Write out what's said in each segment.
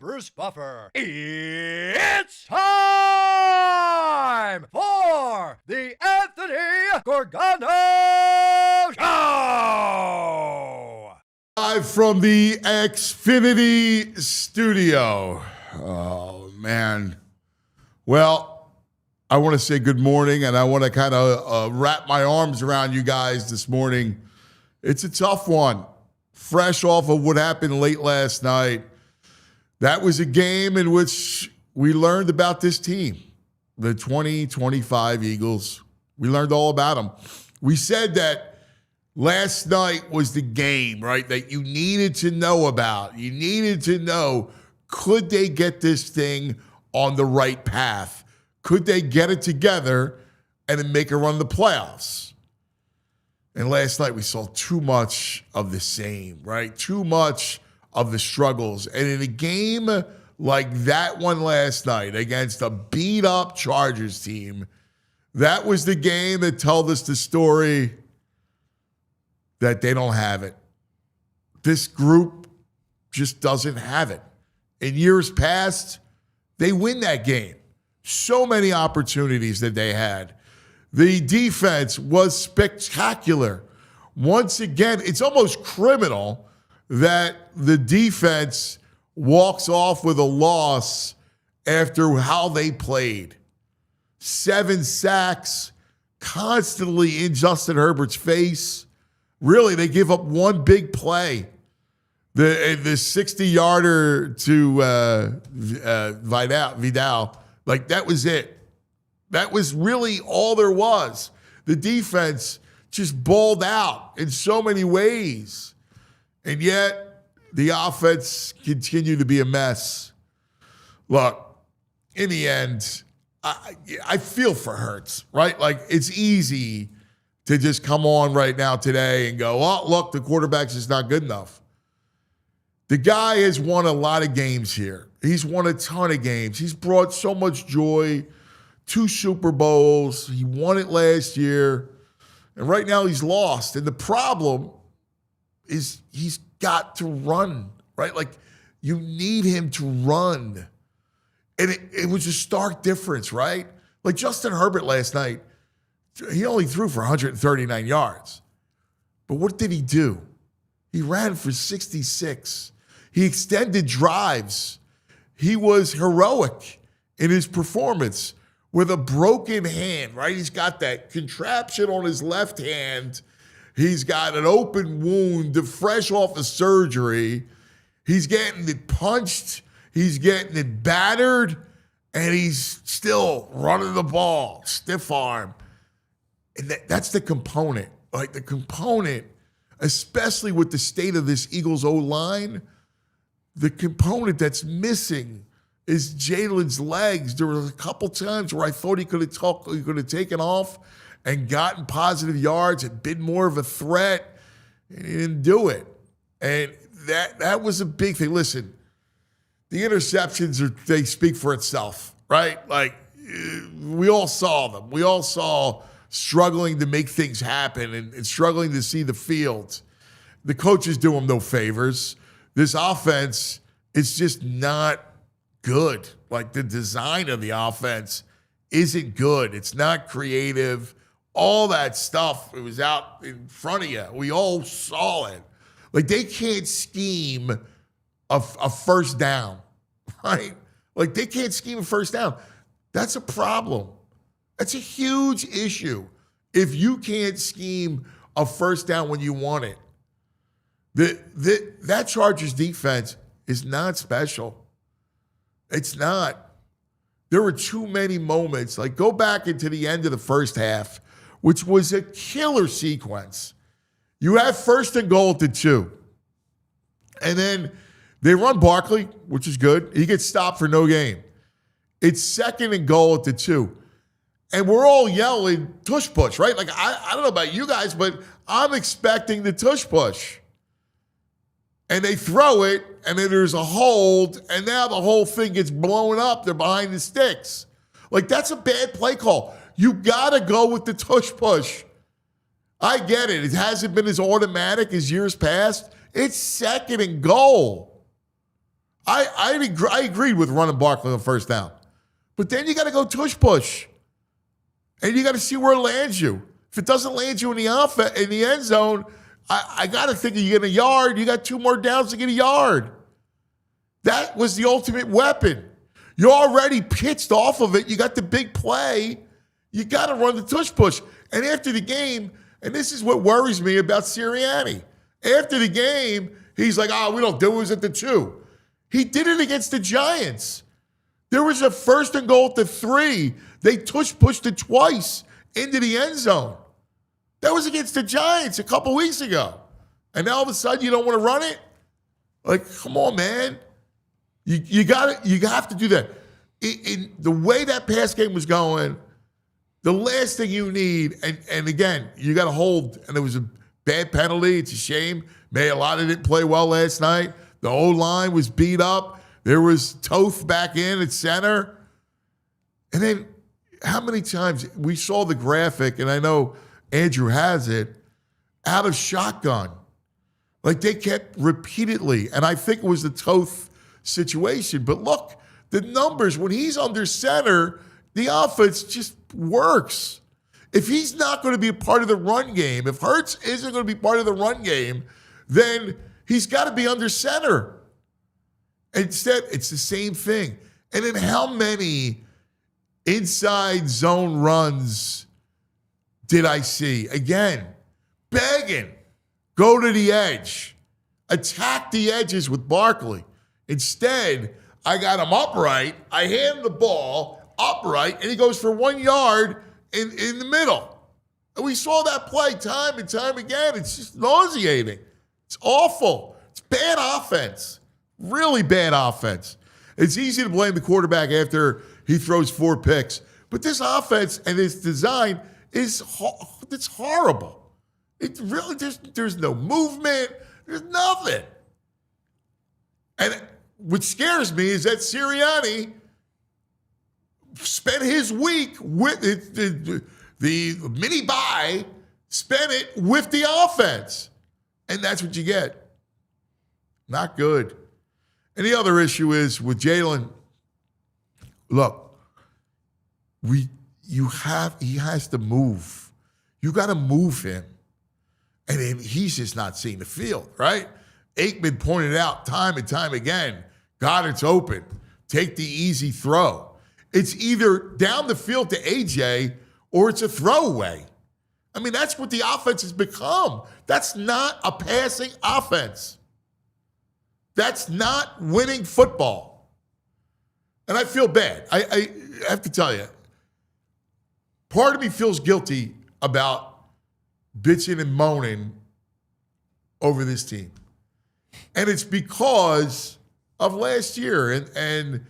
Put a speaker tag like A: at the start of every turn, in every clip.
A: Bruce Buffer. It's time for the Anthony Gorgano Show!
B: Live from the Xfinity studio. Oh, man. Well, I want to say good morning, and I want to kind of wrap my arms around you guys this morning. It's a tough one. Fresh off of what happened late last night. That was a game in which we learned about this team, the 2025 Eagles. We learned all about them. We said that last night was the game, right, that you needed to know about. You needed to know, could they get this thing on the right path? Could they get it together and then make a run the playoffs? And last night we saw too much of the same, right? Too much of the struggles. And in a game like that one last night against a beat-up Chargers team, that was the game that told us the story that they don't have it. This group just doesn't have it. In years past, they win that game. So many opportunities that they had. The defense was spectacular. Once again, it's almost criminal that the defense walks off with a loss after how they played. 7 sacks, constantly in Justin Herbert's face. Really, they give up one big play. The 60-yarder to Vidal, like that was it. That was really all there was. The defense just balled out in so many ways. And yet, the offense continued to be a mess. Look, in the end, I feel for Hurts, right? Like, it's easy to just come on right now today and go, oh, look, the quarterback's just not good enough. The guy has won a lot of games here. He's won a ton of games. He's brought so much joy. 2 Super Bowls. He won it last year. And right now he's lost. And the problem is he's got to run, right? Like, you need him to run. And it was a stark difference, right? Like Justin Herbert last night, he only threw for 139 yards. But what did he do? He ran for 66. He extended drives. He was heroic in his performance. With a broken hand, right? He's got that contraption on his left hand. He's got an open wound, fresh off of surgery. He's getting it punched. He's getting it battered. And he's still running the ball, stiff arm. And that's the component. Like the component, especially with the state of this Eagles O-line, the component that's missing is Jalen's legs. There were a couple times where I thought he could have taken off and gotten positive yards and been more of a threat, and he didn't do it. And that was a big thing. Listen, the interceptions, they speak for itself, right? Like, we all saw them. We all saw struggling to make things happen and struggling to see the field. The coaches do him no favors. This offense is just not good. Like, the design of the offense isn't good. It's not creative. All that stuff, it was out in front of you. We all saw it. Like, they can't scheme a first down, right? Like, they can't scheme a first down. That's a problem. That's a huge issue if you can't scheme a first down when you want it. That Chargers defense is not special. It's not. There were too many moments. Like, go back into the end of the first half, which was a killer sequence. You have 1st and goal at the 2. And then they run Barkley, which is good. He gets stopped for no gain. It's 2nd and goal at the 2. And we're all yelling, tush push, right? Like, I don't know about you guys, but I'm expecting the tush push. And they throw it, and then there's a hold, and now the whole thing gets blown up. They're behind the sticks. Like, that's a bad play call. You got to go with the tush push. I get it. It hasn't been as automatic as years past. It's 2nd and goal. I agreed with running Barkley on first down. But then you got to go tush push. And you got to see where it lands you. If it doesn't land you in the end zone, I got to think you get a yard. You got 2 more downs to get a yard. That was the ultimate weapon. You're already pitched off of it. You got the big play. You got to run the tush push. And after the game, and this is what worries me about Sirianni. After the game, he's like, we don't do it. It was at the 2. He did it against the Giants. There was a 1st and goal at the 3. They tush pushed it twice into the end zone. That was against the Giants a couple weeks ago. And now all of a sudden you don't want to run it? Like, come on, man. You have to do that. In the way that pass game was going, the last thing you need, and again, you got to hold, and there was a bad penalty. It's a shame. Mayalata didn't play well last night. The O-line was beat up. There was Toth back in at center. And then how many times we saw the graphic, and I know Andrew has it, out of shotgun. Like they kept repeatedly, and I think it was the Toth situation. But look, the numbers, when he's under center, the offense just works. If he's not going to be a part of the run game, if Hurts isn't going to be part of the run game, then he's got to be under center. Instead, it's the same thing. And then how many inside zone runs did I see? Again, begging, go to the edge, attack the edges with Barkley. Instead, I got him upright. I hand the ball upright, and he goes for 1 yard in the middle. And we saw that play time and time again. It's just nauseating. It's awful. It's bad offense. Really bad offense. It's easy to blame the quarterback after he throws 4 picks. But this offense and its design it's horrible. It really, there's no movement. There's nothing. And what scares me is that Sirianni spent his week with the mini bye, spent it with the offense. And that's what you get. Not good. And the other issue is with Jalen, look, he has to move. You got to move him. And then he's just not seeing the field, right? Aikman pointed out time and time again, Goddard's open. Take the easy throw. It's either down the field to AJ or it's a throwaway. I mean, that's what the offense has become. That's not a passing offense. That's not winning football. And I feel bad. I have to tell you, part of me feels guilty about bitching and moaning over this team. And it's because of last year and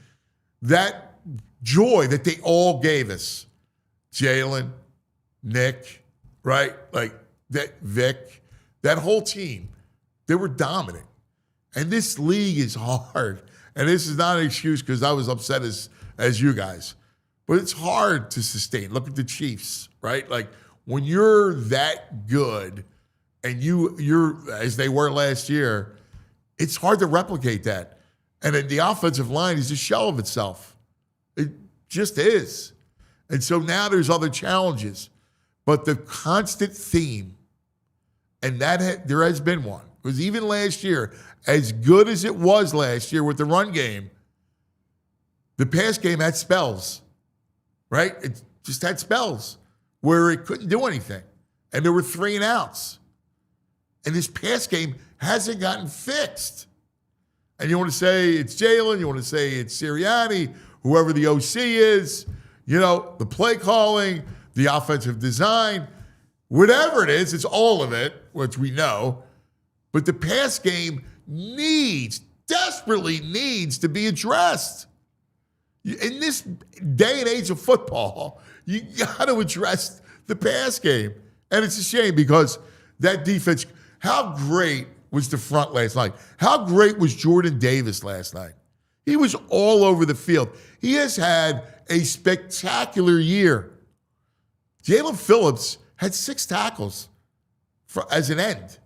B: that joy that they all gave us. Jalen, Nick, right? Like that Vic, that whole team, they were dominant. And this league is hard. And this is not an excuse because I was upset as you guys. But it's hard to sustain. Look at the Chiefs, right? Like when you're that good and you're as they were last year, it's hard to replicate that. And then the offensive line is a shell of itself. It just is. And so now there's other challenges. But the constant theme, and there has been one, because even last year, as good as it was last year with the run game, the pass game had spells, right? It just had spells where it couldn't do anything. And there were 3 and outs. And this pass game hasn't gotten fixed. And you want to say it's Jalen, you want to say it's Sirianni, whoever the OC is, the play calling, the offensive design, whatever it is, it's all of it, which we know. But the pass game desperately needs to be addressed. In this day and age of football, you got to address the pass game. And it's a shame because that defense, how great was the front last night? How great was Jordan Davis last night? He was all over the field. He has had a spectacular year. Jalen Phillips had 6 tackles as an end.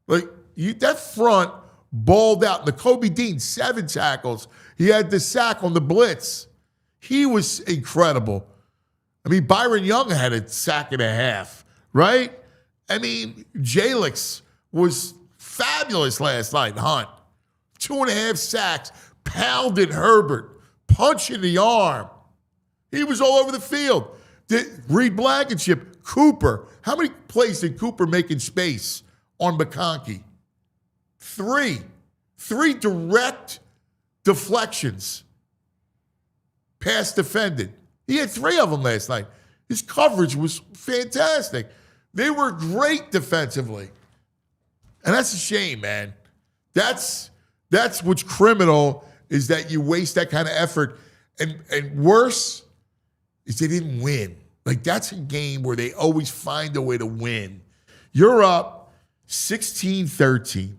B: Like that front balled out. The Kobe Dean, 7 tackles. He had the sack on the blitz. He was incredible. I mean, Byron Young had a sack and a half, right? I mean, Jalix was fabulous last night, Hunt. 2.5 sacks, pounded Herbert, punching the arm. He was all over the field. Reed Blankenship, Cooper. How many plays did Cooper make in space on McConkey? 3. 3 direct deflections. Pass defended. He had 3 of them last night. His coverage was fantastic. They were great defensively. And that's a shame, man. That's what's criminal, is that you waste that kind of effort. And worse is they didn't win. Like, that's a game where they always find a way to win. You're up 16-13.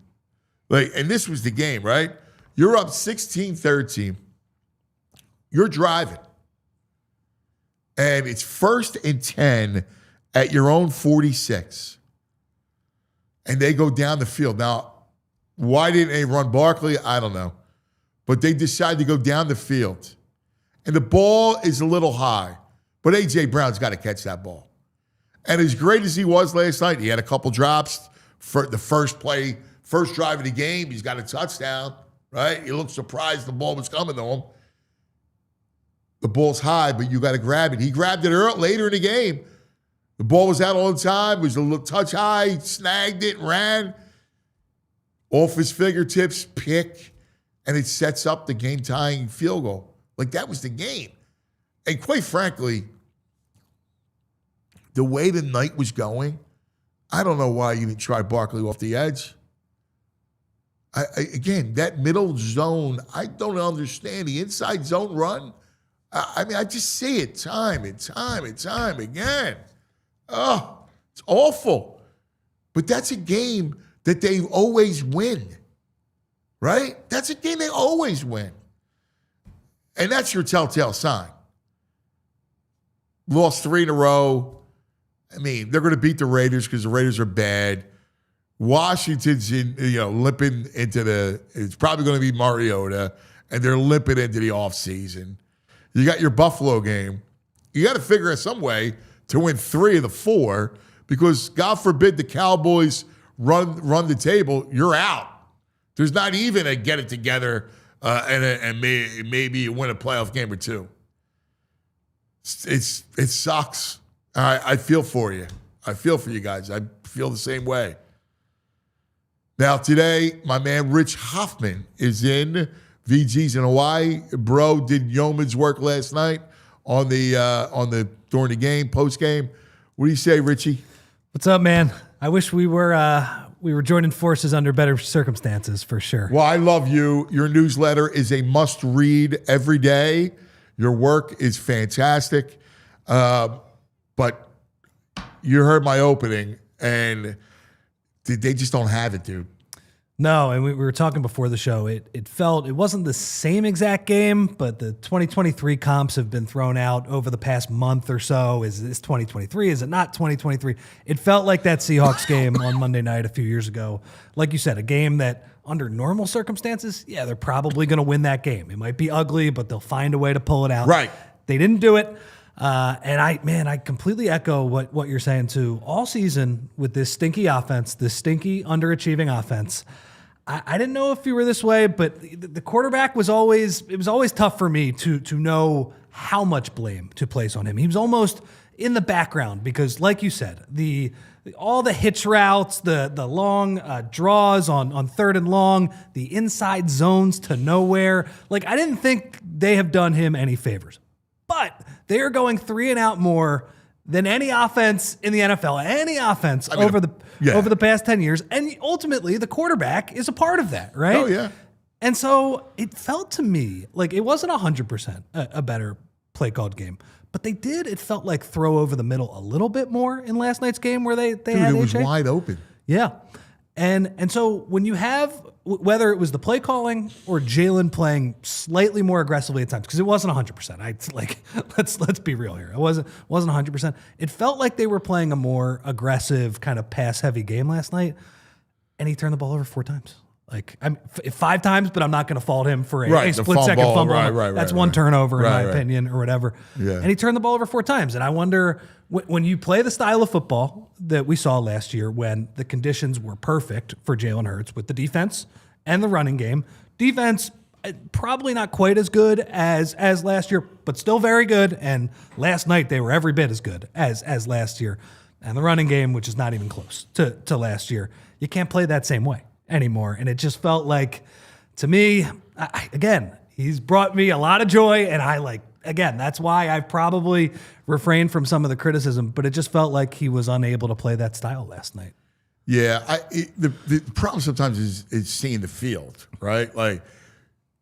B: Like, and this was the game, right? You're up 16-13. You're driving. And it's 1st and 10 at your own 46. And they go down the field. Now, why didn't they run Barkley? I don't know. But they decide to go down the field. And the ball is a little high. But A.J. Brown's got to catch that ball. And as great as he was last night, he had a couple drops for the first drive of the game. He's got a touchdown, right? He looked surprised the ball was coming to him. The ball's high, but you got to grab it. He grabbed it later in the game. The ball was out all the time. It was a little touch high, snagged it, ran. Off his fingertips, pick, and it sets up the game-tying field goal. Like, that was the game. And quite frankly, the way the night was going, I don't know why you didn't try Barkley off the edge. Again, that middle zone, I don't understand. The inside zone run, I mean, I just see it time and time and time again. Oh, it's awful. But that's a game that they always win, right? That's a game they always win. And that's your telltale sign. Lost 3 in a row. I mean, they're going to beat the Raiders because the Raiders are bad. Washington's limping into it's probably going to be Mariota, and they're limping into the offseason. You got your Buffalo game. You got to figure out some way to win 3 of the 4, because God forbid the Cowboys run the table, you're out. There's not even a get it together and maybe you win a playoff game or 2. It sucks. I feel for you. I feel for you guys. I feel the same way. Now today, my man Rich Hoffman is in VG's in Hawaii. Bro did yeoman's work last night on the during the game, post game. What do you say, Richie?
C: What's up, man? I wish we were joining forces under better circumstances, for sure.
B: Well, I love you. Your newsletter is a must-read every day. Your work is fantastic. But you heard my opening, and they just don't have it, dude.
C: No, and we were talking before the show. It wasn't the same exact game, but the 2023 comps have been thrown out over the past month or so. Is this 2023? Is it not 2023? It felt like that Seahawks game on Monday night a few years ago. Like you said, a game that under normal circumstances, yeah, they're probably going to win that game. It might be ugly, but they'll find a way to pull it out.
B: Right.
C: They didn't do it. And I completely echo what you're saying too. All season with this stinky offense, this stinky underachieving offense, I didn't know if you were this way, but the quarterback was always tough for me to know how much blame to place on him. He was almost in the background because, like you said, all the hitch routes, the long draws on 3rd and long, the inside zones to nowhere. Like, I didn't think they have done him any favors. But they are going 3 and out more than any offense in the NFL, any offense over the past 10 years. And ultimately, the quarterback is a part of that, right?
B: Oh, yeah.
C: And so it felt to me like it wasn't 100% a better play called game. But it felt like throw over the middle a little bit more in last night's game where they had
B: it was
C: AJ.
B: wide open.
C: Yeah. And so when you have, whether it was the play calling or Jalen playing slightly more aggressively at times, because it wasn't 100%. Let's be real here. It wasn't 100%. It felt like they were playing a more aggressive kind of pass heavy game last night, and he turned the ball over 4 times. Like, I'm 5 times, but I'm not going to fault him for a
B: the
C: split-second fumble.
B: Right,
C: That's one turnover, in my
B: right.
C: opinion, or whatever.
B: Yeah.
C: And he turned the ball over 4 times. And I wonder, when you play the style of football that we saw last year, when the conditions were perfect for Jalen Hurts with the defense and the running game, defense probably not quite as good as last year, but still very good. And last night, they were every bit as good as last year. And the running game, which is not even close to last year, you can't play that same way anymore. And it just felt like, to me, again, he's brought me a lot of joy, and again, that's why I've probably refrained from some of the criticism, but it just felt like he was unable to play that style last night.
B: Yeah, the problem sometimes is seeing the field, right? Like,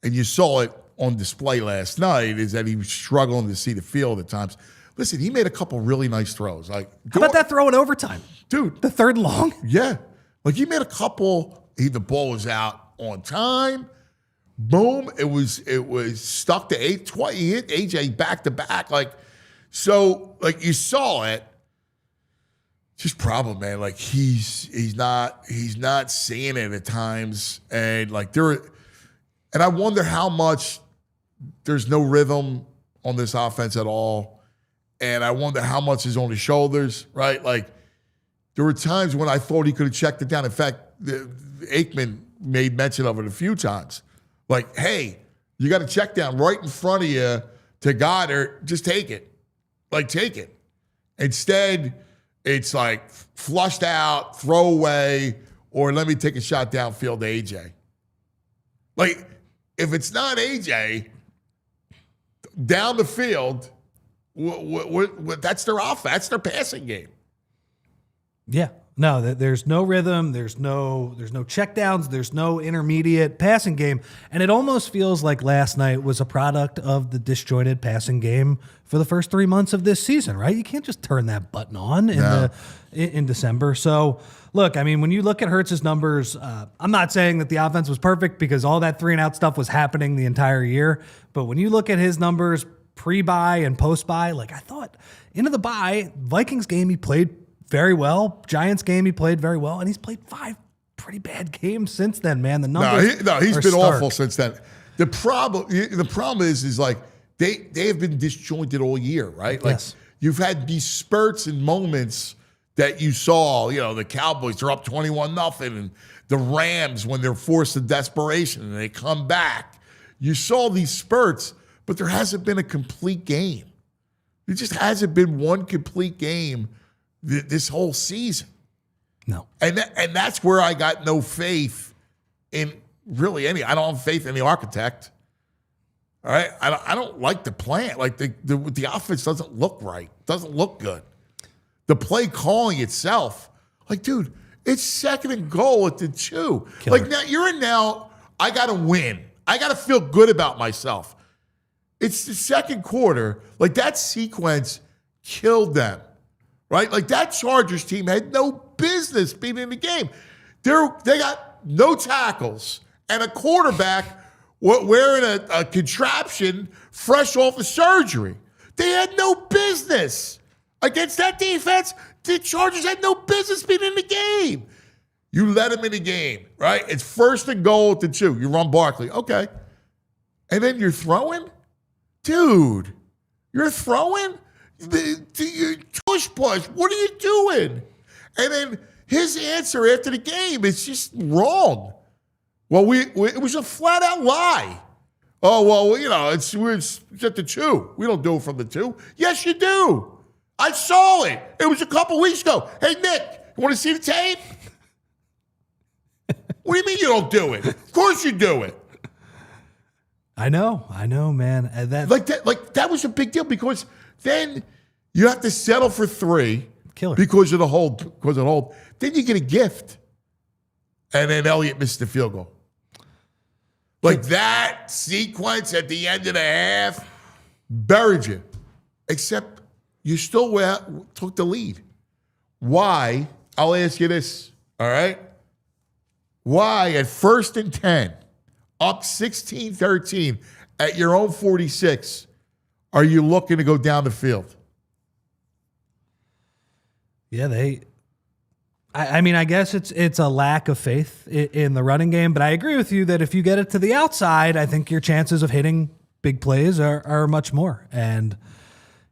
B: and you saw it on display last night, is that he was struggling to see the field at times. Listen, he made a couple really nice throws. Like,
C: how about that throw in overtime?
B: Dude.
C: The 3rd and long?
B: Yeah. Like, he made a couple, the ball was out on time. Boom. It was stuck to 8. He hit AJ back to back. Like, so, like, you saw it. Just problem, man. Like, he's not seeing it at times. And like, and I wonder how much there's no rhythm on this offense at all. And I wonder how much is on his shoulders, right? Like, there were times when I thought he could have checked it down. In fact, Aikman made mention of it a few times. Like, hey, you got a check down right in front of you to Goddard. Just take it. Like, take it. Instead, it's like flushed out, throw away, or let me take a shot downfield to AJ. Like, if it's not AJ, down the field, that's their offense. That's their passing game.
C: Yeah. No, there's no rhythm. There's no checkdowns. There's no intermediate passing game. And it almost feels like last night was a product of the disjointed passing game for the first 3 months of this season, right? You can't just turn that button on in December. So, look, I mean, when you look at Hurts's numbers, I'm not saying that the offense was perfect, because all that 3-and-out stuff was happening the entire year. But when you look at his numbers pre-bye and post-bye, like, I thought into the bye, Vikings game, he played very well. Giants game, he played very well, and he's played 5 pretty bad games since then, man. The numbers
B: he's been
C: stark.
B: awful since then. The problem is like they have been disjointed all year, right? Like,
C: yes.
B: You've had these spurts and moments that you saw. You know, the Cowboys are up 21-0, and the Rams, when they're forced to desperation and they come back. You saw these spurts, but there hasn't been a complete game. There just hasn't been one complete game this whole season.
C: No.
B: And that's where I got no faith in really any. I don't have faith in the architect. All right? I don't like the plan. Like, the offense doesn't look right. Doesn't look good. The play calling itself, like, dude, it's 2nd and goal at the 2.
C: Killer.
B: Like, now, I got to win. I got to feel good about myself. It's the 2nd quarter. Like, that sequence killed them. Right? Like, that Chargers team had no business being in the game. They got no tackles and a quarterback wearing a contraption fresh off of surgery. They had no business. Against that defense, the Chargers had no business being in the game. You let them in the game, right? It's 1st and goal at the 2. You run Barkley. Okay. And then you're throwing? Dude, you're throwing? Push. What are you doing? And then his answer after the game is just wrong. Well, it was a flat out lie. Oh, well, you know, it's at the 2. We don't do it from the 2. Yes, you do. I saw it. It was a couple weeks ago. Hey, Nick, you want to see the tape? What do you mean you don't do it? Of course you do it.
C: I know, man. And
B: that was a big deal, because then you have to settle for 3
C: Killer.
B: because of the hold. Then you get a gift. And then Elliott missed the field goal. Like, that sequence at the end of the half buried you. Except you still took the lead. Why? I'll ask you this, all right? Why at 1st and 10, up 16-13 at your own 46, are you looking to go down the field?
C: Yeah, I mean, I guess it's a lack of faith in the running game, but I agree with you that if you get it to the outside, I think your chances of hitting big plays are much more. And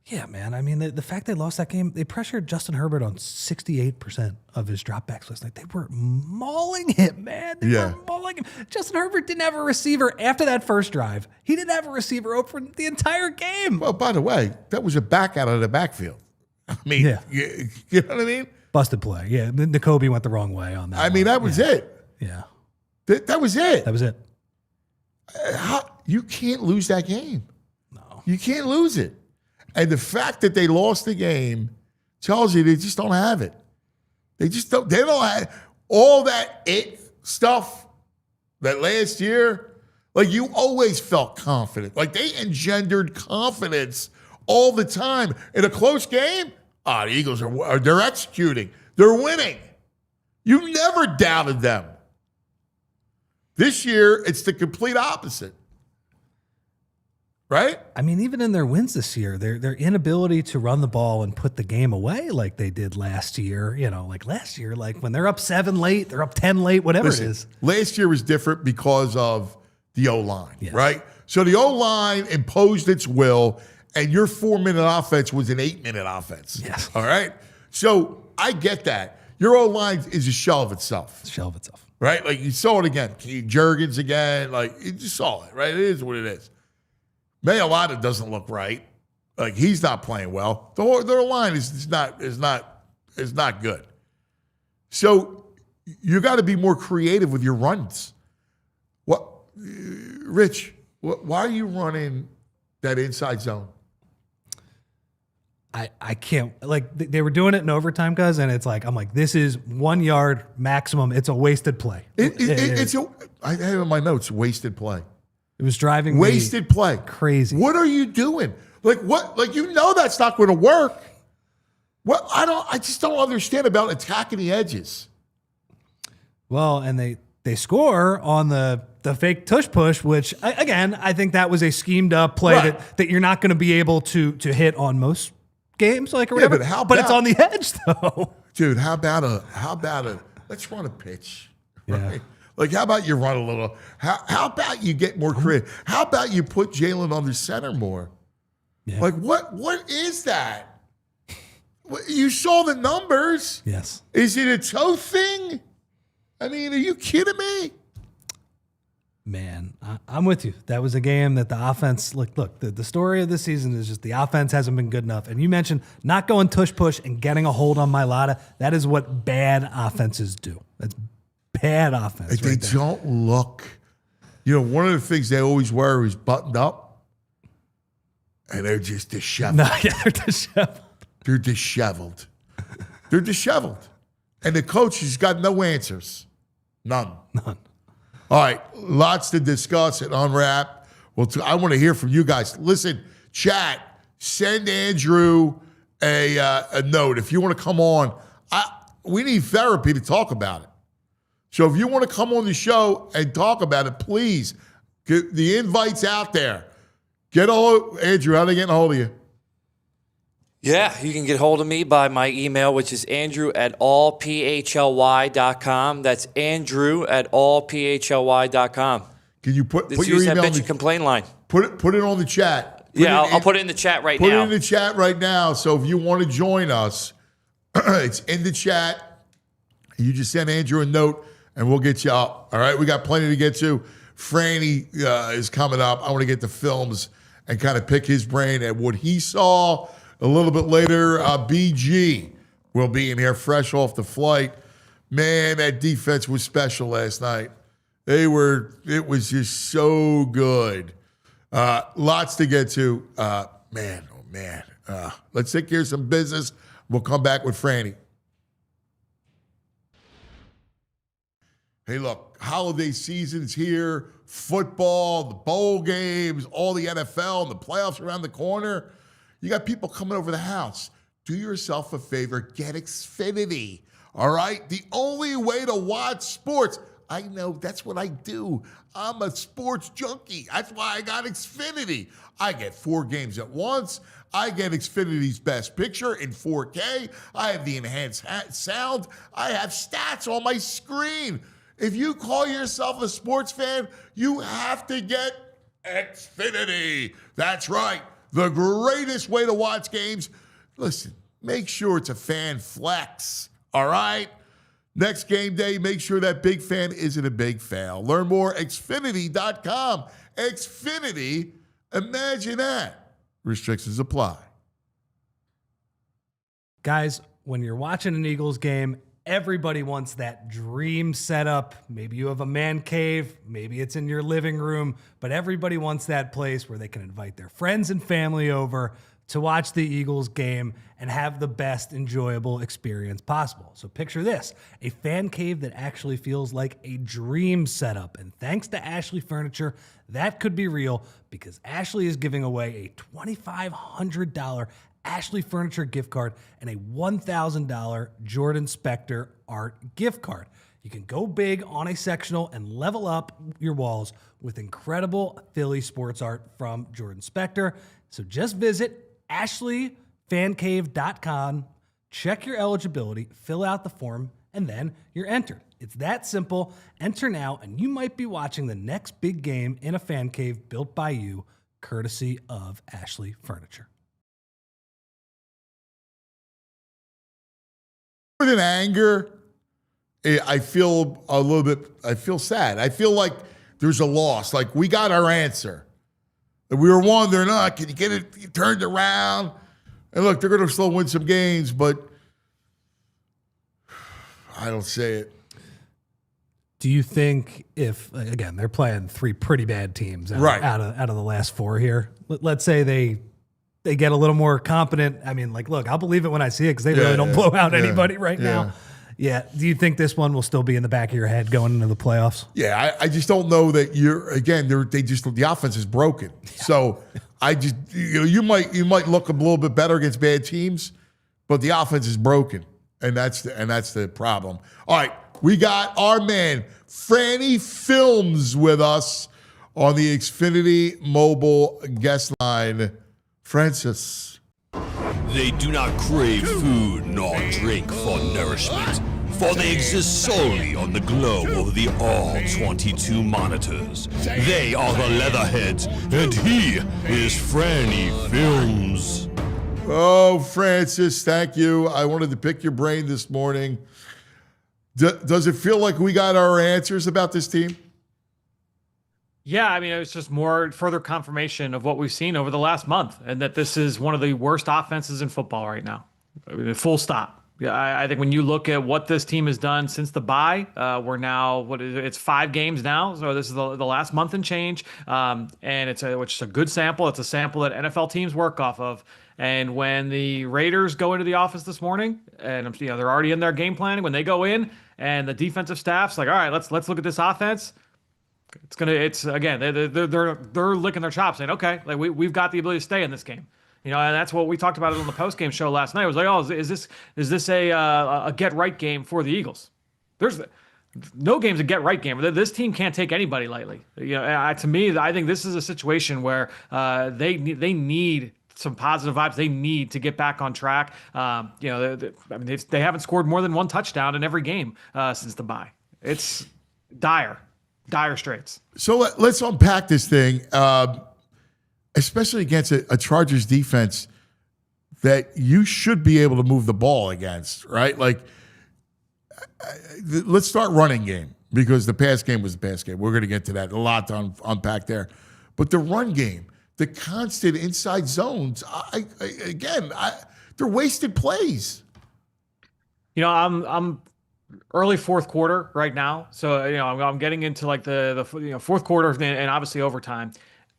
C: yeah, man, I mean, the fact they lost that game, they pressured Justin Herbert on 68% of his dropbacks last night. They were mauling him, man. They were mauling him. Justin Herbert didn't have a receiver after that first drive. He didn't have a receiver open the entire game.
B: Well, by the way, that was a back out of the backfield. I mean, you know what I mean?
C: Busted play. Yeah, N'Kobe went the wrong way on that.
B: I mean, that was it.
C: Yeah.
B: That was it.
C: That was it.
B: You can't lose that game.
C: No.
B: You can't lose it. And the fact that they lost the game tells you they just don't have it. They just don't. They don't have all that stuff that last year. Like, you always felt confident. Like, they engendered confidence all the time. In a close game, the Eagles they're executing. They're winning. You never doubted them. This year, it's the complete opposite. Right?
C: I mean, even in their wins this year, their inability to run the ball and put the game away like they did last year, like when they're up 7 late, they're up 10 late, whatever it is.
B: Last year was different because of the O-line, right? So the O-line imposed its will, and your 4-minute offense was an 8-minute offense.
C: Yes.
B: All right? So I get that. Your O-line is a shell of itself. Right? Like, you saw it again. Jurgens again. Like, you just saw it, right? It is what it is. Mailata doesn't look right. Like, he's not playing well. Their line is not good. So you got to be more creative with your runs. Rich, why are you running that inside zone?
C: I can't, like, they were doing it in overtime, cuz, and it's like, I'm like, this is 1 yard maximum. It's a wasted play.
B: I have in my notes, wasted play.
C: It was driving
B: wasted play.
C: Crazy.
B: What are you doing? Like, what? Like, that's not going to work. What? I just don't understand about attacking the edges.
C: Well, and they score on the fake tush push, which again, I think that was a schemed up play that you're not going to be able to hit on most games, like, or whatever. But it's on the edge, though.
B: Dude, how about a let's run a pitch. Right? Yeah. Like, how about you run a little? How about you get more creative? How about you put Jalen under center more? Yeah. Like, what is that? You saw the numbers.
C: Yes.
B: Is it a toe thing? I mean, are you kidding me?
C: Man, I'm with you. That was a game that the offense, look, the story of this season is just the offense hasn't been good enough. And you mentioned not going tush push and getting a hold on Mailata. That is what bad offenses do. That's bad offense.
B: They don't look. One of the things they always wear is buttoned up, and they're just disheveled.
C: They're disheveled.
B: They're disheveled. They're disheveled. And the coach has got no answers. None.
C: All
B: right, lots to discuss and unwrap. Well, I want to hear from you guys. Listen, chat, send Andrew a note. If you want to come on, we need therapy to talk about it. So if you want to come on the show and talk about it, please, get the invites out there. Andrew, how are they getting a hold of you?
D: Yeah, you can get hold of me by my email, which is andrew@allphly.com. That's andrew@allphly.com.
B: Can you put your
D: use
B: email
D: that bitch and complain line?
B: Put it on the chat.
D: I'll put it in the chat right now.
B: Put it in the chat right now. So if you want to join us, it's in the chat. You just send Andrew a note, and we'll get you up. All right, we got plenty to get to. Franny is coming up. I want to get the films and kind of pick his brain at what he saw. A little bit later, BG will be in here fresh off the flight. Man, that defense was special last night. It was just so good. Lots to get to. Man. Let's take care of some business. We'll come back with Franny. Hey, look, holiday season's here. Football, the bowl games, all the NFL, and the playoffs around the corner. You got people coming over the house. Do yourself a favor. Get Xfinity. All right? The only way to watch sports. I know. That's what I do. I'm a sports junkie. That's why I got Xfinity. I get 4 games at once. I get Xfinity's best picture in 4K. I have the enhanced sound. I have stats on my screen. If you call yourself a sports fan, you have to get Xfinity. That's right. The greatest way to watch games. Listen, make sure it's a fan flex. All right? Next game day, make sure that big fan isn't a big fail. Learn more at Xfinity.com. Xfinity, imagine that. Restrictions apply.
C: Guys, when you're watching an Eagles game, everybody wants that dream setup. Maybe you have a man cave, maybe it's in your living room, but everybody wants that place where they can invite their friends and family over to watch the Eagles game and have the best enjoyable experience possible. So picture this, a fan cave that actually feels like a dream setup. And thanks to Ashley Furniture, that could be real because Ashley is giving away a $2,500 Ashley Furniture gift card and a $1,000 Jordan Spector art gift card. You can go big on a sectional and level up your walls with incredible Philly sports art from Jordan Spector. So just visit AshleyFanCave.com, check your eligibility, fill out the form, and then you're entered. It's that simple. Enter now, and you might be watching the next big game in a fan cave built by you, courtesy of Ashley Furniture.
B: More than anger, I feel a little bit, I feel sad. I feel like there's a loss. Like we got our answer. We were wondering, can you get it turned around? And look, they're going to still win some games, but I don't say it.
C: Do you think if, again, they're playing 3 pretty bad teams out of the last 4 here. Let's say they get a little more competent. I mean, like, look, I'll believe it when I see it because they really don't blow out anybody right now. Yeah. Do you think this one will still be in the back of your head going into the playoffs?
B: Yeah, I just don't know that the offense is broken. Yeah. So I just, you might look a little bit better against bad teams, but the offense is broken, and that's the problem. All right, we got our man Franny Films with us on the Xfinity mobile guest line. Francis.
E: They do not crave food nor drink for nourishment, for they exist solely on the glow of the all-22 monitors. They are the Leatherheads, and he is Franny Films.
B: Oh, Francis, thank you. I wanted to pick your brain this morning. Does it feel like we got our answers about this team?
F: Yeah, I mean, it's just more further confirmation of what we've seen over the last month, and that this is one of the worst offenses in football right now. I mean, full stop. Yeah, I think when you look at what this team has done since the bye, we're now it's 5 games now, so this is the last month and change, and which is a good sample. It's a sample that NFL teams work off of. And when the Raiders go into the office this morning, and they're already in their game planning, when they go in, and the defensive staff's like, all right, let's look at this offense. It's again, they're licking their chops saying, okay, like we've got the ability to stay in this game, and that's what we talked about it on the post game show last night. It was like, oh, is this a get right game for the Eagles? There's no game's a get right game. This team can't take anybody lightly. To me, I think this is a situation where they need some positive vibes. They need to get back on track. They haven't scored more than 1 touchdown in every game since the bye. It's dire straits.
B: So let's unpack this thing, especially against a Chargers defense that you should be able to move the ball against, right? Like, let's start running game because the pass game was the pass game. We're going to get to that. A lot to unpack there. But the run game, the constant inside zones, they're wasted plays.
F: I'm early fourth quarter right now, so I'm getting into like the fourth quarter and obviously overtime.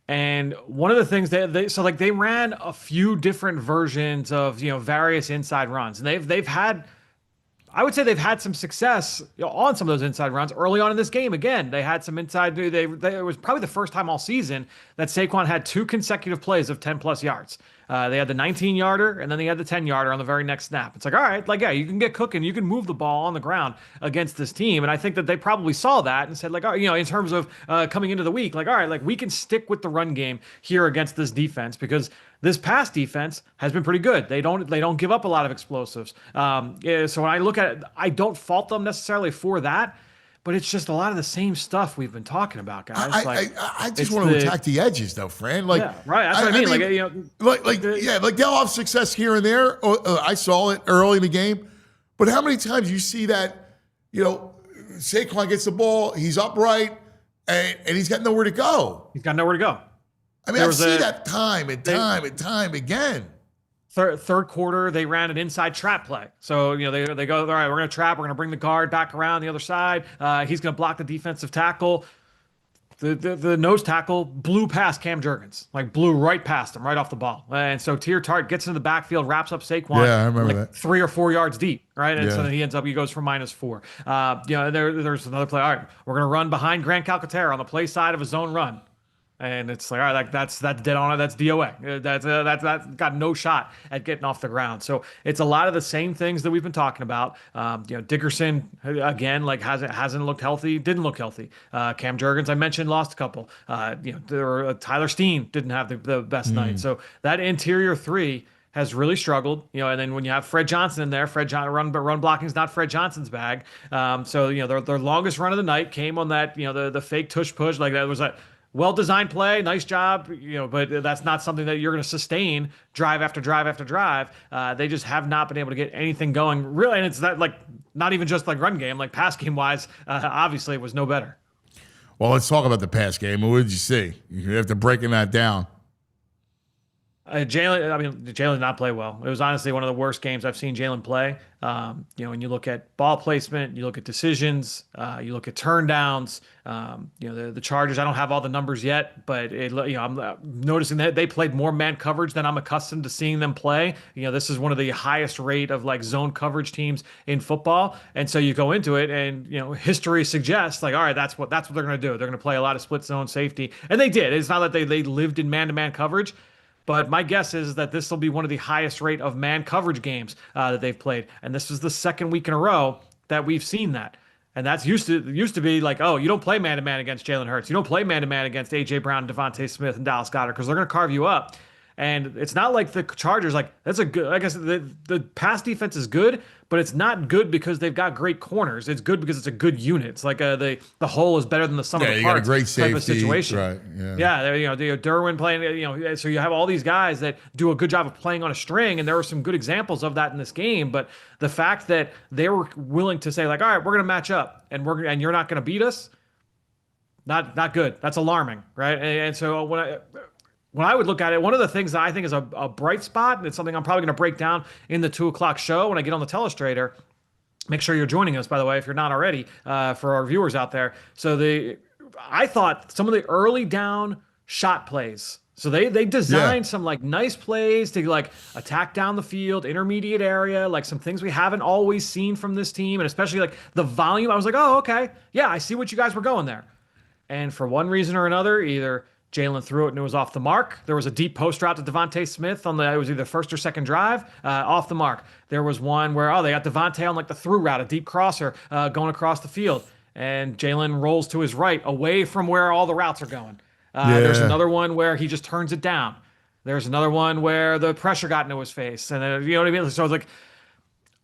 F: And one of the things they ran a few different versions of various inside runs, and they've had I would say they've had some success on some of those inside runs early on in this game. Again, they had some inside. It was probably the first time all season that Saquon had 2 consecutive plays of 10+ yards. They had the 19-yarder, and then they had the 10-yarder on the very next snap. It's like, all right, like, yeah, you can get cooking. You can move the ball on the ground against this team. And I think that they probably saw that and said, like, oh, in terms of coming into the week, like, all right, like, we can stick with the run game here against this defense because this pass defense has been pretty good. They don't give up a lot of explosives. So when I look at it, I don't fault them necessarily for that. But it's just a lot of the same stuff we've been talking about, guys.
B: I just want to attack the edges, though, Fran. Like,
F: yeah, right. That's what I mean.
B: Like they'll have success here and there. I saw it early in the game, but how many times you see that? Saquon gets the ball, he's upright, and he's got nowhere to go.
F: He's got nowhere to go.
B: I mean, I see that time and time again.
F: Third quarter, they ran an inside trap play. So, they go, all right, we're going to trap. We're going to bring the guard back around the other side. He's going to block the defensive tackle. The nose tackle blew past Cam Jurgens, like blew right past him, right off the ball. And so Tier Tart gets into the backfield, wraps up Saquon.
B: Yeah, I remember that.
F: 3 or 4 yards deep, right? And so then he goes for -4. There's another play. All right, we're going to run behind Grant Calcaterra on the play side of a zone run. And it's like, all right, that's dead on it. That's DOA. That's got no shot at getting off the ground. So it's a lot of the same things that we've been talking about. Dickerson again, like hasn't looked healthy. Didn't look healthy. Cam Jurgens, I mentioned, lost a couple. Tyler Steen didn't have the best night. So that interior 3 has really struggled, and then when you have Fred Johnson in there, run blocking is not Fred Johnson's bag. So their longest run of the night came on that, the fake tush push, like that was a well-designed play, nice job, but that's not something that you're going to sustain drive after drive after drive. They just have not been able to get anything going, really, and it's not even just like run game, like pass game wise. Obviously, it was no better.
B: Well, let's talk about the pass game. What did you see? You have to breaking that down.
F: Jalen did not play well. It was honestly one of the worst games I've seen Jalen play. When you look at ball placement, you look at decisions, you look at turndowns. The Chargers. I don't have all the numbers yet, but I'm noticing that they played more man coverage than I'm accustomed to seeing them play. This is one of the highest rate of like zone coverage teams in football, and so you go into it, and history suggests like, all right, that's what they're going to do. They're going to play a lot of split zone safety, and they did. It's not that they lived in man-to-man coverage. But my guess is that this will be one of the highest rate of man coverage games that they've played. And this is the second week in a row that we've seen that. And that's used to be like, oh, you don't play man-to-man against Jalen Hurts. You don't play man-to-man against A.J. Brown, Devontae Smith, and Dallas Goedert because they're going to carve you up. And it's not like the Chargers, like, that's a good, I guess the pass defense is good, but it's not good because they've got great corners. It's good because it's a good unit. It's like the whole is better than the sum of the parts.
B: You got a great safety
F: type of situation.
B: Right.
F: Derwin playing, so you have all these guys that do a good job of playing on a string, and there were some good examples of that in this game. But the fact that they were willing to say, like, all right, we're going to match up, and you're not going to beat us, not good. That's alarming, right? And so when I would look at it, one of the things that I think is a bright spot, and it's something I'm probably going to break down in the 2 o'clock show when I get on the telestrator. Make sure you're joining us, by the way, if you're not already, for our viewers out there. So I thought some of the early down shot plays. So they designed some like nice plays to like attack down the field, intermediate area, like some things we haven't always seen from this team, and especially like the volume. I was like, oh, okay, yeah, I see what you guys were going there. And for one reason or another, either Jalen threw it and it was off the mark. There was a deep post route to Devontae Smith it was either first or second drive, off the mark. There was one where, they got Devontae on like the through route, a deep crosser going across the field. And Jalen rolls to his right away from where all the routes are going. There's another one where he just turns it down. There's another one where the pressure got into his face. And then, you know what I mean? So it's like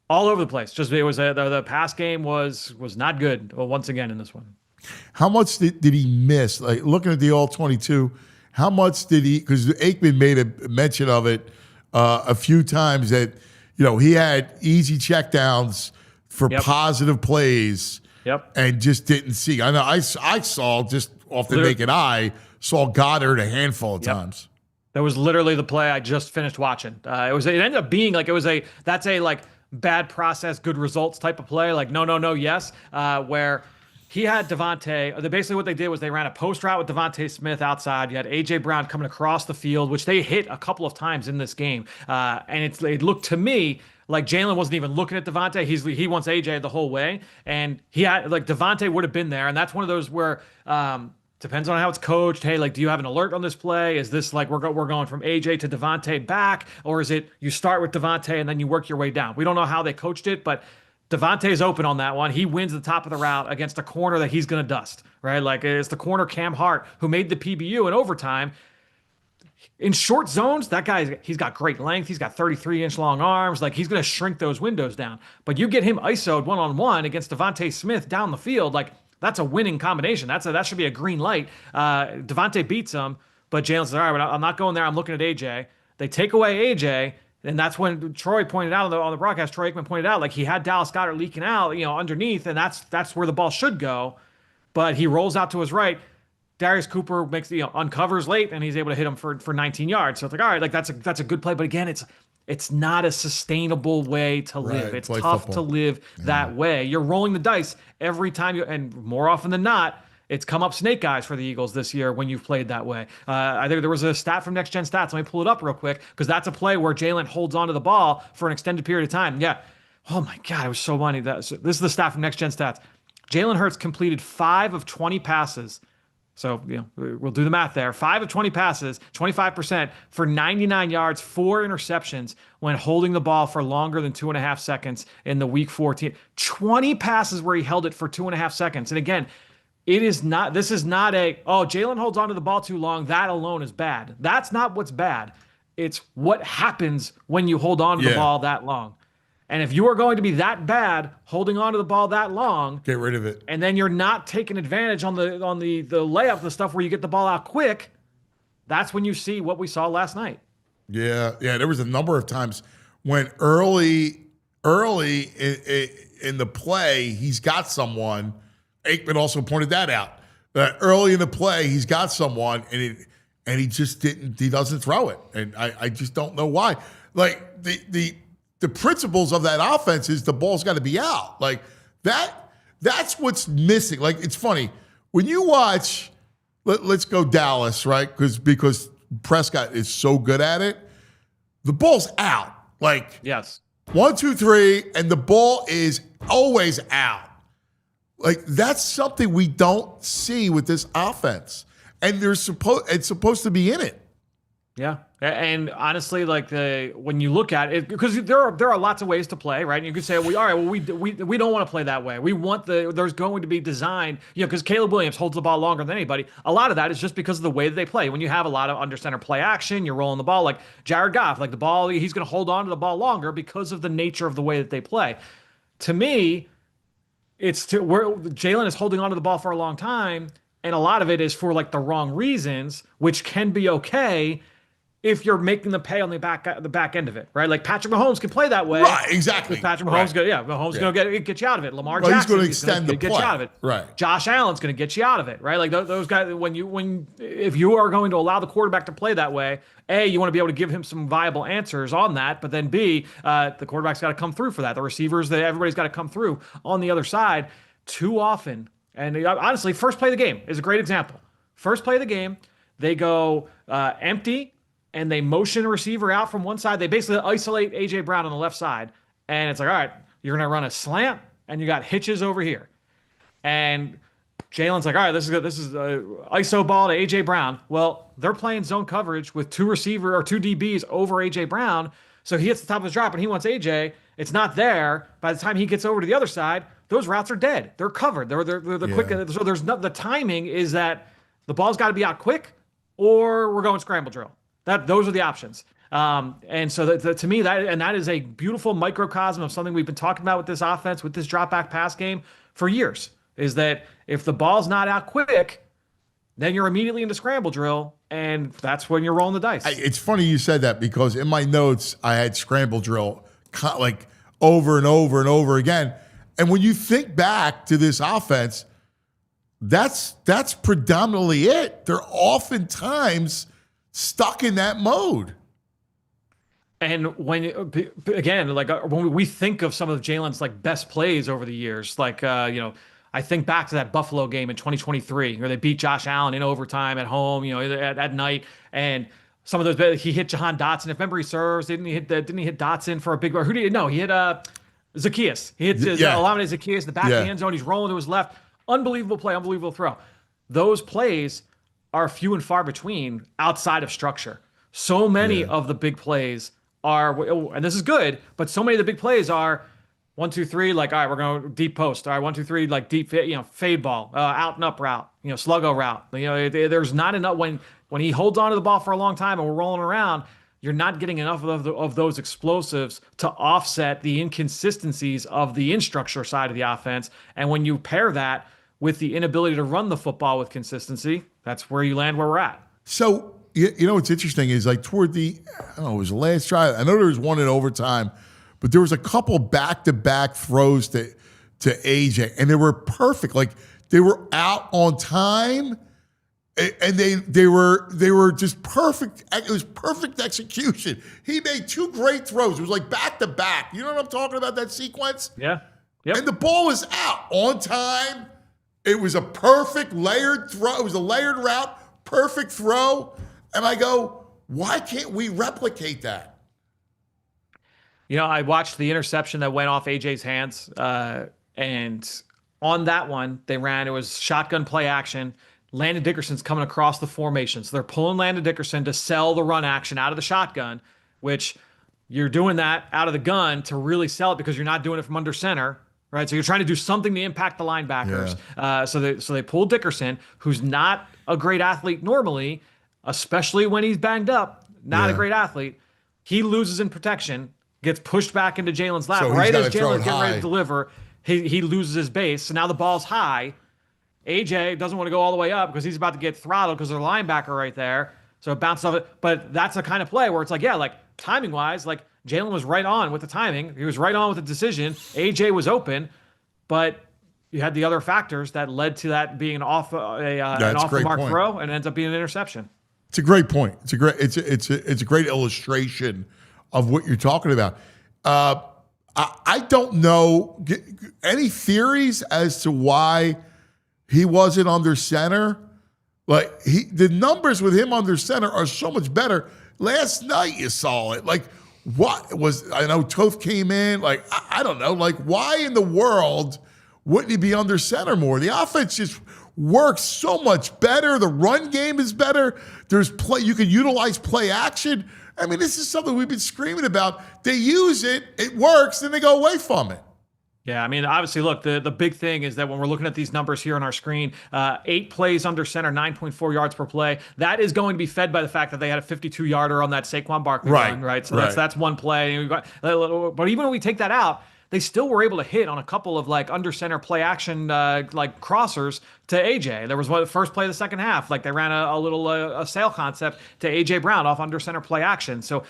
F: all over the place. Just it was the pass game was not good once again in this one.
B: How much did he miss? Like looking at the all-22, how much did he? Because Aikman made a mention of it a few times that he had easy checkdowns for positive plays, and just didn't see. I know I saw just off the naked eye saw Goddard a handful of times.
F: That was literally the play I just finished watching. It ended up being like that's a like bad process, good results type of play. Like no, yes, where. he had Devontae. Basically, what they did was they ran a post route with Devontae Smith outside. You had AJ Brown coming across the field, which they hit a couple of times in this game. And it looked to me like Jalen wasn't even looking at Devontae. He wants AJ the whole way, and he had like Devontae would have been there. And that's one of those where depends on how it's coached. Hey, like, do you have an alert on this play? Is this like we're going from AJ to Devontae back, or is it you start with Devontae and then you work your way down? We don't know how they coached it, but Devontae's open on that one. He wins the top of the route against a corner that he's going to dust, right? Like it's the corner Cam Hart who made the PBU in overtime. In short zones, that guy, he's got great length. He's got 33-inch long arms. Like he's going to shrink those windows down. But you get him ISO'd one-on-one against Devontae Smith down the field, like that's a winning combination. That should be a green light. Devontae beats him, but Jalen says, all right, but I'm not going there. I'm looking at AJ. They take away AJ. And that's when Troy pointed out on the broadcast, Troy Aikman pointed out, like he had Dallas Goedert leaking out, underneath, and that's where the ball should go. But he rolls out to his right. Darius Cooper makes uncovers late, and he's able to hit him for 19 yards. So it's like, all right, like that's a good play. But again, it's not a sustainable way to live. It's tough
B: football
F: to live that way. You're rolling the dice every time and more often than not, it's come up snake eyes for the Eagles this year when you've played that way. I think there was a stat from Next Gen Stats. Let me pull it up real quick because that's a play where Jalen holds onto the ball for an extended period of time. Yeah. Oh my God, it was so funny. This is the stat from Next Gen Stats. Jalen Hurts completed 5 of 20 passes. So, we'll do the math there. 5 of 20 passes, 25% for 99 yards, 4 interceptions when holding the ball for longer than 2.5 seconds in the Week 14. 20 passes where he held it for 2.5 seconds. And again, this is not Jalen holds onto the ball too long. That alone is bad. That's not what's bad. It's what happens when you hold on to the ball that long. And if you are going to be that bad holding on to the ball that long,
B: get rid of it.
F: And then you're not taking advantage on the layup, the stuff where you get the ball out quick, that's when you see what we saw last night.
B: Yeah. There was a number of times when early in the play, he's got someone. Aikman also pointed that out. That early in the play, he's got someone, and he just didn't. He doesn't throw it, and I just don't know why. Like the principles of that offense is the ball's got to be out. Like that's what's missing. Like it's funny when you watch. Let's go Dallas, right? Because Prescott is so good at it. The ball's out. Like
F: yes,
B: 1, 2, 3, and the ball is always out. Like that's something we don't see with this offense, and it's supposed to be in it.
F: Yeah, and honestly, like when you look at it, because there are lots of ways to play, right? And you could say, well, all right, well, we don't want to play that way. We want there's going to be design, because Caleb Williams holds the ball longer than anybody. A lot of that is just because of the way that they play. When you have a lot of under center play action, you're rolling the ball like Jared Goff, like the ball, he's going to hold on to the ball longer because of the nature of the way that they play. To me, it's where Jalen is holding onto the ball for a long time, and a lot of it is for like the wrong reasons, which can be okay if you're making them pay on the back end of it, right? Like Patrick Mahomes can play that way.
B: Right, exactly.
F: Patrick Mahomes, Mahomes going to get you out of it. Lamar Jackson,
B: he's going to extend the
F: get
B: play.
F: You out of it.
B: Right.
F: Josh Allen's going to get you out of it, right? Like those guys, if you are going to allow the quarterback to play that way, A, you want to be able to give him some viable answers on that, but then B, the quarterback's got to come through for that. The receivers, everybody's got to come through on the other side. Too often, and honestly, first play of the game is a great example. First play of the game, they go empty, and they motion a receiver out from one side. They basically isolate A.J. Brown on the left side, and it's like, all right, you're going to run a slant, and you got hitches over here. And Jalen's like, all right, this is a ISO ball to A.J. Brown. Well, they're playing zone coverage with 2 DBs over A.J. Brown, so he hits the top of his drop, and he wants A.J. It's not there. By the time he gets over to the other side, those routes are dead. They're covered. They're quick. So there's the timing is that the ball's got to be out quick, or we're going scramble drill. Those are the options. And so to me, that is a beautiful microcosm of something we've been talking about with this offense, with this drop back pass game for years. Is that if the ball's not out quick, then you're immediately into scramble drill, and that's when you're rolling the dice.
B: It's funny you said that because in my notes I had scramble drill like over and over and over again. And when you think back to this offense, that's predominantly it. They're oftentimes stuck in that mode.
F: And when we think of some of Jalen's like best plays over the years, like I think back to that Buffalo game in 2023 where they beat Josh Allen in overtime at home, at night. And some of those, he hit Jahan Dotson. If memory serves, didn't he hit Dotson for a big, who did he, no, he hit Zacchaeus. He hit Olamide Zacchaeus in the back of the end zone. He's rolling to his left. Unbelievable play, unbelievable throw. Those plays are few and far between outside of structure. So many of the big plays are, and this is good, but so many of the big plays are 1, 2, 3, like, all right, we're going deep post. All right, 1, 2, 3, like deep, fade ball, out and up route, sluggo route. There's not enough when he holds onto the ball for a long time and we're rolling around, you're not getting enough of those explosives to offset the inconsistencies of the in-structure side of the offense. And when you pair that with the inability to run the football with consistency, that's where you land where we're at.
B: So, what's interesting is like toward it was the last drive. I know there was one in overtime, but there was a couple back-to-back throws to AJ, and they were perfect. Like they were out on time, and they were just perfect. It was perfect execution. He made 2 great throws. It was like back-to-back. You know what I'm talking about, that sequence?
F: Yeah. Yep.
B: And the ball was out on time. It was a perfect layered throw. It was a layered route, perfect throw. And I go, why can't we replicate that?
F: I watched the interception that went off AJ's hands. And on that one, it was shotgun play action. Landon Dickerson's coming across the formation. So they're pulling Landon Dickerson to sell the run action out of the shotgun, which you're doing that out of the gun to really sell it because you're not doing it from under center. Right, so you're trying to do something to impact the linebackers. Yeah. So they pulled Dickerson, who's not a great athlete normally, especially when he's banged up. Not a great athlete. He loses in protection, gets pushed back into Jalen's lap. So right as Jalen's getting ready to deliver, he loses his base. So now the ball's high. AJ doesn't want to go all the way up because he's about to get throttled because there's a linebacker right there. So it bounces off it. But that's the kind of play where it's like, timing wise, like Jalen was right on with the timing. He was right on with the decision. AJ was open, but you had the other factors that led to that being an off the mark throw and ends up being an interception.
B: It's a great point. It's a great illustration of what you're talking about. I don't know any theories as to why he wasn't under center. Like the numbers with him under center are so much better. Last night you saw it. Like I know Toth came in. Like I don't know. Like why in the world wouldn't he be under center more? The offense just works so much better. The run game is better. There's play. You can utilize play action. I mean, this is something we've been screaming about. They use it. It works. Then they go away from it.
F: Yeah, I mean, obviously, look, the big thing is that when we're looking at these numbers here on our screen, 8 plays under center, 9.4 yards per play. That is going to be fed by the fact that they had a 52-yarder on that Saquon Barkley run, right? So that's one play. But even when we take that out, they still were able to hit on a couple of like under center play action like crossers to AJ. There was the first play of the second half. Like they ran a little a sail concept to AJ Brown off under center play action. So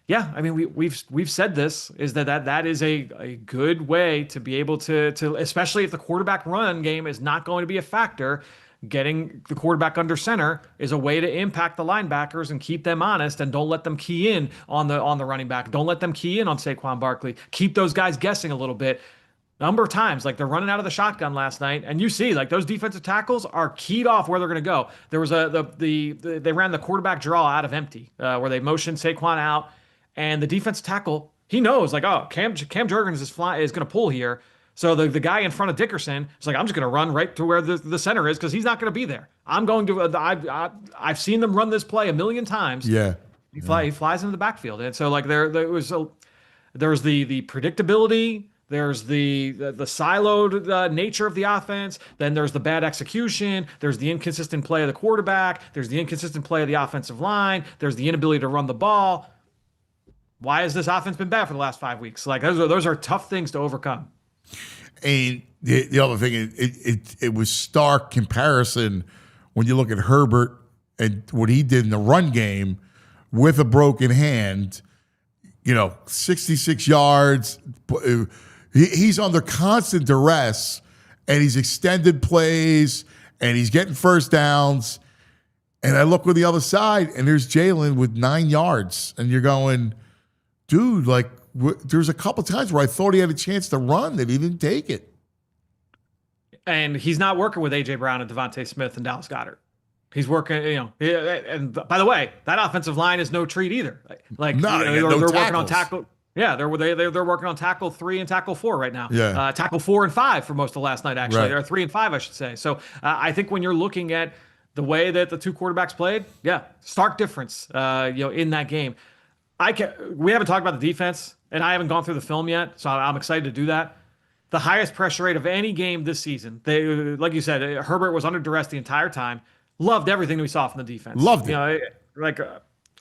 F: yeah, I mean we've said this is that is a good way to be able to especially if the quarterback run game is not going to be a factor. Getting the quarterback under center is a way to impact the linebackers and keep them honest, and don't let them key in on the running back. Don't let them key in on Saquon Barkley. Keep those guys guessing a little bit. Number of times, like they're running out of the shotgun last night, and you see like those defensive tackles are keyed off where they're going to go. There was they ran the quarterback draw out of empty where they motioned Saquon out, and the defensive tackle he knows like Cam Jurgens is going to pull here. So the guy in front of Dickerson is like, I'm just going to run right to where the center is because he's not going to be there. I'm going to. I've seen them run this play a million times.
B: Yeah,
F: he flies into the backfield, and so like there's the predictability. There's the siloed nature of the offense. Then there's the bad execution. There's the inconsistent play of the quarterback. There's the inconsistent play of the offensive line. There's the inability to run the ball. Why has this offense been bad for the last 5 weeks? Like those are tough things to overcome.
B: And the other thing, it was stark comparison when you look at Herbert and what he did in the run game with a broken hand, 66 yards. He's under constant duress, and he's extended plays, and he's getting first downs. And I look on the other side, and there's Jalen with 9 yards. And you're going, dude, like, there's a couple times where I thought he had a chance to run that he didn't take it.
F: And he's not working with A.J. Brown and Devontae Smith and Dallas Goedert. He's working, and by the way, that offensive line is no treat either. Like
B: No,
F: they're working on
B: tackles.
F: tackle. Yeah, they're working on tackle 3 and tackle 4 right now.
B: Yeah.
F: Tackle 4 and 5 for most of last night, actually.
B: Right.
F: Or 3 and 5, I should say. So I think when you're looking at the way that the two quarterbacks played, stark difference, in that game. We haven't talked about the defense, and I haven't gone through the film yet, so I'm excited to do that. The highest pressure rate of any game this season. Like you said, Herbert was under duress the entire time. Loved everything we saw from the defense.
B: Loved it.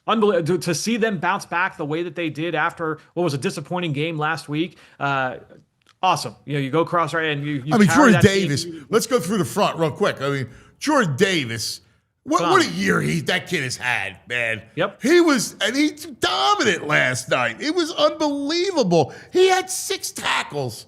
F: Unbelievable to see them bounce back the way that they did after what was a disappointing game last week. Awesome. You go across right and you.
B: I mean,
F: carry
B: Jordan
F: that
B: Davis.
F: team.
B: Let's go through the front real quick. I mean, Jordan Davis. What a year that kid has had, man.
F: Yep.
B: He's dominant last night. It was unbelievable. He had 6 tackles.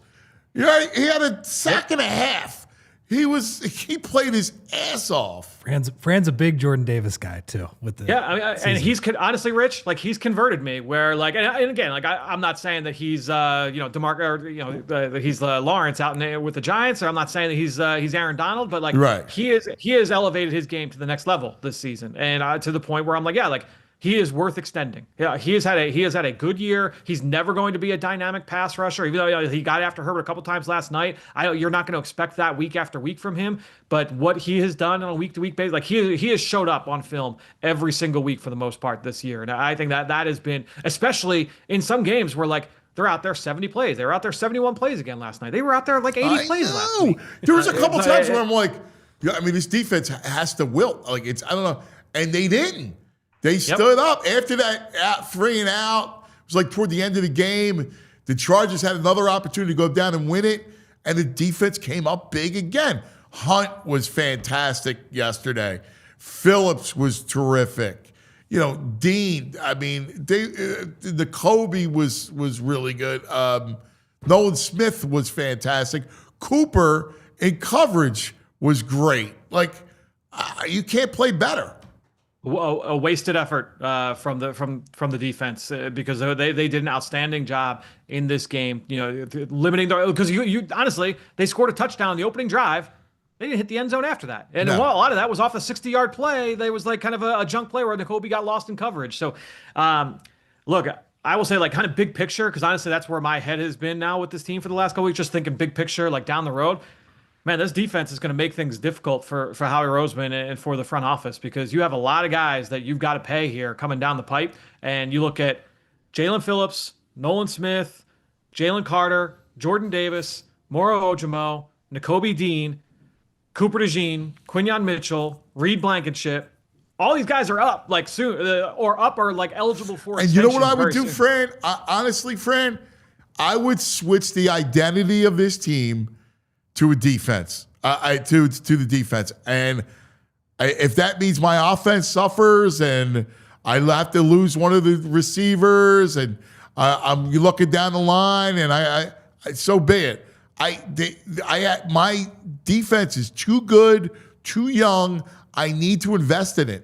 B: He had a sack and a half. He played his ass off.
C: Fran's a big Jordan Davis guy too.
F: And he's honestly, Rich, like he's converted me. Where like, and again, like I'm not saying that he's DeMarco or that he's Lawrence out with the Giants, or I'm not saying that he's Aaron Donald, but like
B: right.
F: he has elevated his game to the next level this season, and to the point where I'm like, he is worth extending. Yeah, he has had a good year. He's never going to be a dynamic pass rusher, even though he got after Herbert a couple times last night. You're not going to expect that week after week from him. But what he has done on a week-to-week basis, like he has showed up on film every single week for the most part this year. And I think that has been, especially in some games where like they're out there 70 plays. They were out there 71 plays again last night. They were out there like 80 plays last week.
B: There was a couple times where I'm like, this defense has to wilt. Like I don't know, and they didn't. They stood up after that 3 and out. It was like toward the end of the game. The Chargers had another opportunity to go down and win it, and the defense came up big again. Hunt was fantastic yesterday. Phillips was terrific. Dean. I mean, the Kobe was really good. Nolan Smith was fantastic. Cooper in coverage was great. Like you can't play better.
F: A wasted effort from the defense because they did an outstanding job in this game. Limiting because you honestly they scored a touchdown in the opening drive. They didn't hit the end zone after that, and a lot of that was off a 60-yard play. There was like kind of a junk play where N'Kobe got lost in coverage. So, look, I will say like kind of big picture because honestly that's where my head has been now with this team for the last couple weeks. Just thinking big picture, like down the road. Man, this defense is going to make things difficult for Howie Roseman and for the front office because you have a lot of guys that you've got to pay here coming down the pipe. And you look at Jalen Phillips, Nolan Smith, Jalen Carter, Jordan Davis, Moro Ojimo, N'Kobe Dean, Cooper DeJean, Quinyon Mitchell, Reed Blankenship. All these guys are up like soon or like eligible for
B: extension. And you know what I would do,
F: soon.
B: Fran? Honestly, Fran, I would switch the identity of this team to a defense, to the defense. And if that means my offense suffers and I have to lose one of the receivers and I'm looking down the line and I so be it. My defense is too good, too young. I need to invest in it.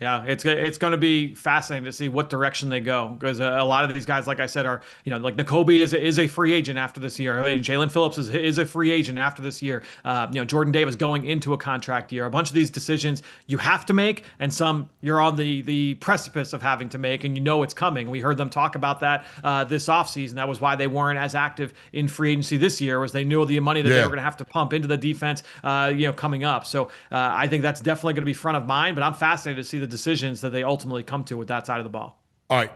F: Yeah, it's going to be fascinating to see what direction they go because a lot of these guys, like I said, are like N'Kobe is a free agent after this year. I mean, Jalen Phillips is a free agent after this year. Jordan Davis going into a contract year. A bunch of these decisions you have to make, and some you're on the precipice of having to make, and it's coming. We heard them talk about that this offseason. That was why they weren't as active in free agency this year, was they knew the money that they were going to have to pump into the defense, coming up. So I think that's definitely going to be front of mind. But I'm fascinated to see the decisions that they ultimately come to with that side of the ball.
B: All right,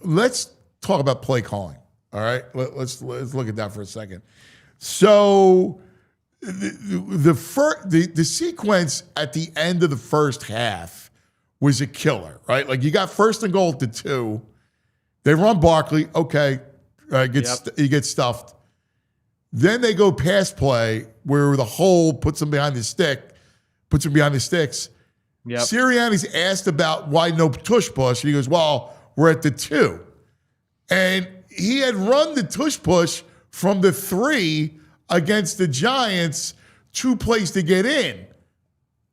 B: let's talk about play calling. All right, let's look at that for a second. So the sequence at the end of the first half was a killer, right? Like you got 1st and goal at the 2. They run Barkley, okay, he gets stuffed. Then they go pass play where the hole puts him behind the sticks. Yep. Sirianni's asked about why no tush push, and he goes, well, we're at the 2. And he had run the tush push from the 3 against the Giants, 2 plays to get in.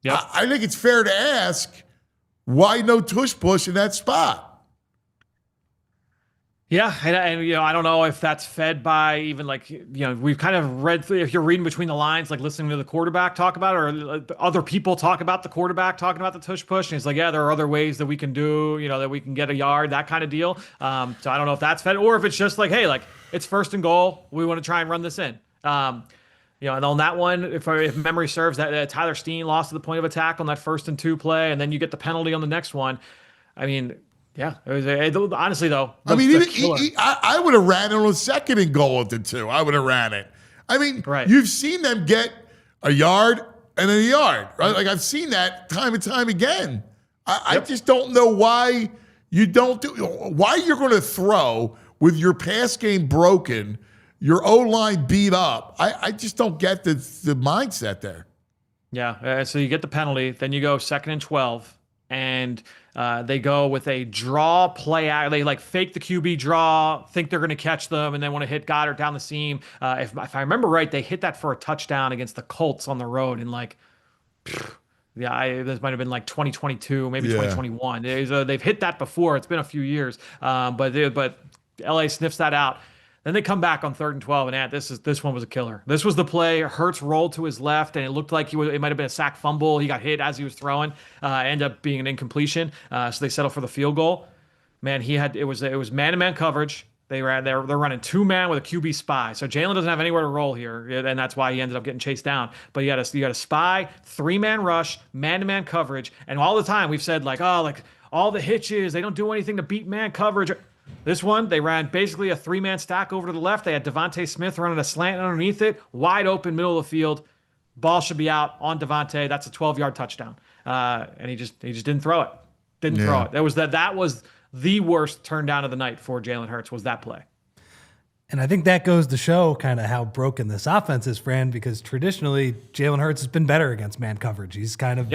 F: Yep.
B: I think it's fair to ask, why no tush push in that spot?
F: Yeah, and I don't know if that's fed by even we've kind of read through, if you're reading between the lines, like listening to the quarterback talk about it, or other people talk about the quarterback talking about the tush push, and he's like, yeah, there are other ways that we can do, that we can get a yard, that kind of deal. So I don't know if that's fed, or if it's just like, hey, like it's 1st and goal, we want to try and run this in. And on that one, if memory serves, that Tyler Steen lost to the point of attack on that 1st and 2 play, and then you get the penalty on the next one. I mean. Yeah, it was honestly though.
B: I would have ran it on 2nd and goal at the 2. I would have ran it. I mean,
F: right.
B: You've seen them get a yard and a yard, right? Like I've seen that time and time again. I just don't know why you don't do. Why you're going to throw with your pass game broken, your O-line beat up. I just don't get the mindset there.
F: Yeah, so you get the penalty, then you go 2nd and 12, and they go with a draw play out. They fake the QB draw, think they're going to catch them, and then want to hit Goddard down the seam. If I remember right, they hit that for a touchdown against the Colts on the road in this might have been 2022, maybe 2021. They've hit that before. It's been a few years, but LA sniffs that out. Then they come back on 3rd and 12, and this one was a killer. This was the play. Hurts rolled to his left, and it looked like it might have been a sack fumble. He got hit as he was throwing. Ended up being an incompletion. So they settle for the field goal. Man, it was man-to-man coverage. They're running 2-man with a QB spy. So Jalen doesn't have anywhere to roll here, and that's why he ended up getting chased down. But you got a spy, 3-man rush, man-to-man coverage, and all the time we've said all the hitches. They don't do anything to beat man coverage. This one, they ran basically a 3-man stack over to the left. They had Devontae Smith running a slant underneath it, wide open, middle of the field. Ball should be out on Devontae. That's a 12-yard touchdown. And he just didn't throw it. Throw it. That was the worst turn down of the night for Jalen Hurts, was that play.
C: And I think that goes to show kind of how broken this offense is, Fran, because traditionally Jalen Hurts has been better against man coverage. He's kind of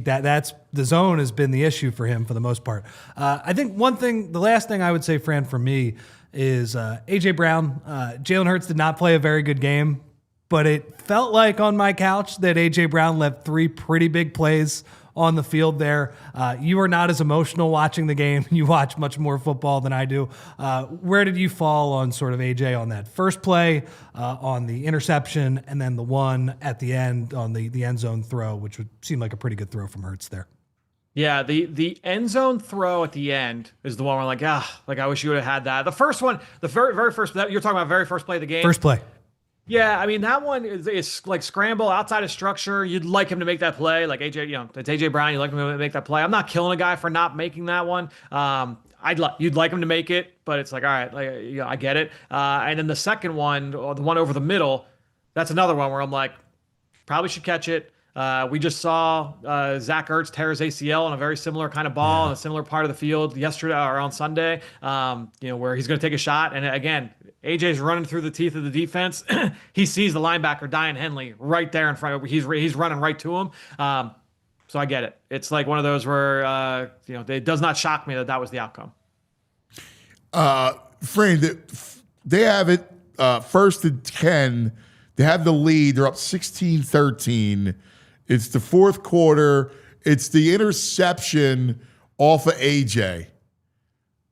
C: that's the zone has been the issue for him for the most part. I think the last thing I would say, Fran, for me is AJ Brown. Jalen Hurts did not play a very good game, but it felt like on my couch that AJ Brown left 3 pretty big plays on the field there. You are not as emotional watching the game. You watch much more football than I do. Where did you fall on sort of AJ on that first play, on the interception, and then the one at the end on the end zone throw, which would seem like a pretty good throw from Hurts there?
F: Yeah, the end zone throw at the end is the one where I wish you would have had that. The first one, the very first, you're talking about very first play of the game?
C: First play.
F: Yeah, I mean, that one is like scramble outside of structure. You'd like him to make that play. Like AJ, it's AJ Brown. You'd like him to make that play. I'm not killing a guy for not making that one. You'd like him to make it, but it's like, all right, I get it. And then the second one, or the one over the middle, that's another one where I'm like, probably should catch it. We just saw Zach Ertz tear his ACL on a very similar kind of ball in a similar part of the field yesterday or on Sunday, where he's going to take a shot. And again, AJ's running through the teeth of the defense. He sees the linebacker, Dian Henley, right there in front of him. He's running right to him. So I get it. It's like one of those where, it does not shock me that was the outcome.
B: Fran, they have it 1st and 10. They have the lead. They're up 16-13. It's the 4th quarter. It's the interception off of AJ.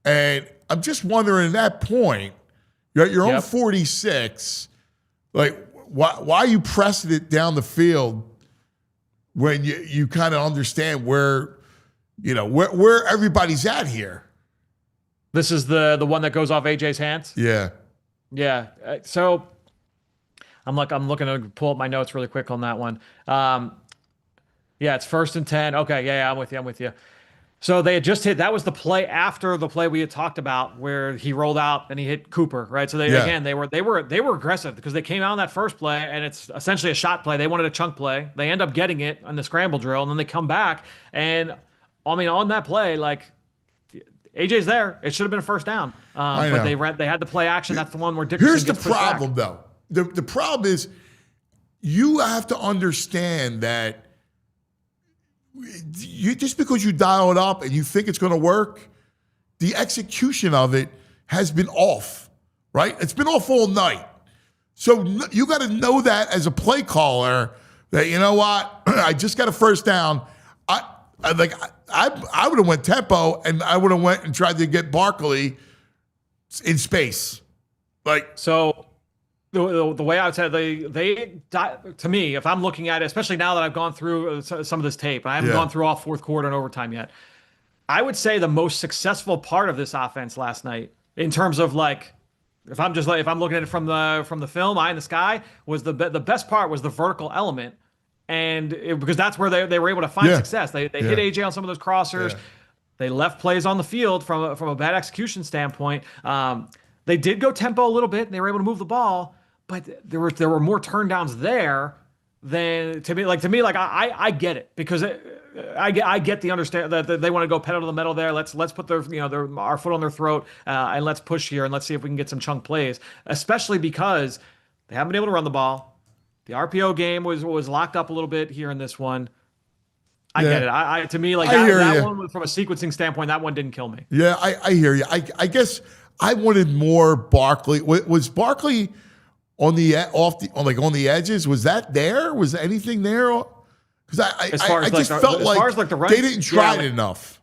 B: And I'm just wondering at that point, you're at your own 46. Like, why are you pressing it down the field when you kind of understand where everybody's at here?
F: This is the one that goes off AJ's hands?
B: Yeah.
F: Yeah. So I'm looking to pull up my notes really quick on that one. It's 1st and 10. Okay, yeah, I'm with you. So they had just hit. That was the play after the play we had talked about, where he rolled out and he hit Cooper, right? So they were aggressive because they came out on that first play, and it's essentially a shot play. They wanted a chunk play. They end up getting it on the scramble drill, and then they come back. And I mean, on that play, AJ's there. It should have been a first down. But they had the play action. That's the one where Dickerson
B: Here's
F: gets
B: the problem, though. The problem is you have to understand that just because you dial it up and you think it's going to work, the execution of it has been off, right? It's been off all night. So you got to know that as a play caller that, you know what, I just got a first down. I would have went tempo, and I would have went and tried to get Barkley in space. Like,
F: So the way I would say to me, if I'm looking at it, especially now that I've gone through some of this tape, I haven't gone through all fourth quarter and overtime yet. I would say the most successful part of this offense last night, in terms of like, if I'm looking at it from the film, eye in the sky, was the best part was the vertical element, because that's where they were able to find success. They hit AJ on some of those crossers. They left plays on the field from a bad execution standpoint. They did go tempo a little bit, and they were able to move the ball, but there were more turndowns there than to me. Like I get it, because I get the understand that they want to go pedal to the metal there. Let's put our foot on their throat, and let's push here, and let's see if we can get some chunk plays, especially because they haven't been able to run the ball. The RPO game was locked up a little bit here in this one. I get it. To me, like that one, from a sequencing standpoint, that one didn't kill me.
B: Yeah, I hear you. I guess I wanted more Barkley. Was Barkley on the edges? Was that there? Was anything there? Because I just felt like they didn't try it enough.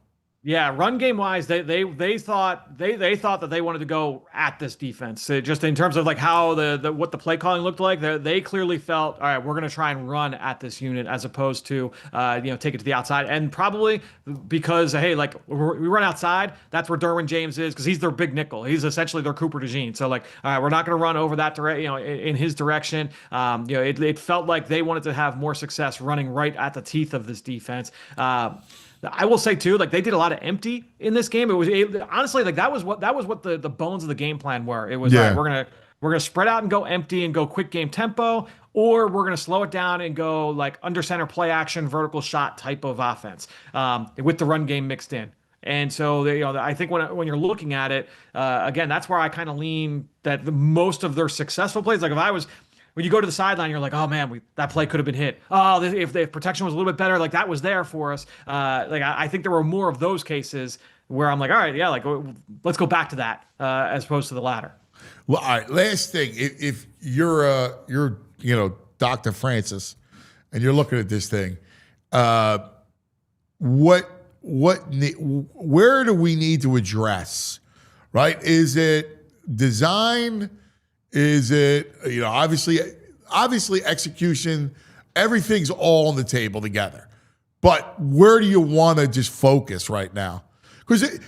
F: Yeah, run game wise, they thought that they wanted to go at this defense. Just in terms of like how what the play calling looked like, they clearly felt, all right, we're going to try and run at this unit as opposed to take it to the outside. And probably because hey, like we run outside, that's where Derwin James is, because he's their big nickel. He's essentially their Cooper DeJean. So like, all right, we're not going to run over that direction, in his direction. It felt like they wanted to have more success running right at the teeth of this defense. I will say too, like they did a lot of empty in this game. It was honestly like that was what the bones of the game plan were. It was all right, we're gonna spread out and go empty and go quick game tempo, or we're gonna slow it down and go like under center play action vertical shot type of offense with the run game mixed in. And so I think when you're looking at it again, that's where I kind of lean that most of their successful plays. Like when you go to the sideline, you're like, oh man, that play could have been hit. Oh, if protection was a little bit better, like that was there for us. I think there were more of those cases where I'm like, all right, yeah, like let's go back to that as opposed to the latter.
B: Well, all right. Last thing, if you're Dr. Francis, and you're looking at this thing, where do we need to address? Right? Is it design? Is it, obviously execution, everything's all on the table together. But where do you want to just focus right now? Because a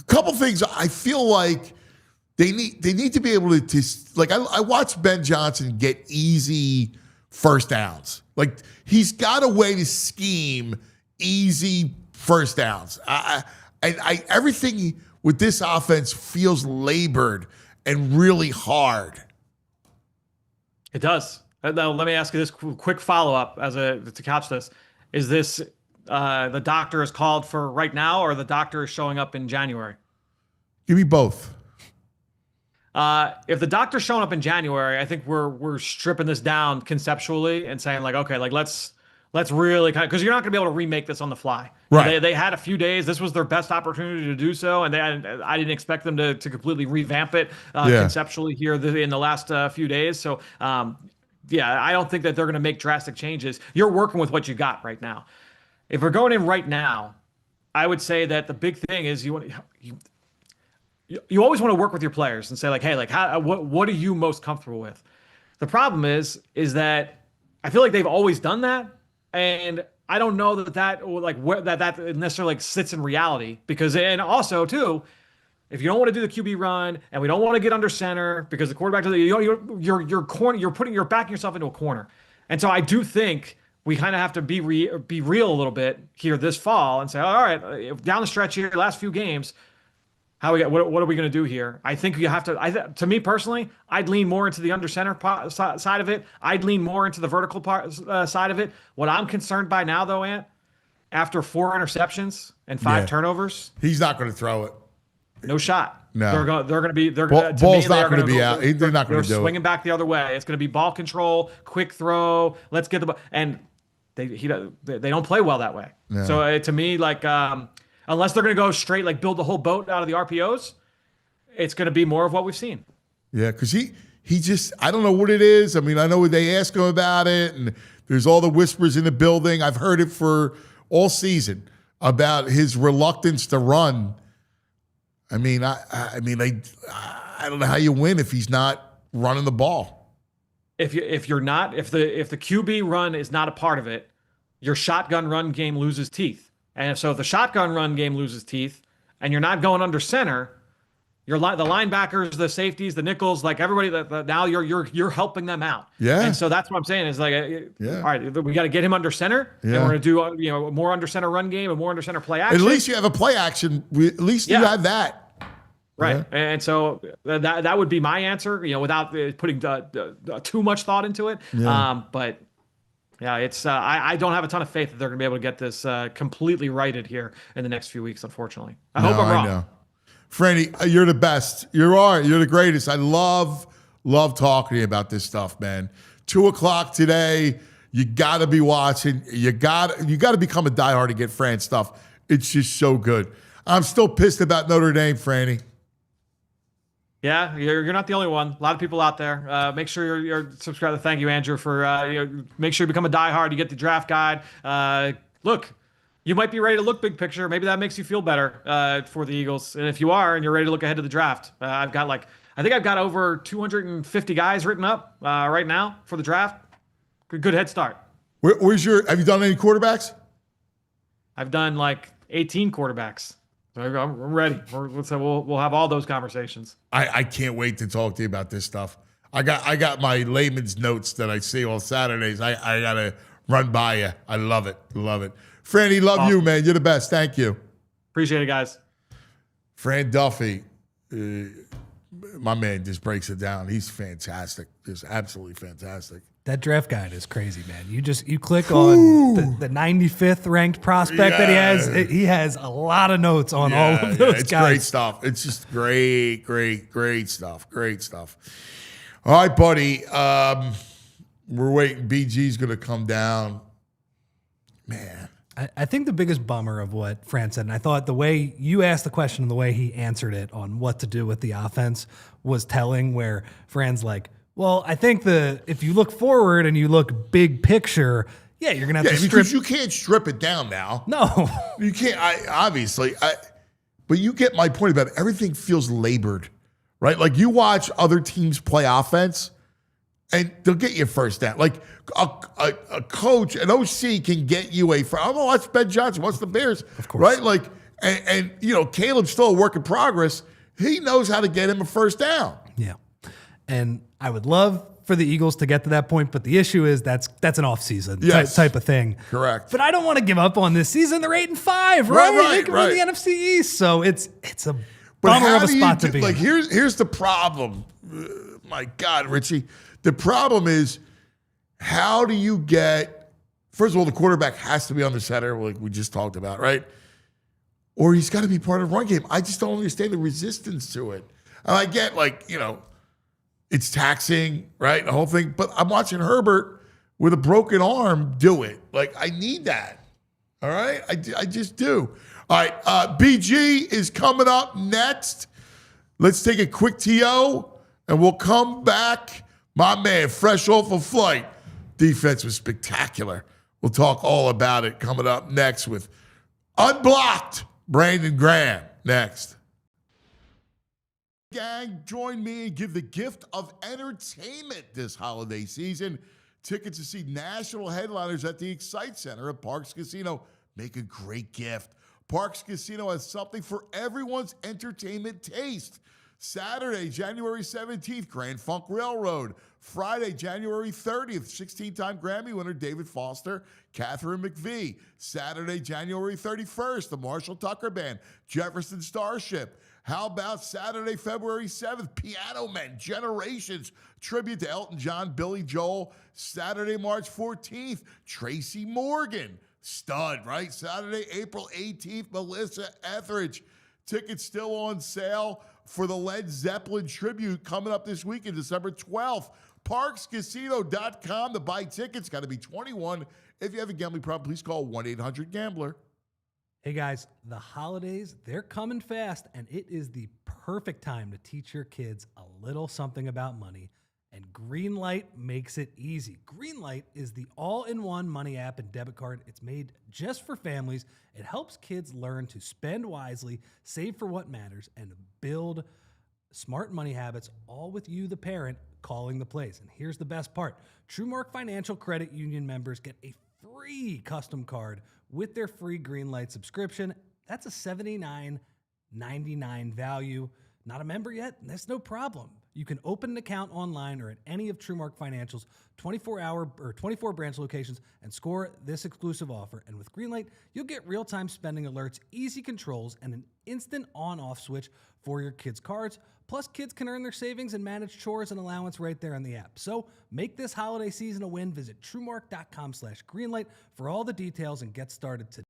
B: couple things I feel like they need to be able to like I watched Ben Johnson get easy first downs. Like he's got a way to scheme easy first downs. Everything with this offense feels labored and really hard.
F: It does. Now, let me ask you this quick follow-up to couch this. Is this the doctor is called for right now, or the doctor is showing up in January?
B: Give me both.
F: If the doctor's showing up in January, I think we're stripping this down conceptually and saying like, okay, like let's really because you're not going to be able to remake this on the fly.
B: Right.
F: They had a few days. This was their best opportunity to do so, and I didn't expect them to completely revamp it conceptually here in the last few days. So, I don't think that they're going to make drastic changes. You're working with what you got right now. If we're going in right now, I would say that the big thing is you always want to work with your players and say like, hey, like what are you most comfortable with? The problem is that I feel like they've always done that. And I don't know that necessarily like sits in reality, because, and also too, if you don't want to do the QB run and we don't want to get under center because the quarterback, you're backing yourself into a corner. And so I do think we kind of have to be real a little bit here this fall and say, all right, down the stretch here, last few games, what are we going to do here? I think you have to. To me personally, I'd lean more into the under center side of it. I'd lean more into the vertical side of it. What I'm concerned by now, though, Ant, after 4 interceptions and 5 turnovers,
B: he's not going to throw it.
F: No shot.
B: No,
F: they're going to be.
B: Ball's not going to be out. They're not going to do it.
F: Swinging back the other way. It's going to be ball control, quick throw. Let's get the ball. And they don't play well that way. Yeah. So to me, like. Unless they're going to go straight, like build the whole boat out of the RPOs, it's going to be more of what we've seen.
B: Yeah, because he just, I don't know what it is. I mean, I know they ask him about it, and there's all the whispers in the building. I've heard it for all season about his reluctance to run. I mean, I don't know how you win if he's not running the ball.
F: If the QB run is not a part of it, your shotgun run game loses teeth. And so if the shotgun run game loses teeth, and you're not going under center, the linebackers, the safeties, the nickels, like everybody that now you're helping them out.
B: Yeah.
F: And so that's what I'm saying is like, all right, we got to get him under center, and we're going to do more under center run game and more under center play action.
B: At least you have a play action. At least you have that.
F: Right.
B: Yeah.
F: And so that would be my answer, without putting too much thought into it.
B: Yeah.
F: But yeah, it's I don't have a ton of faith that they're going to be able to get this completely righted here in the next few weeks, unfortunately. I hope I'm wrong.
B: I know. Franny, you're the best. You're the greatest. I love talking to you about this stuff, man. 2:00 today. You got to be watching. You got to become a diehard to get Fran stuff. It's just so good. I'm still pissed about Notre Dame, Franny.
F: Yeah, you're not the only one. A lot of people out there. Make sure you're subscribed. Thank you, Andrew, for make sure you become a diehard. You get the draft guide. Look, you might be ready to look big picture. Maybe that makes you feel better for the Eagles. And if you are, and you're ready to look ahead to the draft, I think I've got over 250 guys written up right now for the draft. Good head start.
B: Have you done any quarterbacks?
F: I've done like 18 quarterbacks. I'm ready. We'll have all those conversations.
B: I can't wait to talk to you about this stuff. I got my layman's notes that I see on Saturdays. I gotta run by you. I love it. Franny, love you, man. You're the best. Thank you.
F: Appreciate it, guys.
B: Fran Duffy, my man, just breaks it down. He's fantastic. Just absolutely fantastic.
C: That draft guide is crazy, man. You click on the 95th ranked prospect that he has. He has a lot of notes on all of those
B: it's
C: guys.
B: Great stuff. It's just great stuff. Great stuff. All right, buddy. We're waiting. BG's going to come down. Man.
C: I think the biggest bummer of what Fran said, and I thought the way you asked the question and the way he answered it on what to do with the offense was telling, where Fran's like, well, I think if you look forward and you look big picture, you're going to have to strip.
B: Because you can't strip it down now.
C: No.
B: You can't, but you get my point about it. Everything feels labored, right? Like you watch other teams play offense and they'll get you first down. Like a coach, an OC can get you I'm going to watch Ben Johnson. What's the Bears?
C: Of course.
B: Right? Like, and Caleb's still a work in progress. He knows how to get him a first down.
C: Yeah. And I would love for the Eagles to get to that point, but the issue is that's an off-season type of thing.
B: Correct.
C: But I don't want to give up on this season. They're 8-5, right? They can win the NFC East, so it's a bummer of a spot to be in.
B: Here's the problem. My God, Richie. The problem is, how do you get? First of all, the quarterback has to be on the center, like we just talked about, right? Or he's got to be part of the run game. I just don't understand the resistance to it. And I get it's taxing, right? The whole thing. But I'm watching Herbert with a broken arm do it. Like, I need that. All right? I just do. All right. BG is coming up next. Let's take a quick TO, and we'll come back. My man, fresh off a flight. Defense was spectacular. We'll talk all about it coming up next with Unblocked Brandon Graham. Next. Gang, join me and give the gift of entertainment this holiday season. Tickets to see national headliners at the Excite Center at Parks Casino make a great gift. Parks Casino has something for everyone's entertainment taste. Saturday, January 17th, Grand Funk Railroad. Friday, January 30th, 16-time Grammy winner David Foster, Catherine McVie. Saturday, January 31st, the Marshall Tucker Band, Jefferson Starship. How about Saturday, February 7th, Piano Men, Generations, tribute to Elton John, Billy Joel. Saturday, March 14th, Tracy Morgan, stud, right? Saturday, April 18th, Melissa Etheridge. Tickets still on sale for the Led Zeppelin tribute coming up this weekend, December 12th. ParksCasino.com to buy tickets. Got to be 21. If you have a gambling problem, please call 1-800-GAMBLER.
C: Hey guys, the holidays, they're coming fast, and it is the perfect time to teach your kids a little something about money And Greenlight makes it easy. Greenlight is the all-in-one money app and debit card. It's made just for families. It helps kids learn to spend wisely, save for what matters, and build smart money habits, all with you, the parent, calling the plays. And here's the best part. TrueMark Financial Credit Union members get a free custom card with their free Greenlight subscription. That's a $79.99 value. Not a member yet? That's no problem. You can open an account online or at any of TrueMark Financial's 24 branch locations and score this exclusive offer. And with Greenlight, you'll get real-time spending alerts, easy controls, and an instant on-off switch for your kids' cards. Plus, kids can earn their savings and manage chores and allowance right there in the app. So make this holiday season a win. Visit TrueMark.com/Greenlight for all the details and get started today.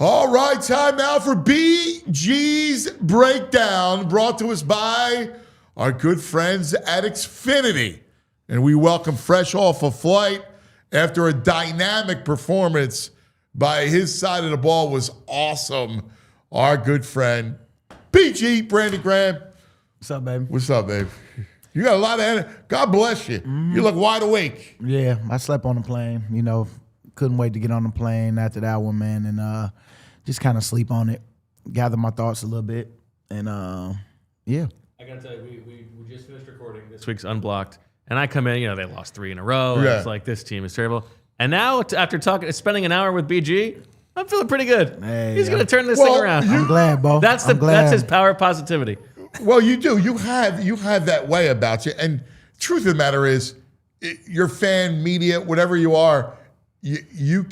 B: All right, time now for BG's Breakdown, brought to us by our good friends at Xfinity. And we welcome fresh off a flight after a dynamic performance by his side of the ball was awesome. Our good friend, BG, Brandon Graham.
G: What's up, baby?
B: What's up, babe? You got a lot of energy. God bless you. You look wide awake.
G: Yeah, I slept on the plane. You know, couldn't wait to get on the plane after that one, man, and just kind of sleep on it, gather my thoughts a little bit, and yeah.
H: I gotta tell you, we just finished recording this week's Unblocked, and I come in, you know, they lost 3 in a row.
B: Yeah.
H: It's like, this team is terrible. And now, after spending an hour with BG, I'm feeling pretty good.
G: Hey,
H: He's gonna turn this thing around.
G: I'm glad, Bo.
H: That's his power of positivity.
B: Well, you do. You have that way about you. And truth of the matter is, your fan, media, whatever you are, you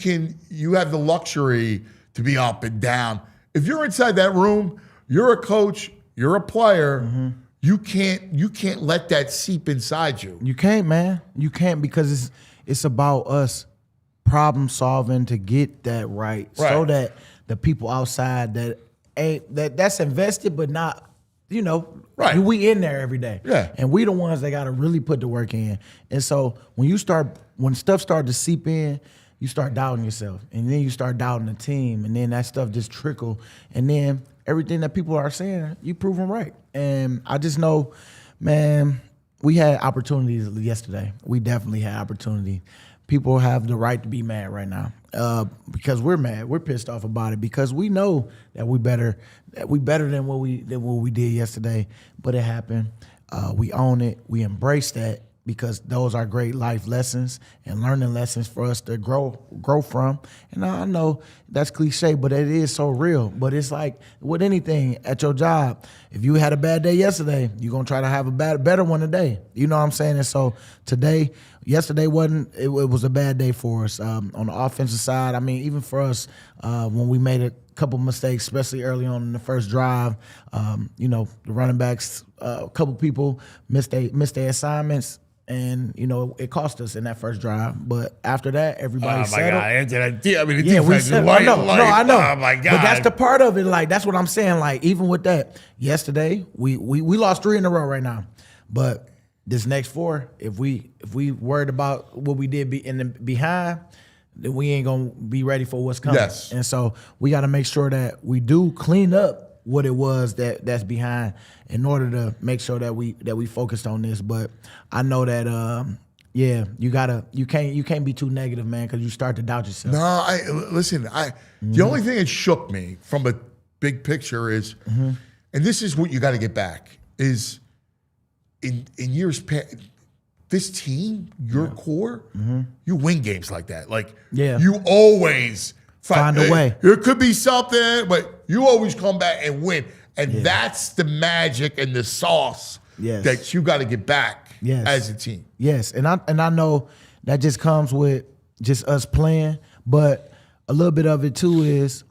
B: have the luxury to be up and down. If you're inside that room, you're a coach, you're a player. Mm-hmm. You can't let that seep inside you.
G: You can't, man. You can't, because it's about us problem solving to get that right. So that the people outside that's invested but not, you know, we in there every day.
B: Yeah.
G: And we the ones that gotta really put the work in. And so when stuff starts to seep in, you start doubting yourself, and then you start doubting the team, and then that stuff just trickle, and then everything that people are saying, you prove them right. And I just know, man, we had opportunities yesterday. We definitely had opportunity. People have the right to be mad right now because we're mad. We're pissed off about it because we know that we better than what we did yesterday. But it happened. We own it. We embrace that, because those are great life lessons and learning lessons for us to grow from. And I know that's cliche, but it is so real. But it's like with anything at your job, if you had a bad day yesterday, you're going to try to have a better one today. You know what I'm saying? And so yesterday it was a bad day for us on the offensive side. I mean, even for us, when we made a couple mistakes, especially early on in the first drive, you know, the running backs, a couple people missed their assignments. And, you know, it cost us in that first drive. But after that, everybody settled.
B: I mean,
G: we settled. I know.
B: Oh, my God.
G: But that's the part of it. Like, that's what I'm saying. Like, even with that, yesterday, we lost 3 in a row right now. But this next 4, if we worried about what we did behind, then we ain't going to be ready for what's coming.
B: Yes.
G: And so we got to make sure that we do clean up what it was that's behind in order to make sure that we focused on this. But I know that you can't be too negative, man, because you start to doubt yourself.
B: No, listen. The only thing that shook me from a big picture is, and this is what you got to get back, is in years past, this team, your core, you win games like that. Like, you always
G: find a way.
B: There could be something, but you always come back and win. And that's the magic and the sauce that you got to get back as a team.
G: Yes, and I know that just comes with just us playing, but a little bit of it too is,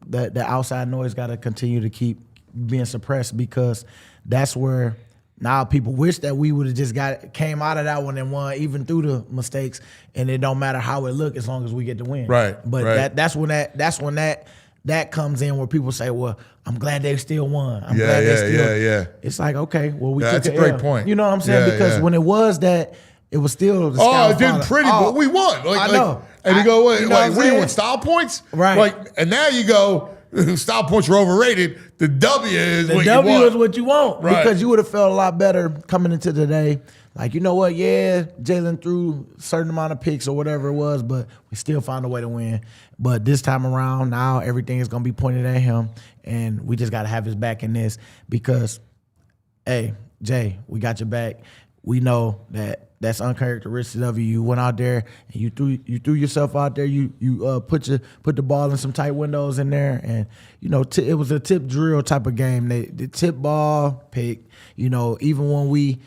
G: that the outside noise got to continue to keep being suppressed, because that's where now people wish that we would have just came out of that one and won even through the mistakes, and it don't matter how it look as long as we get the win.
B: Right.
G: But that's when that comes in where people say, well, I'm glad they still won. I'm glad they still. It's like, okay, well, we took
B: that's a
G: an
B: great
G: L.
B: point.
G: You know what I'm saying? Because when it was that, it was still the sky
B: it did pretty, but we won.
G: I know.
B: And you go,
G: you know what
B: what do you want, style points?
G: Right.
B: And now you go, style points are overrated. The W is what you want.
G: The W is what you want.
B: Right.
G: Because you would have felt a lot better coming into today. Like, you know what? Yeah, Jalen threw a certain amount of picks or whatever it was, but we still found a way to win. But this time around, now everything is going to be pointed at him, and we just got to have his back in this because, hey, Jay, we got your back. We know that that's uncharacteristic of you. You went out there and you threw yourself out there. You put the ball in some tight windows in there, and it was a tip drill type of game. The tip ball pick. Even when he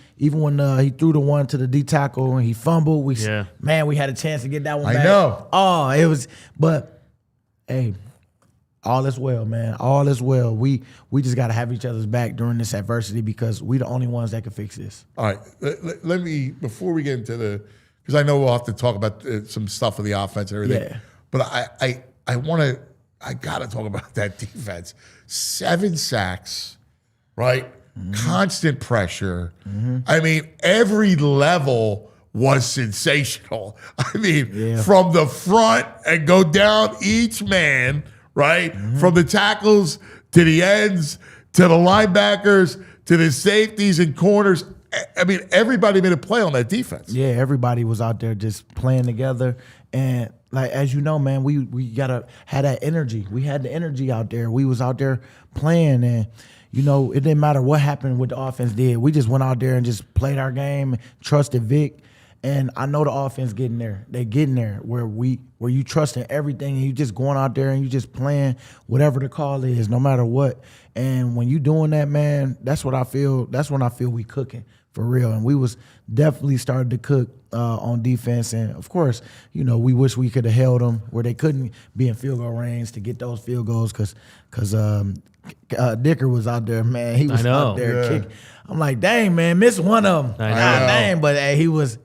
G: threw the one to the D tackle and he fumbled, we had a chance to get that one back.
B: I know.
G: Oh, it was, but hey. All is well, man. All is well. We just got to have each other's back during this adversity because we the only ones that can fix this.
B: All right. Let me, before we get into because I know we'll have to talk about some stuff of the offense and everything. Yeah. But I got to talk about that defense. 7 sacks, right? Constant pressure. I mean, every level was sensational. I mean, from the front and go down each man, right? From the tackles to the ends to the linebackers to the safeties and corners. I mean, everybody made a play on that defense.
G: Yeah, everybody was out there just playing together. And like, as you know, man, we gotta have that energy. We had the energy out there. We was out there playing, and it didn't matter what happened, what the offense did. We just went out there and just played our game, trusted Vic. And I know the offense getting there. They getting there where you trust in everything and you just going out there and you just playing whatever the call is, no matter what. And when you doing that, man, that's what I feel. That's when I feel we cooking for real. And we was definitely started to cook on defense. And of course, we wish we could have held them where they couldn't be in field goal range to get those field goals because Dicker was out there, man. He was out there kicking. I'm like, dang, man, missed one of them. Dang, but hey, he was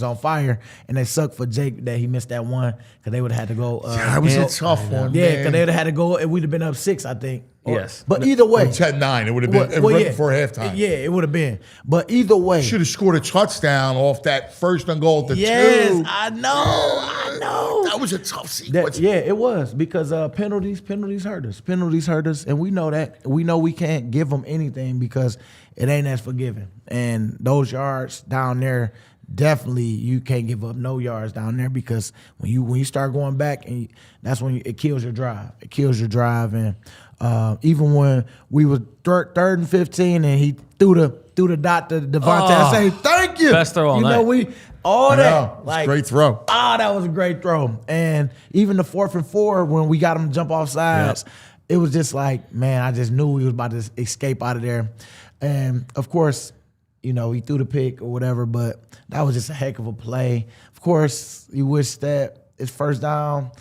G: on fire, and they sucked for Jake that he missed that one because they would have had to go.
B: That was a tough one.
G: Yeah, because they would have had to go. It would have been up 6, I think.
H: Yes,
G: but either way,
B: 10-9. It would have been right before halftime.
G: Yeah, it would have been. But either way,
B: should have scored a touchdown off that 1st and goal at the 2.
G: Yes, I know.
B: That was a tough sequence.
G: It was because penalties hurt us. Penalties hurt us, and we know that. We know we can't give them anything because it ain't as forgiving. And those yards down there, definitely you can't give up no yards down there because when you start going back, and that's when it kills your drive. It kills your drive, and even when we was 3rd and 15, and he threw the dot to Devontae, I say thank you.
H: Best throw all night.
B: Great throw.
G: That was a great throw. And even the 4th and 4 when we got him to jump off sides, it was just like, man, I just knew he was about to escape out of there. And of course, he threw the pick or whatever, but that was just a heck of a play. Of course, you wish that it's 1st down.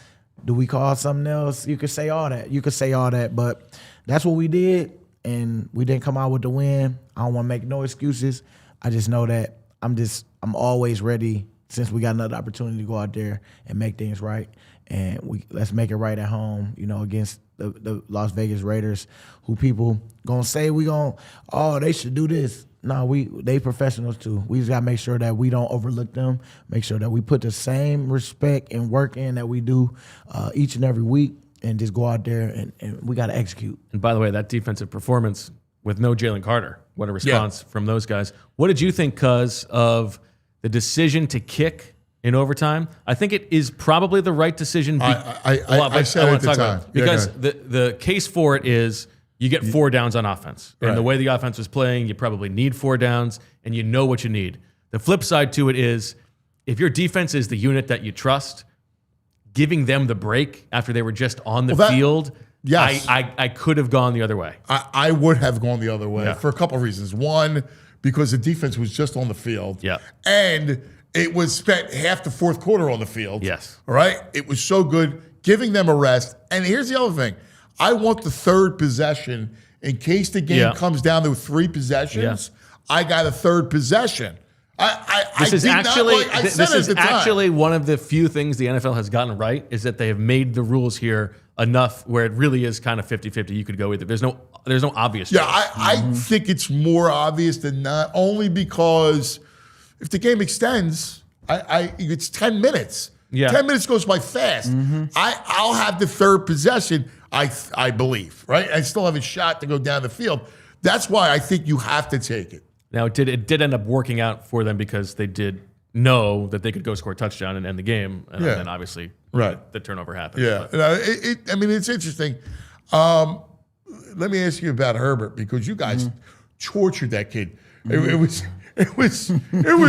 G: Do we call something else? You could say all that. But that's what we did, and we didn't come out with the win. I don't want to make no excuses. I just know that I'm always ready since we got another opportunity to go out there and make things right. And let's make it right at home, against the Las Vegas Raiders, who people gonna say they should do this. No, they professionals too. We just gotta make sure that we don't overlook them. Make sure that we put the same respect and work in that we do each and every week. and just go out there and we got to execute.
H: And by the way, that defensive performance with no Jalen Carter, what a response from those guys. What did you think, Cuz, of the decision to kick in overtime? I think it is probably the right decision.
B: I said it at the time.
H: Because the case for it is you get 4 downs on offense. And the way the offense was playing, you probably need 4 downs, and you know what you need. The flip side to it is if your defense is the unit that you trust, giving them the break after they were just on the field,
B: yes.
H: I could have gone the other way.
B: I would have gone the other way for a couple of reasons. One, because the defense was just on the field.
H: Yeah.
B: And it was spent half the fourth quarter on the field.
H: Yes.
B: All right? It was so good, giving them a rest. And here's the other thing. I want the third possession in case the game comes down to 3 possessions. I got a third possession.
H: This is actually one of the few things the NFL has gotten right is that they have made the rules here enough where it really is kind of 50-50. You could go either. There's no obvious choice.
B: I think it's more obvious than not, only because if the game extends, it's 10 minutes.
H: Yeah.
B: 10 minutes goes by fast. I'll have the third possession, I believe, right? I still have a shot to go down the field. That's why I think you have to take it.
H: Now, it did end up working out for them because they did know that they could go score a touchdown and end the game. And then obviously the turnover happened.
B: Yeah. I mean, it's interesting. Let me ask you about Herbert, because you guys tortured that kid. It was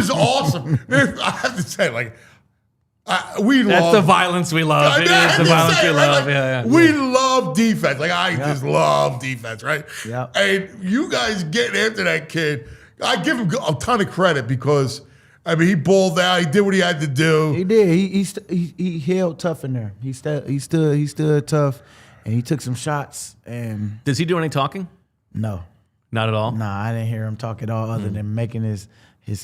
B: awesome. I have to say, like,
H: That's the violence we love. It is the violence we love.
B: We love defense. Like, I just love defense, right?
G: Yeah.
B: And you guys getting after that kid, I give him a ton of credit because, I mean, he balled out. He did what he had to do.
G: He did. He held tough in there. He stood tough, and he took some shots. And
H: does he do any talking?
G: No,
H: not at all.
G: Nah, I didn't hear him talk at all, other than making his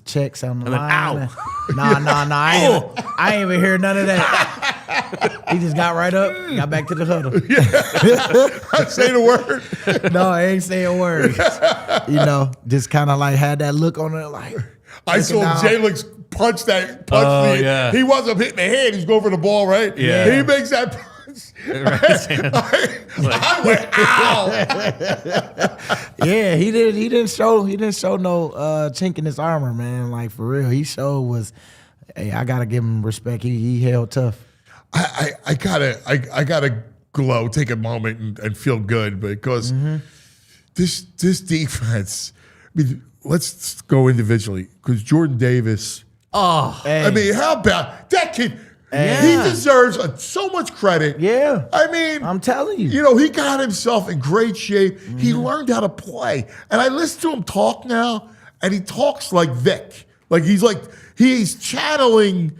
G: checks on the
H: and
G: line.
H: Then,
G: Nah. I ain't even hear none of that. He just got right up, got back to the huddle.
B: I say the word.
G: No, I ain't saying a word. You know, just kind of like had that look on it, like.
B: I saw Jalen punch
H: yeah.
B: He wasn't hitting the head. He's going for the ball, right?
H: Yeah.
B: He makes that punch. I went, ow.
G: Yeah, he didn't show no chink in his armor, man. Like, for real. He showed hey, I gotta give him respect. He held tough.
B: I gotta glow, take a moment and feel good, because this defense, I mean, let's go individually, because Jordan Davis.
H: Oh,
B: I mean, how about that kid? He deserves so much credit.
G: Yeah.
B: I mean,
G: I'm telling you.
B: You know, he got himself in great shape. He learned how to play. And I listen to him talk now, and he talks like Vic. He's channeling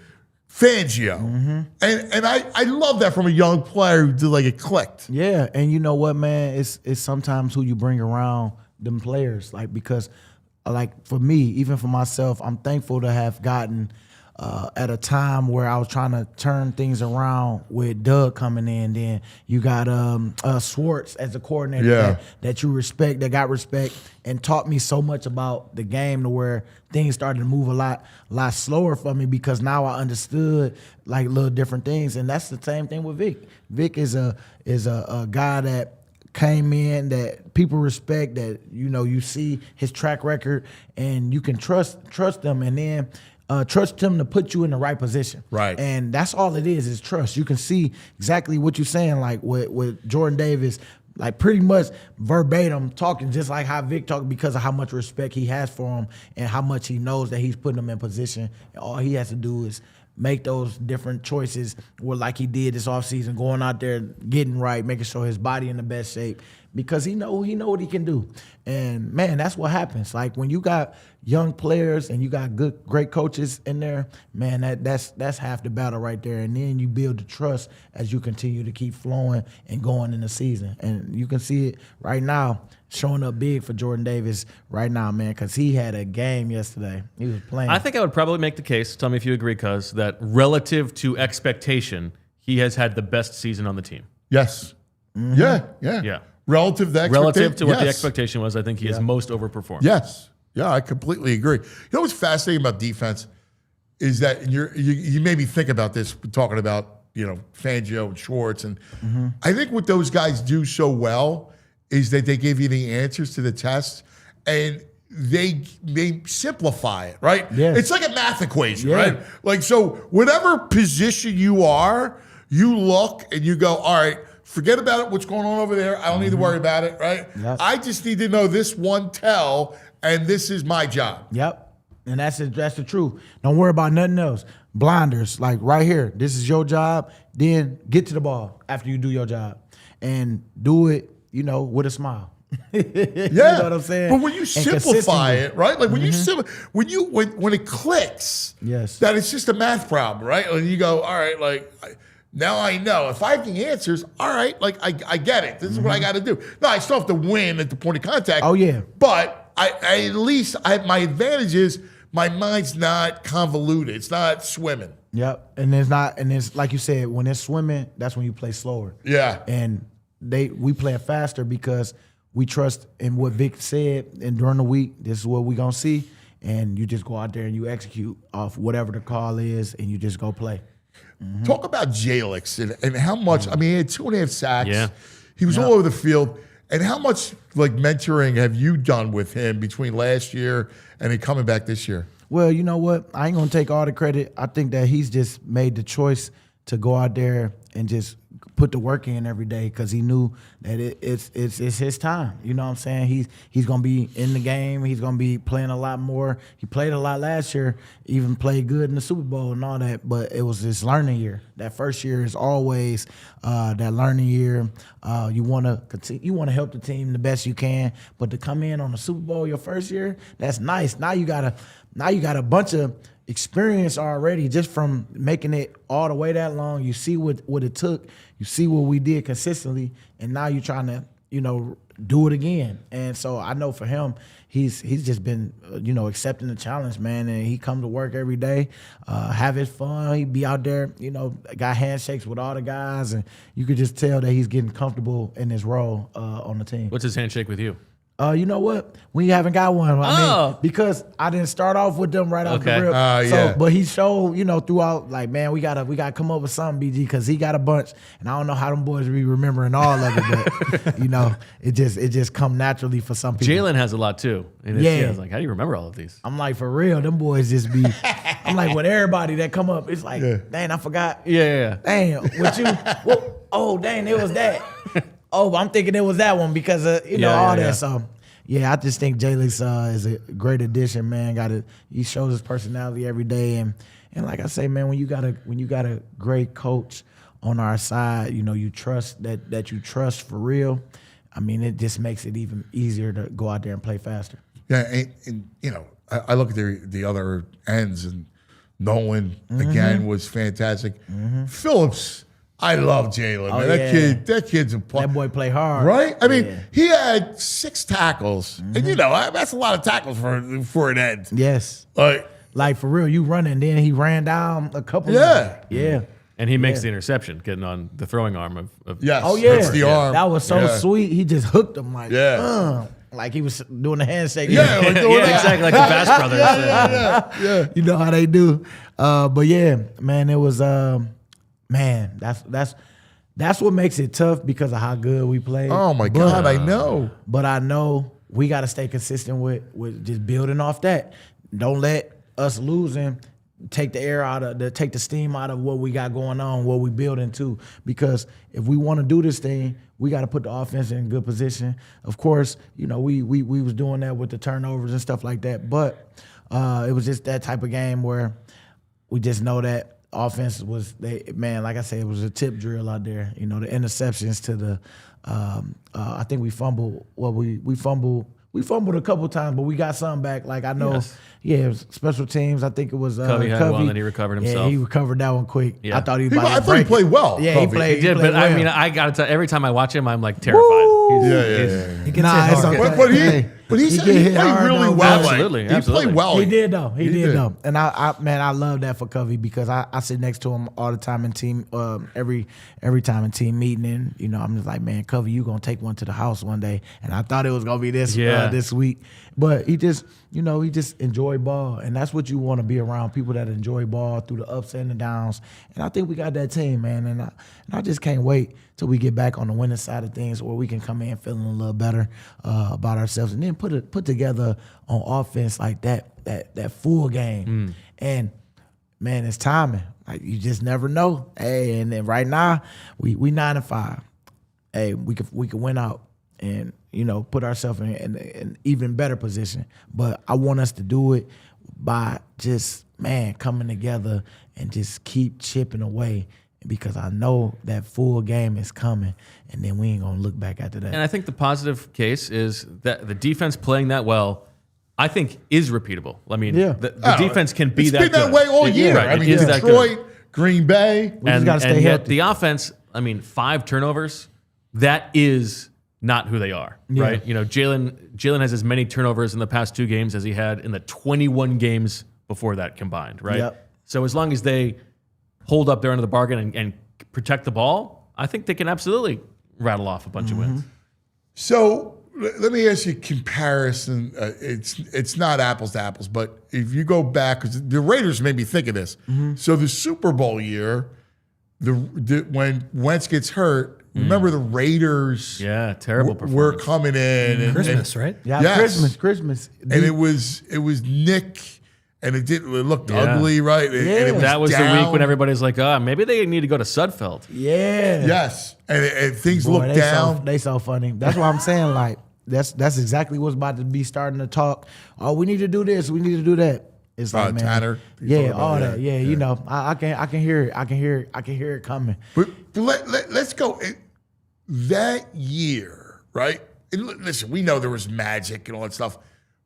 B: Fangio. And I love that from a young player who it clicked.
G: Yeah, and you know what, man? It's sometimes who you bring around them players. Like, because for me, even for myself, I'm thankful to have gotten at a time where I was trying to turn things around with Doug coming in. Then you got Schwartz as a coordinator that you respect, that got respect, and taught me so much about the game to where things started to move a lot slower for me, because now I understood like little different things. And that's the same thing with Vic. Vic is a guy that came in that people respect, that you see his track record and you can trust them, and then trust him to put you in the right position.
B: Right.
G: And that's all it is trust. You can see exactly what you're saying, like with Jordan Davis, like pretty much verbatim talking just like how Vic talked, because of how much respect he has for him and how much he knows that he's putting him in position. And all he has to do is make those different choices, like he did this offseason, going out there, getting right, making sure his body in the best shape, because he know what he can do. And man, that's what happens. Like, when you got young players and you got great coaches in there, man, that's half the battle right there. And then you build the trust as you continue to keep flowing and going in the season. And you can see it right now, showing up big for Jordan Davis right now, man, because he had a game yesterday. He was playing.
H: I think I would probably make the case, tell me if you agree, Cuz, that relative to expectation, he has had the best season on the team.
B: Yes. Yeah. Relative to
H: what the expectation was, I think he has most overperformed.
B: Yes. Yeah, I completely agree. You know what's fascinating about defense is that you made me think about this, talking about Fangio and Schwartz. And I think what those guys do so well is that they give you the answers to the test and they simplify it, right?
G: Yes.
B: It's like a math equation,
G: Yeah.
B: right? Like, so whatever position you are, you look and you go, all right, forget about it, what's going on over there. I don't need to worry about it, right?
G: Yep.
B: I just need to know this one tell, and this is my job.
G: Yep. And that's the truth. Don't worry about nothing else. Blinders, like right here. This is your job. Then get to the ball after you do your job. And do it, with a smile.
B: Yeah,
G: You know what I'm saying?
B: But when you
G: And
B: simplify
G: consistently.
B: it, right? Like when it clicks,
G: Yes.
B: that it's just a math problem, right? And you go, all right, like now I know if I have the answers, all right, like I get it. This is what I got to do. No, I still have to win at the point of contact.
G: Oh, yeah.
B: But I at least my advantage is my mind's not convoluted. It's not swimming.
G: Yep. And it's like you said, when it's swimming, that's when you play slower.
B: Yeah.
G: And we play it faster because we trust in what Vic said, and during the week, this is what we're going to see, and you just go out there and you execute off whatever the call is, and you just go play.
B: Talk about Jalix and how much, he had 2.5 sacks.
H: Yeah.
B: He was all over the field. And how much mentoring have you done with him between last year and he coming back this year?
G: Well, you know what? I ain't going to take all the credit. I think that he's just made the choice to go out there and just put the work in every day because he knew that it's his time. You know what I'm saying? He's going to be in the game. He's going to be playing a lot more. He played a lot last year, even played good in the Super Bowl and all that, but it was his learning year. That first year is always that learning year. You want to continue. You want to help the team the best you can, but to come in on the Super Bowl your first year, that's nice. Now you got a bunch of experience already just from making it all the way that long. You see what it took. You see what we did consistently, and now you're trying to, do it again. And so I know for him, he's just been, accepting the challenge, man. And he come to work every day, have his fun. He be out there, got handshakes with all the guys, and you could just tell that he's getting comfortable in his role on the team.
H: What's his handshake with you?
G: You know what? We haven't got one. I mean, because I didn't start off with them right off the rip.
B: Yeah.
G: But he showed, throughout, like, man, we gotta come up with something, BG, because he got a bunch, and I don't know how them boys be remembering all of it, but it just come naturally for some people.
H: Jalen has a lot too. And I was like, how do you remember all of these?
G: I'm like, for real, them boys just be. I'm like, with everybody that come up, it's like, dang, I forgot.
H: Yeah.
G: Damn, with you. Oh, dang, it was that. Oh, I'm thinking it was that one because of all that. So yeah, I just think Jalix is a great addition, man. He shows his personality every day, and like I say, man, when you got a great coach on our side, you trust that you trust for real. I mean, it just makes it even easier to go out there and play faster.
B: Yeah, and I look at the other ends, and Nolan again was fantastic. Phillips. I love Jalen, man. That kid's a
G: That boy play hard.
B: right? I mean, he had 6 tackles. And that's a lot of tackles for an end.
G: Yes. Like for real, you running, then he ran down a couple.
B: Yeah.
G: Yeah.
H: And he makes the interception, getting on the throwing arm of
B: Yes.
G: Oh yeah.
B: It's the arm.
G: That was so
B: Yeah.
G: sweet. He just hooked him like,
B: Yeah.
G: like he was doing the handshake.
B: Yeah, like doing that.
H: exactly, like the Bass Brothers.
B: Yeah.
G: You know how they do. But yeah, man, it was man, that's what makes it tough because of how good we played.
B: Oh my God, I know.
G: But I know we got to stay consistent with just building off that. Don't let us losing take the steam out of what we got going on, what we building too. Because if we want to do this thing, we got to put the offense in good position. Of course, we was doing that with the turnovers and stuff like that. But it was just that type of game where we just know that offense was like I said, it was a tip drill out there. The interceptions to the I think we fumbled. Well, we fumbled a couple times, but we got some back. Like I know, it was special teams. I think it was
H: Covey had one, and he recovered himself.
G: Yeah, he recovered that one quick.
H: Yeah.
G: I thought he
B: played well.
G: Yeah,
B: Covey.
G: he played.
H: He did, but
G: well.
H: I mean, I gotta tell. Every time I watch him, I'm like terrified.
B: Yeah.
C: He gets hit hard.
G: okay.
B: But But
G: He
B: he
G: get hit
B: played
G: hard,
B: really
G: though,
B: well.
G: bro.
H: Absolutely,
B: He
H: absolutely.
B: played well.
G: He did though. He did
B: did.
G: though. And I love that for Covey because I sit next to him all the time in team every time in team meeting, and I'm just like, man, Covey, you gonna take one to the house one day. And I thought it was gonna be this week, but he just he just enjoy ball, and that's what you want to be around, people that enjoy ball through the ups and the downs. And I think we got that team, man, and I just can't wait till we get back on the winning side of things, where we can come in feeling a little better about ourselves, and then put together on offense like that full game. And man, it's timing. Like, you just never know. Hey, and then right now we 9-5. Hey, we could win out and put ourselves in an even better position. But I want us to do it by just coming together and just keep chipping away, because I know that full game is coming, and then we ain't gonna look back after that.
H: And I think the positive case is that the defense playing that well, I think, is repeatable. I mean, the defense can be that good.
B: It's been that way all year.
H: Right,
B: I mean,
H: it is that
B: Detroit,
H: good.
B: Green Bay.
G: We just gotta stay
H: and yet
G: healthy.
H: the offense, 5 turnovers, that is not who they are, right? Jalen has as many turnovers in the past 2 games as he had in the 21 games before that combined, right?
G: Yep.
H: So as long as they hold up their end of the bargain and protect the ball, I think they can absolutely rattle off a bunch of wins.
B: So let me ask you a comparison. It's not apples to apples, but if you go back, because the Raiders made me think of this. So the Super Bowl year, when Wentz gets hurt, remember the Raiders?
H: Yeah, terrible performance.
B: Were coming in and
C: Christmas, right?
G: Yeah,
B: Yes.
G: Christmas.
B: and it was Nick, and it looked ugly, right? And it
H: That was the
B: down.
H: week when everybody's like, maybe they need to go to Sudfeld.
G: Yeah.
B: Yes, and things
G: Boy,
B: look
G: they
B: down.
G: they so funny. That's what I'm saying. Like, that's exactly what's about to be starting to talk. Oh, we need to do this. We need to do that. It's like, man,
B: Tanner.
G: Yeah, all that. Yeah, I can hear it. I can hear it coming.
B: But let's go. That year, right? And listen, we know there was magic and all that stuff,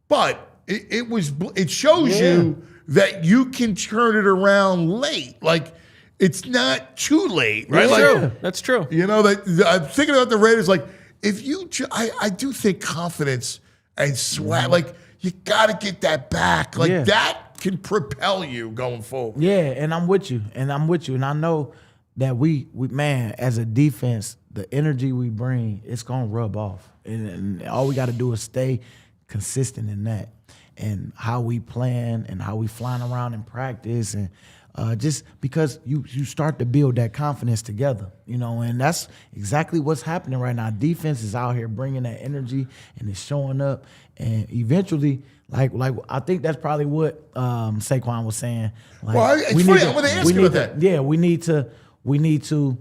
B: but it shows you that you can turn it around late. Like, it's not too late, right?
H: That's
B: Like,
H: true. That's true.
B: I'm thinking about the Raiders. Like, if I do think confidence and swag, like, you got to get that back. Like, that can propel you going forward.
G: Yeah, and I'm with you. And I know that we man, as a defense, the energy we bring, it's gonna rub off. And all we got to do is stay consistent in that, and how we plan and how we flying around in practice, and just because you start to build that confidence together, and that's exactly what's happening right now. Defense is out here bringing that energy, and it's showing up, and eventually, like I think that's probably what Saquon was saying. Like,
B: Well, it's funny. I'm gonna ask you about that.
G: Yeah, we need to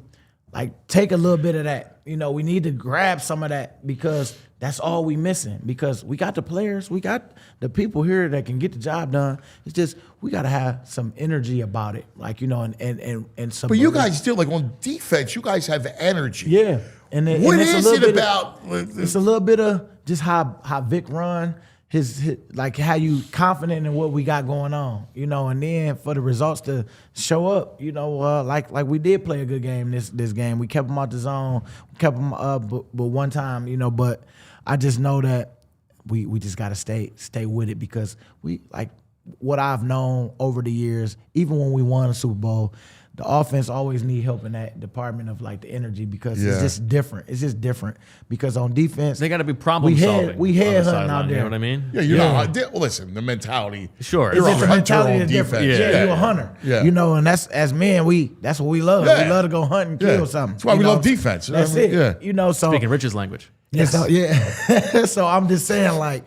G: like take a little bit of that. We need to grab some of that, because that's all we missing. Because we got the players, we got the people here that can get the job done. It's just we got to have some energy about it, like and some.
B: But you guys still, like, on defense, you guys have energy.
G: yeah. And
B: What
G: it's
B: is
G: a little
B: it
G: bit
B: about?
G: It's a little bit of just how Vic run. His like how you confident in what we got going on, and then for the results to show up, like we did play a good game this game. We kept them out the zone, kept them up, but one time, but I just know that we just got to stay with it, because we, like, what I've known over the years, even when we won a Super Bowl, the offense always need help in that department of, like, the energy, because it's just different. It's just different, because on defense
H: They got to be problem solving.
G: we
H: on
G: had
H: the
G: hunting
H: sideline,
G: out there.
H: You know what I mean?
B: Yeah, you're not. Well, listen, the mentality.
H: Sure.
B: You're
G: It's
B: a
G: just a
B: hunter
G: mentality
B: on
G: that's different.
B: defense.
G: Yeah, you're a hunter.
B: Yeah.
G: And that's man, that's what we love.
B: Yeah.
G: We love to go hunt and kill something.
B: That's why we love defense.
G: That's
B: I mean,
G: it.
B: yeah.
G: So
H: Speaking Rich's language.
G: So, yeah. So I'm just saying, like,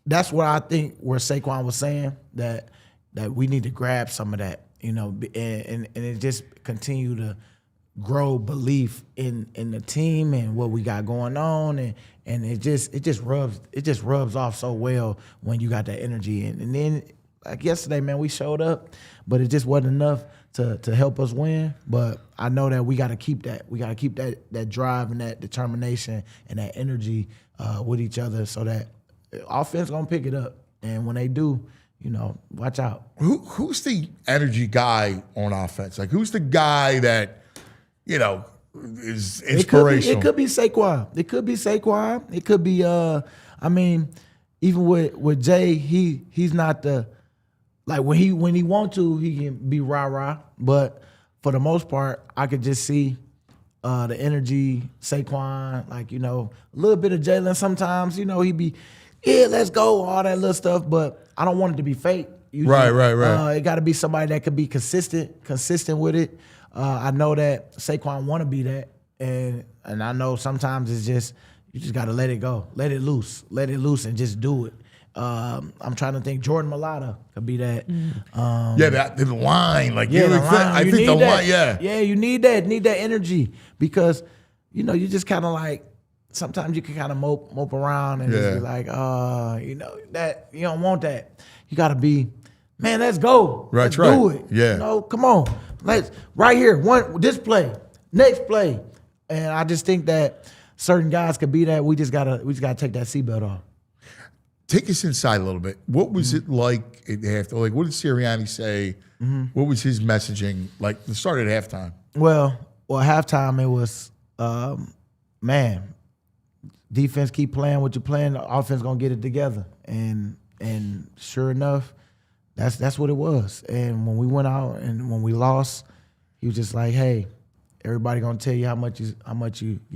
G: that's what I think where Saquon was saying that we need to grab some of that, and it just continue to grow belief in the team and what we got going on, and it just rubs off so well when you got that energy and then, like, yesterday, man, we showed up, but it just wasn't enough to help us win. But I know that we got to keep that. We got to keep that drive and that determination and that energy with each other, so that offense gonna pick it up, and when they do, watch out.
B: Who's the energy guy on offense? Like, who's the guy that, is inspirational?
G: It could be Saquon. It could be Saquon. It could be even with Jay, he's not the like when he want to, he can be rah-rah. But for the most part, I could just see the energy, Saquon, like, a little bit of Jalen sometimes, he be, let's go, all that little stuff. But I don't want it to be fake.
B: Right.
G: It got to be somebody that could be consistent with it. I know that Saquon want to be that. And I know sometimes it's just, you just got to let it go. Let it loose and just do it. I'm trying to think. Jordan Mailata could be that.
B: The line, like
G: the line.
B: I think the line,
G: yeah, you need that energy because you just kind of like sometimes you can kind of mope around and just be like, that you don't want that. You got to be, man. Let's go. Let's do it.
B: Yeah.
G: Come on. Let's right here. This play, next play, and I just think that certain guys could be that. We just gotta take that seatbelt off.
B: Take us inside a little bit. What was it like at halftime? Like, what did Sirianni say? What was his messaging like? The start at halftime.
G: Well, halftime it was, man, defense keep playing what you're playing. The offense gonna get it together, and sure enough, that's what it was. And when we went out and when we lost, he was just like, hey, everybody gonna tell you how much you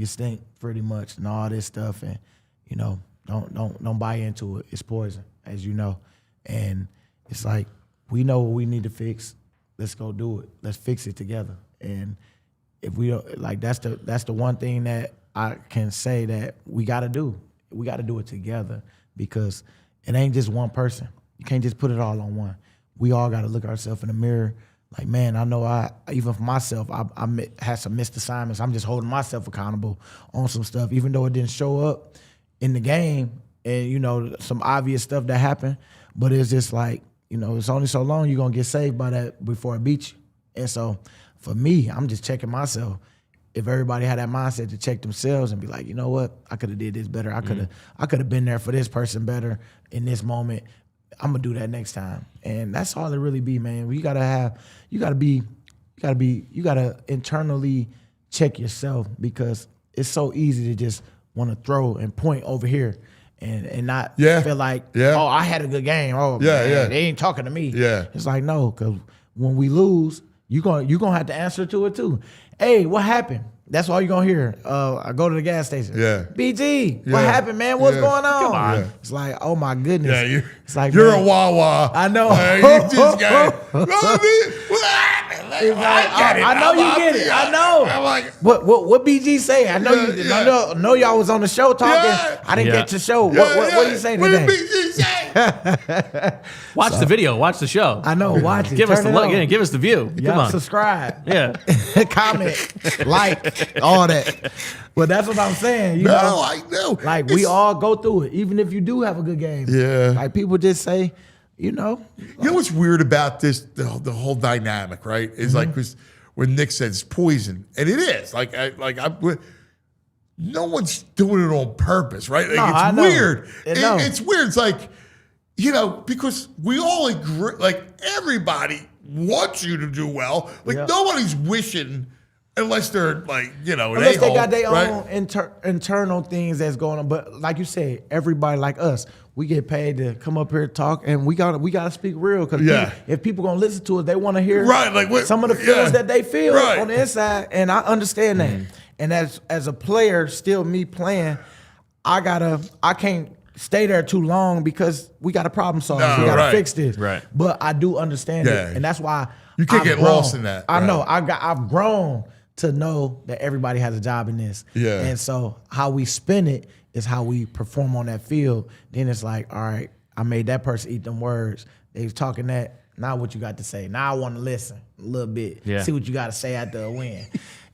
G: stink, pretty much, and all this stuff, and don't buy into it. It's poison, as you know. And it's like, we know what we need to fix. Let's go do it. Let's fix it together. And if we don't, like, that's the one thing that I can say that we gotta do. We gotta do it together because it ain't just one person. You can't just put it all on one. We all gotta look ourselves in the mirror. Like, man, I know even for myself, I had some missed assignments. I'm just holding myself accountable on some stuff, even though it didn't show up in the game and, some obvious stuff that happened. But it's just like, it's only so long you're going to get saved by that before it beats you. And so for me, I'm just checking myself. If everybody had that mindset to check themselves and be like, you know what, I could have did this better. I could have been there for this person better in this moment. I'm gonna do that next time. And that's all it really be, man. You gotta internally check yourself because it's so easy to just want to throw and point over here and not feel like, oh, I had a good game. Oh, man, they ain't talking to me.
B: Yeah.
G: It's like, no, because when we lose, you're gonna have to answer to it too. Hey, what happened? That's all you're gonna hear. I go to the gas station.
B: Yeah.
G: BG, what happened, man? What's going on?
B: Come on.
G: Yeah. It's like, oh my goodness.
B: Yeah,
G: it's like,
B: you're
G: man,
B: a Wawa.
G: I know.
B: You just got what happened?
G: I know you get it. I know.
B: I'm like,
G: what BG say? I know you. I know y'all was on the show talking.
B: Yeah.
G: I didn't get to show. What did he say today?
B: What did BG say?
H: Watch the video. Watch the show.
G: I know. Watch it.
H: Give us the
G: Turn it
H: look.
G: on.
H: Yeah, give us the view. Come on.
G: Subscribe.
H: Yeah.
G: Comment. Like. All that. Well, that's what I'm saying. You know?
B: I know.
G: Like, we all go through it, even if you do have a good game.
B: Yeah.
G: Like, people just say,
B: You know what's weird about this, the whole dynamic, right? Is like when Nick says poison, and it is. No one's doing it on purpose, right? Like, it's weird. It's weird. It's like, because we all agree, like, everybody wants you to do well. Like, nobody's wishing, unless they're like,
G: unless they got their own internal things that's going on. But like you said, everybody like us, we get paid to come up here and talk, and we gotta speak real because if people gonna listen to us, they want to hear some of the feelings that they feel on the inside, and I understand that. And as a player, still me playing, I can't stay there too long because we got a problem solve. We gotta fix this.
H: Right.
G: But I do understand it, and that's why
B: you can't get lost in that.
G: I know I've grown to know that everybody has a job in this.
B: Yeah.
G: And so how we spin it is how we perform on that field. Then it's like, all right, I made that person eat them words. They was talking that. Now what you got to say? Now I want to listen a little bit.
H: Yeah.
G: See what you got to say after a win.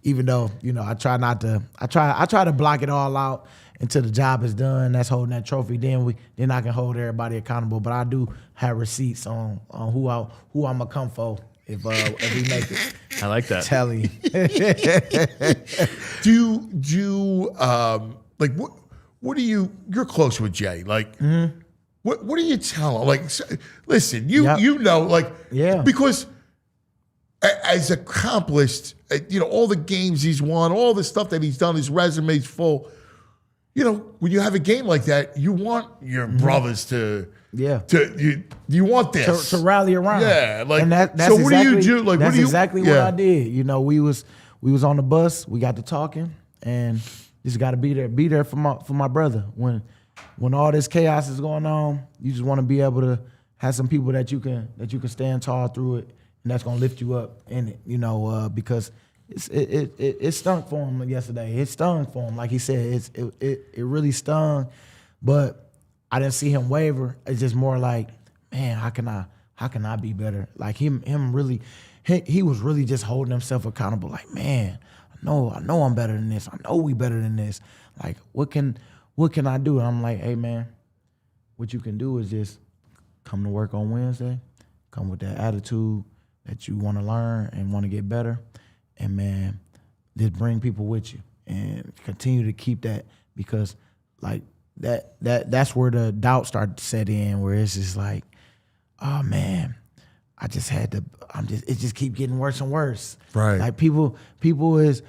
G: Even though, I try not to. I try to block it all out until the job is done. That's holding that trophy. Then I can hold everybody accountable. But I do have receipts on who I'm gonna come for if we make it.
H: I like that.
G: Tell you.
B: What do you're close with Jay. Like, what do you tell him? Like, listen, because as accomplished, all the games he's won, all the stuff that he's done, his resume's full. when you have a game like that, you want your brothers to you want this
G: to rally around.
B: Yeah, like
G: and that's
B: so.
G: exactly,
B: What do you do? Like,
G: that's
B: what do you?
G: exactly what I did. We was on the bus. We got to talking, and just got to be there for my brother. When all this chaos is going on, you just want to be able to have some people that you can stand tall through it, and that's gonna lift you up in it. Because it stunk for him yesterday. It stung for him, like he said. It really stung, but I didn't see him waver. It's just more like, man, how can I be better? Like him really, he was really just holding himself accountable. Like, man, I know I'm better than this. I know we better than this. Like, what can I do? And I'm like, hey, man, what you can do is just come to work on Wednesday, come with that attitude that you want to learn and want to get better, and man, just bring people with you and continue to keep that, because like that's where the doubt started to set in, where it's just like, oh man, it just keep getting worse and worse.
B: Right.
G: Like people is,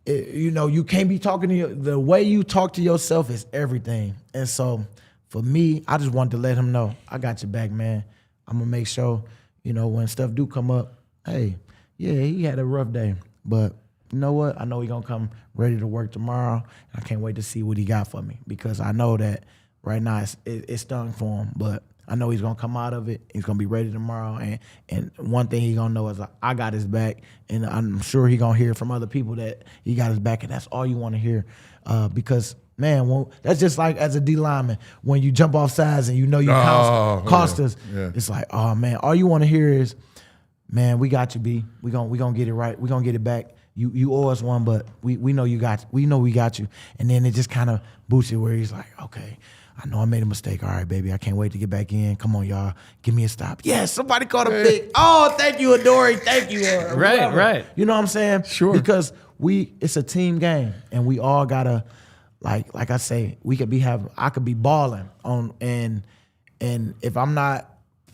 G: you can't be talking to the way you talk to yourself is everything. And so for me, I just wanted to let him know, I got your back, man. I'm gonna make sure, when stuff do come up, hey, yeah, he had a rough day, but you know what? I know he's gonna come ready to work tomorrow. I can't wait to see what he got for me, because I know that right now it's stung for him, but I know he's gonna come out of it. He's gonna be ready tomorrow, and one thing he's gonna know is I got his back, and I'm sure he's gonna hear from other people that he got his back, and that's all you want to hear, because man, that's just like as a D lineman, when you jump off sides and you cost us. Yeah. It's like, oh man, all you want to hear is, man, we got you, B. We gonna get it right. We gonna get it back. You owe us one, but we know we got you. And then it just kind of boosts it, where he's like, okay, I know I made a mistake. All right, baby, I can't wait to get back in. Come on, y'all, give me a stop. Yes, somebody caught a pick. Oh, thank you, Adoree. Thank you.
H: Right.
G: You know what I'm saying?
B: Sure.
G: Because it's a team game, and we all gotta, like I say, I could be balling on, and if I'm not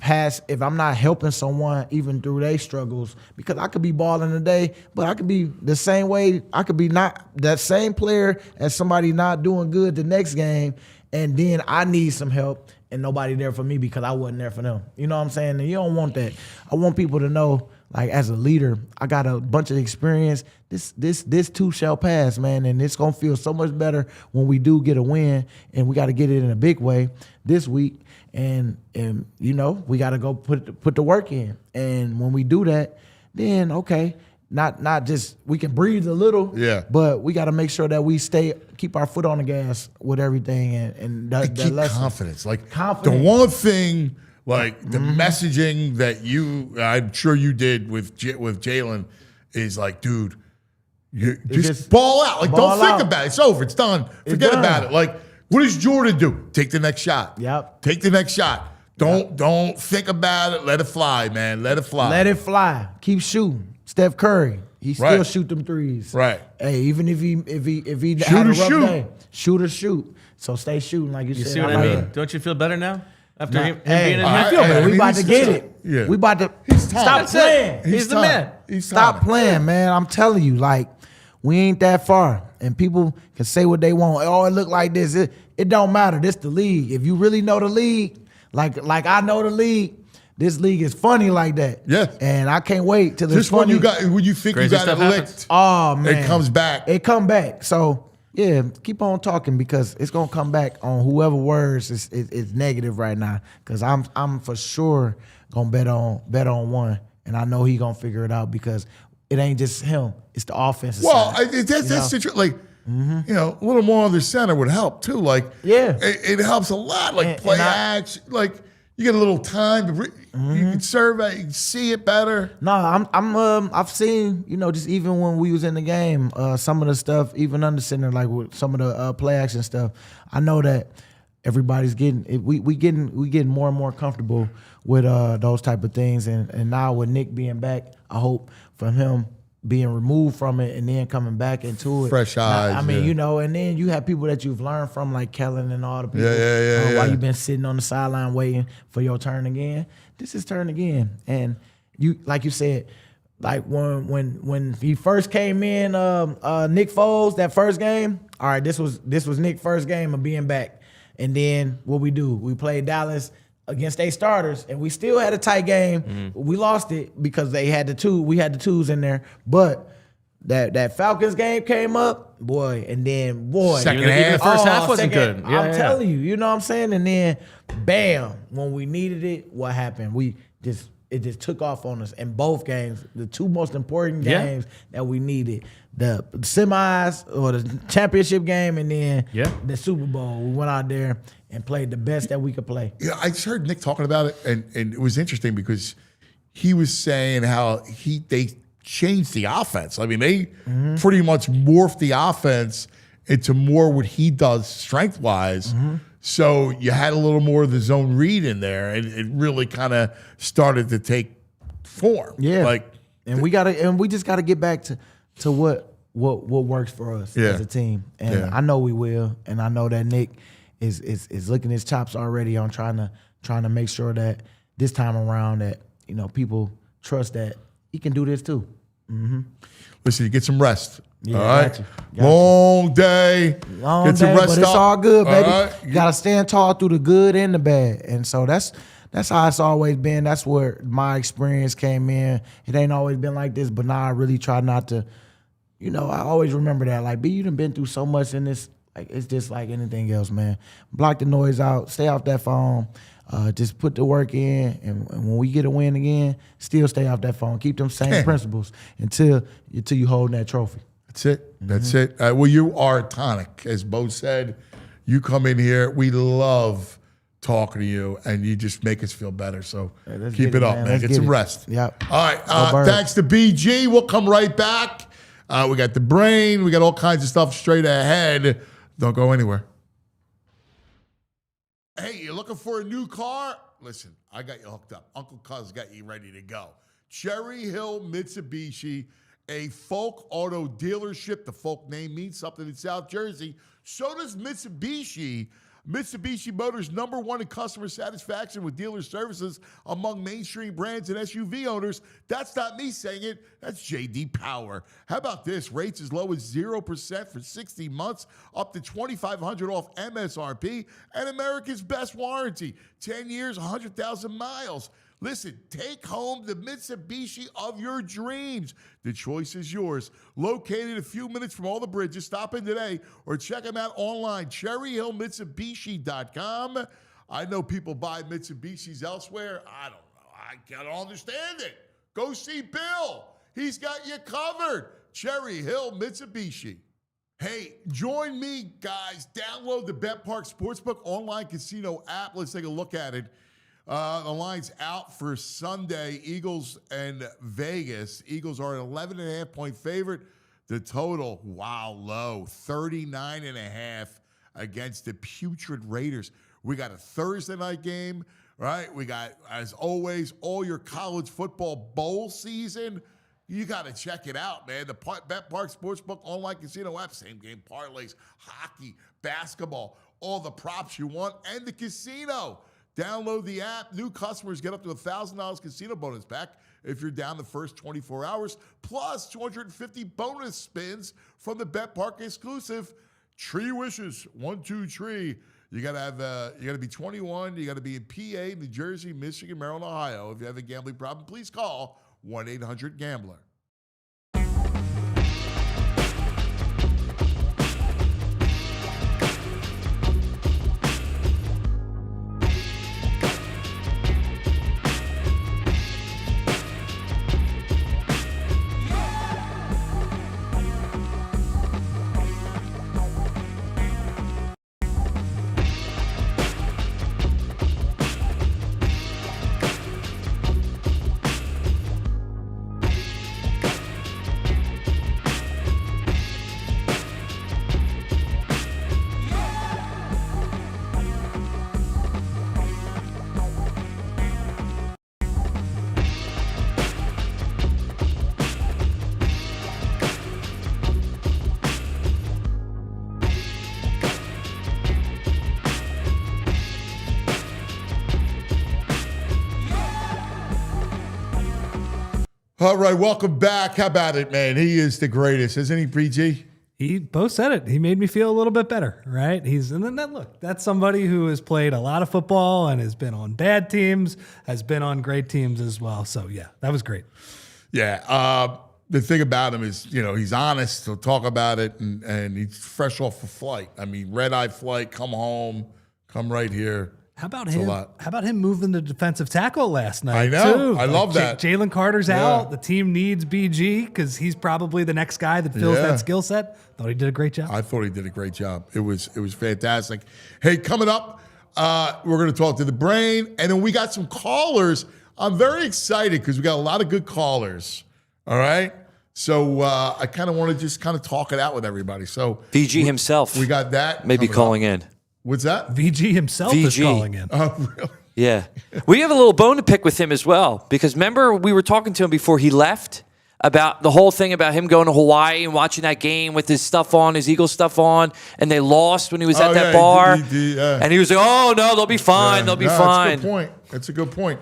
G: helping someone even through their struggles, because I could be balling today, but I could be the same way. I could be not that same player as somebody not doing good the next game, and then I need some help and nobody there for me because I wasn't there for them. You know what I'm saying? And you don't want that. I want people to know, like, as a leader, I got a bunch of experience. This too shall pass, man, and it's gonna feel so much better when we do get a win, and we got to get it in a big way this week. And we got to go put the work in. And when we do that, then okay, not just we can breathe a little, but we got to make sure that we keep our foot on the gas with everything, and
B: keep confidence. Like the one thing, like the messaging that I'm sure you did with Jalen is like, dude, you just ball out. Like, don't think about it. It's over. It's done. Forget about it. Like, what does Jordan do? Take the next shot.
G: Yep.
B: Take the next shot. Don't think about it. Let it fly, man. Let it fly.
G: Let it fly. Keep shooting. Steph Curry, he still shoot them threes.
B: Right.
G: Hey, even if he had a rough day, shoot or shoot. So stay shooting, like you said.
H: You see what I mean? Don't you feel better now after him being in
G: I
H: here?
G: feel better. We about to get it.
B: Yeah.
G: We about to stop playing.
H: He's the man.
G: Stop playing, man. I'm telling you, like, we ain't that far, and people can say what they want. Oh, it look like this. It don't matter. This the league. If you really know the league, like I know the league, this league is funny like that.
B: Yeah.
G: And I can't wait till
B: just when you think
H: Crazy
B: you got it
H: stuff
B: licked.
G: Oh man,
B: it comes back.
G: It come back. So yeah, keep on talking, because it's gonna come back on whoever words is negative right now. Because I'm for sure gonna bet on one, and I know he gonna figure it out, because it ain't just him. It's the offensive side.
B: That's situation. Like, a little more on the center would help too. Like, it helps a lot. Like, play action. Like, you get a little time to you can survey, you can see it better.
G: No, I've seen, just even when we was in the game, some of the stuff, even under center, like with some of the play action stuff, I know that everybody's we getting more and more comfortable with those type of things, and now with Nick being back, I hope from him being removed from it and then coming back into it.
B: Fresh eyes.
G: I mean, and then you have people that you've learned from, like Kellen and all the people.
B: Yeah.
G: While you've been sitting on the sideline waiting for your turn again, this is turn again. And you, like you said, like when he first came in, Nick Foles, that first game. All right, this was Nick's first game of being back. And then what we do? We played Dallas against their starters, and we still had a tight game.
H: Mm-hmm.
G: We lost it because they had we had the twos in there. But that Falcons game came up, boy, and then
B: Second
H: Even
B: half.
H: the first half wasn't good. Yeah,
G: I'm telling you, you know what I'm saying? And then, bam, when we needed it, what happened? It just took off on us in both games, the two most important games that we needed. The semis or the championship game and then the Super Bowl. We went out there and played the best that we could play.
B: Yeah, I just heard Nick talking about it, and it was interesting because he was saying how they changed the offense. I mean, they pretty much morphed the offense into more what he does strength-wise. So you had a little more of the zone read in there, and it really kind of started to take form.
G: Yeah, and we just gotta get back to what works for us as a team. And I know we will, and I know that Nick is licking his chops already on trying to make sure that this time around that people trust that he can do this too.
B: Listen, you get some rest.
G: Yeah,
B: all right.
G: got you.
B: Long day.
G: Long
B: get some
G: day,
B: rest
G: but it's
B: up.
G: all good, baby.
B: All right.
G: You gotta stand tall through the good and the bad, and so that's how it's always been. That's where my experience came in. It ain't always been like this, but now I really try not to. I always remember that. Like, B, you done been through so much in this. Like, it's just like anything else, man. Block the noise out. Stay off that phone. Just put the work in, and when we get a win again, still stay off that phone. Keep them same principles until you hold that trophy.
B: That's it. That's it. Well, you are a tonic, as Bo said. You come in here, we love talking to you, and you just make us feel better. So keep it up, man. Get some rest.
G: Yep.
B: All right. Thanks to BG. We'll come right back. We got the brain. We got all kinds of stuff straight ahead. Don't go anywhere. Hey, you looking for a new car? Listen, I got you hooked up. Uncle Cuz got you ready to go. Cherry Hill Mitsubishi, a Folk auto dealership. The Folk name means something in South Jersey. So does Mitsubishi. Mitsubishi Motors #1 in customer satisfaction with dealer services among mainstream brands and SUV owners. That's not me saying it. That's J.D. Power. How about this? Rates as low as 0% for 60 months, up to $2,500 off MSRP, and America's best warranty. 10 years, 100,000 miles. Listen, take home the Mitsubishi of your dreams. The choice is yours. Located a few minutes from all the bridges. Stop in today or check them out online, cherryhillmitsubishi.com. I know people buy Mitsubishis elsewhere. I don't know. I can't understand it. Go see Bill. He's got you covered. Cherry Hill Mitsubishi. Hey, join me, guys. Download the Bet Park Sportsbook online casino app. Let's take a look at it. The line's out for Sunday, Eagles and Vegas. Eagles are an 11.5-point favorite. The total, low, 39.5 against the putrid Raiders. We got a Thursday night game, right? We got, as always, all your college football bowl season. You got to check it out, man. The Bet Park Sportsbook online casino app, same game parlays, hockey, basketball, all the props you want, and the casino. Download the app. New customers get up to $1,000 casino bonus back if you're down the first 24 hours, plus 250 bonus spins from the Bet Park exclusive Tree Wishes 1-2 Tree. You gotta be 21. You gotta be in PA, New Jersey, Michigan, Maryland, Ohio. If you have a gambling problem, please call 1-800-GAMBLER. All right, welcome back. How about it, man? He is the greatest, isn't he, BG?
C: He both said it. He made me feel a little bit better, right? And then look, that's somebody who has played a lot of football and has been on bad teams, has been on great teams as well. So yeah, that was great.
B: Yeah. The thing about him is, he's honest. He'll talk about it, and he's fresh off a flight. I mean, red-eye flight, come home, come right here.
C: How about him? How about him moving the defensive tackle last night?
B: I know.
C: Too?
B: I love that.
C: Jalen Carter's out. The team needs BG because he's probably the next guy that fills that skill set. Thought he did a great job.
B: I thought he did a great job. It was fantastic. Hey, coming up, we're going to talk to the brain, and then we got some callers. I'm very excited because we got a lot of good callers. All right. So I kind of want to just kind of talk it out with everybody. So
D: VG himself.
B: We got that.
D: Maybe calling in.
B: What's that?
C: VG himself is calling in.
B: Oh, really?
D: Yeah. We have a little bone to pick with him as well because remember we were talking to him before he left about the whole thing about him going to Hawaii and watching that game with his stuff on, his Eagles stuff on, and they lost when he was at that bar. And he was like, oh, no, they'll be fine. They'll be fine.
B: That's a good point. That's a good point.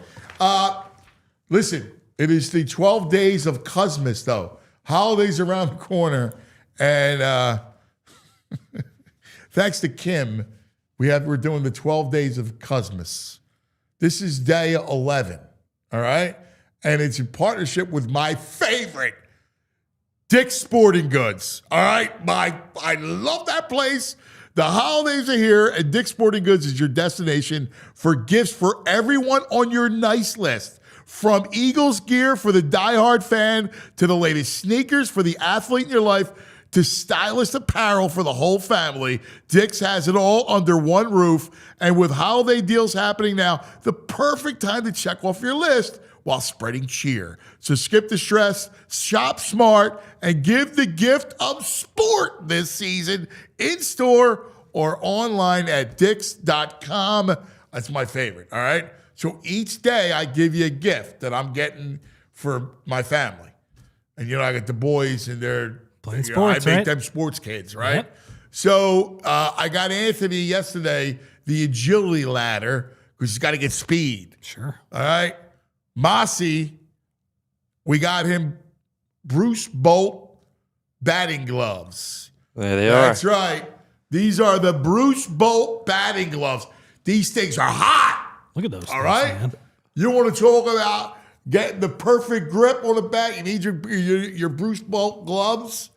B: Listen, it is the 12 days of Christmas, though. Holidays around the corner. And thanks to Kim, we're doing the 12 days of Christmas. This is day 11, all right? And it's in partnership with my favorite, Dick's Sporting Goods, all right? I love that place. The holidays are here, and Dick's Sporting Goods is your destination for gifts for everyone on your nice list. From Eagles gear for the diehard fan to the latest sneakers for the athlete in your life, to stylish apparel for the whole family, Dick's has it all under one roof. And with holiday deals happening now, the perfect time to check off your list while spreading cheer. So skip the stress, shop smart, and give the gift of sport this season in store or online at dicks.com. That's my favorite, all right? So each day I give you a gift that I'm getting for my family. And, I got the boys and they're
C: playing sports,
B: I make them sports kids, right?
C: Yep.
B: So I got Anthony yesterday the agility ladder because he's got to get speed.
C: Sure.
B: All right. Mossy, we got him Bruce Bolt batting gloves.
D: There they are.
B: That's right. These are the Bruce Bolt batting gloves. These things are hot.
C: Look at those.
B: All right. Man. You want to talk about getting the perfect grip on the bat? You need your Bruce Bolt gloves.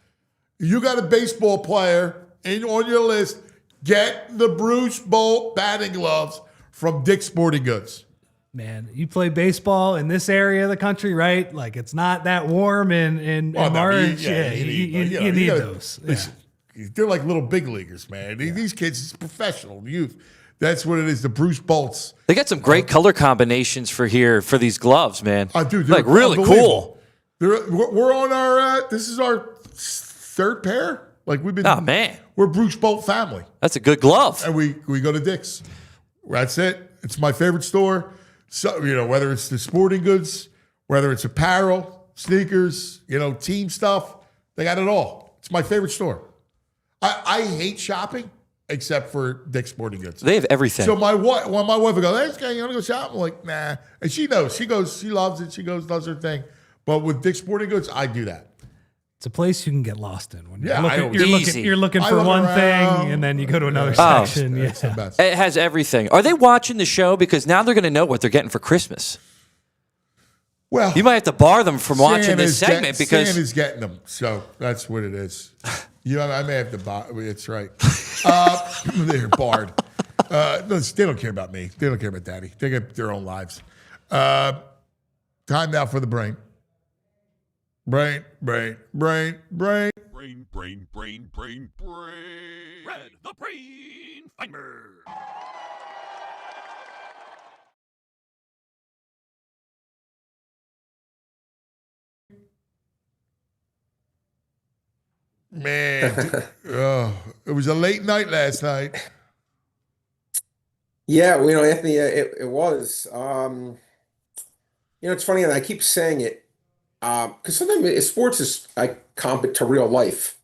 B: You got a baseball player on your list. Get the Bruce Bolt batting gloves from Dick's Sporting Goods.
C: Man, you play baseball in this area of the country, right? Like it's not that warm in March. You need those.
B: Listen, they're like little big leaguers, man. These kids, it's professional youth. That's what it is. The Bruce Bolts.
D: They got some great color combinations for these gloves, man.
B: Dude,
D: like really cool.
B: We're on our. This is our third pair. Like we've been.
D: Oh man,
B: we're Bruce Bolt family.
D: That's a good glove.
B: And we go to Dick's. That's it. It's my favorite store. So whether it's the sporting goods, whether it's apparel, sneakers, team stuff, they got it all. It's my favorite store. I hate shopping. Except for Dick's Sporting Goods.
D: They have everything.
B: So my wife would go, hey, you want to go shopping? I'm like, nah. And she knows. She goes, she loves it. She goes, does her thing. But with Dick's Sporting Goods, I do that.
C: It's a place you can get lost in. When
D: you're
C: looking for one thing, and then you go to another section.
B: It's the best.
D: It has everything. Are they watching the show? Because now they're going to know what they're getting for Christmas.
B: Well,
D: you might have to bar them from watching this segment because
B: Santa's getting them. So that's what it is. I may have to bar. It's right. They're barred. They don't care about me. They don't care about Daddy. They get their own lives. Time now for the brain. Brain.
E: Red, the brain finder.
B: Man, it was a late night last night.
I: Yeah, Anthony, it was. It's funny, and I keep saying it because sometimes sports is comp it to real life,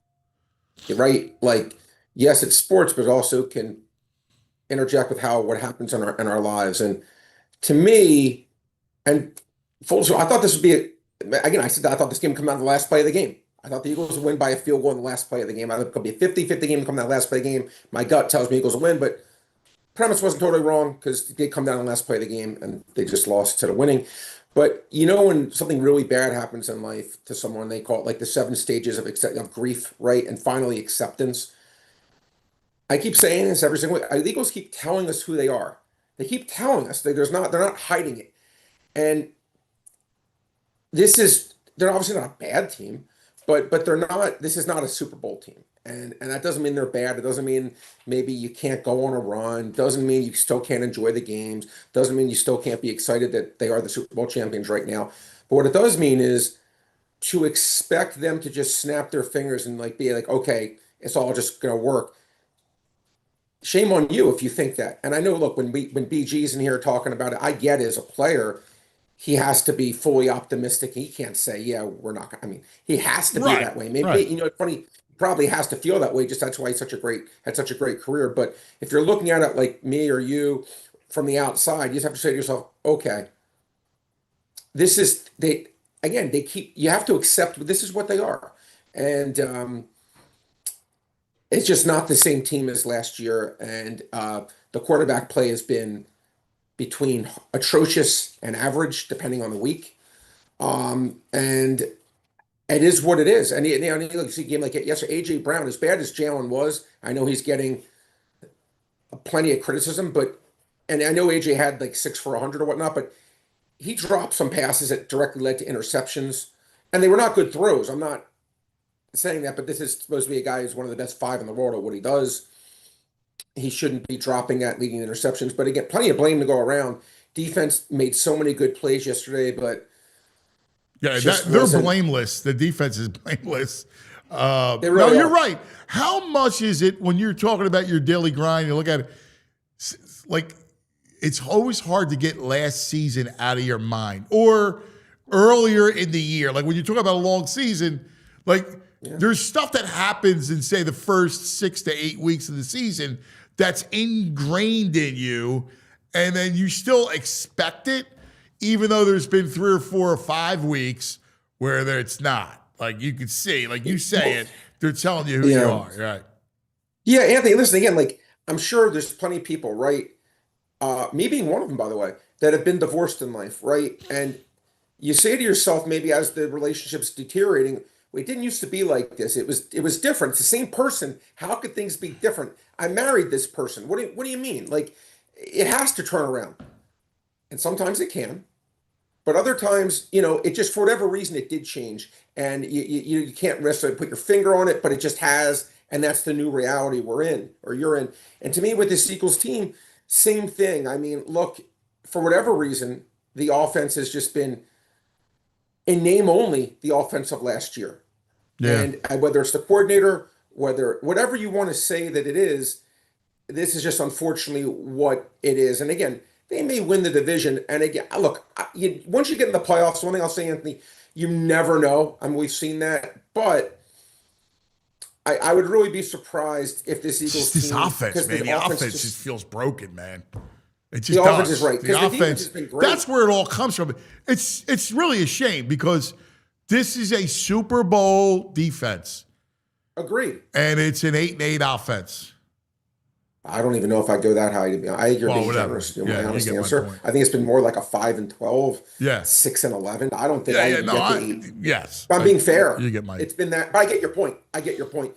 I: right? Like, yes, it's sports, but it also can interject with what happens in our lives. And to me, and full disclosure, I thought this would be again, I said that I thought this game would come down to the last play of the game. I thought the Eagles would win by a field goal in the last play of the game. I thought it could be a 50-50 game to come down to the last play of the game. My gut tells me Eagles will win, but premise wasn't totally wrong because they come down to the last play of the game and they just lost instead of winning. But when something really bad happens in life to someone, they call it like the 7 stages of grief, right? And finally acceptance. I keep saying this every single week. The Eagles keep telling us who they are. They keep telling us they're not hiding it. And they're obviously not a bad team, but they're not. This is not a Super Bowl team, and that doesn't mean they're bad. It doesn't mean maybe you can't go on a run. Doesn't mean you still can't enjoy the games. Doesn't mean you still can't be excited that they are the Super Bowl champions right now. But what it does mean is to expect them to just snap their fingers and be like, okay, it's all just going to work. Shame on you if you think that. And I know, look, when BG's in here talking about it, I get it as a player. He has to be fully optimistic. He can't say, yeah, we're not. I mean, he has to be that way. Maybe it's funny. He probably has to feel that way. Just that's why he's had such a great career. But if you're looking at it like me or you from the outside, you just have to say to yourself, okay, this is they. Again, you have to accept this is what they are, and it's just not the same team as last year. And the quarterback play has been between atrocious and average, depending on the week. And it is what it is. And you see a game like yesterday, AJ Brown, as bad as Jalen was, I know he's getting plenty of criticism, and I know AJ had 6 for 100 or whatnot, but he dropped some passes that directly led to interceptions, and they were not good throws. I'm not saying that, but this is supposed to be a guy who's one of the best 5 in the world at what he does. He shouldn't be dropping that, leading interceptions. But again, plenty of blame to go around. Defense made so many good plays yesterday, but
B: they're blameless. The defense is blameless.
I: Really
B: no, you're
I: are.
B: right. How much is it when you're talking about your daily grind? You look at it, it's always hard to get last season out of your mind or earlier in the year. Like when you talk about a long season, there's stuff that happens in, say, the first 6 to 8 weeks of the season that's ingrained in you, and then you still expect it, even though there's been 3 or 4 or 5 weeks where it's not. You can see, you say it, they're telling you who you are, right?
I: Yeah, Anthony, listen, again, I'm sure there's plenty of people, right? Me being one of them, by the way, that have been divorced in life, right? And you say to yourself, maybe as the relationship's deteriorating, it didn't used to be like this. It was different. It's the same person. How could things be different? I married this person. What do you mean? It has to turn around. And sometimes it can. But other times, it just, for whatever reason, it did change. And you can't necessarily put your finger on it, but it just has. And that's the new reality we're in, or you're in. And to me, with this Eagles team, same thing. I mean, look, for whatever reason, the offense has just been, in name only, the offense of last year.
B: Yeah.
I: And whether it's the coordinator, whatever you want to say that it is, this is just unfortunately what it is. And again, they may win the division. And again, look, once you get in the playoffs, one thing I'll say, Anthony, you never know. I mean, we've seen that. But I would really be surprised if this Eagles
B: this
I: team,
B: offense, man, the offense just feels broken, man. It just
I: the
B: does.
I: offense is right.
B: The offense has been great. That's where it all comes from. It's really a shame because this is a Super Bowl defense.
I: Agreed.
B: And it's an 8-8 offense.
I: I don't even know if I go that high. I think you're being generous. My honest answer. I think it's been more like a 5-12.
B: Yeah.
I: 6-11. I don't think I get the 8.
B: Yes.
I: If I'm being fair.
B: You get my.
I: It's been that. But I get your point.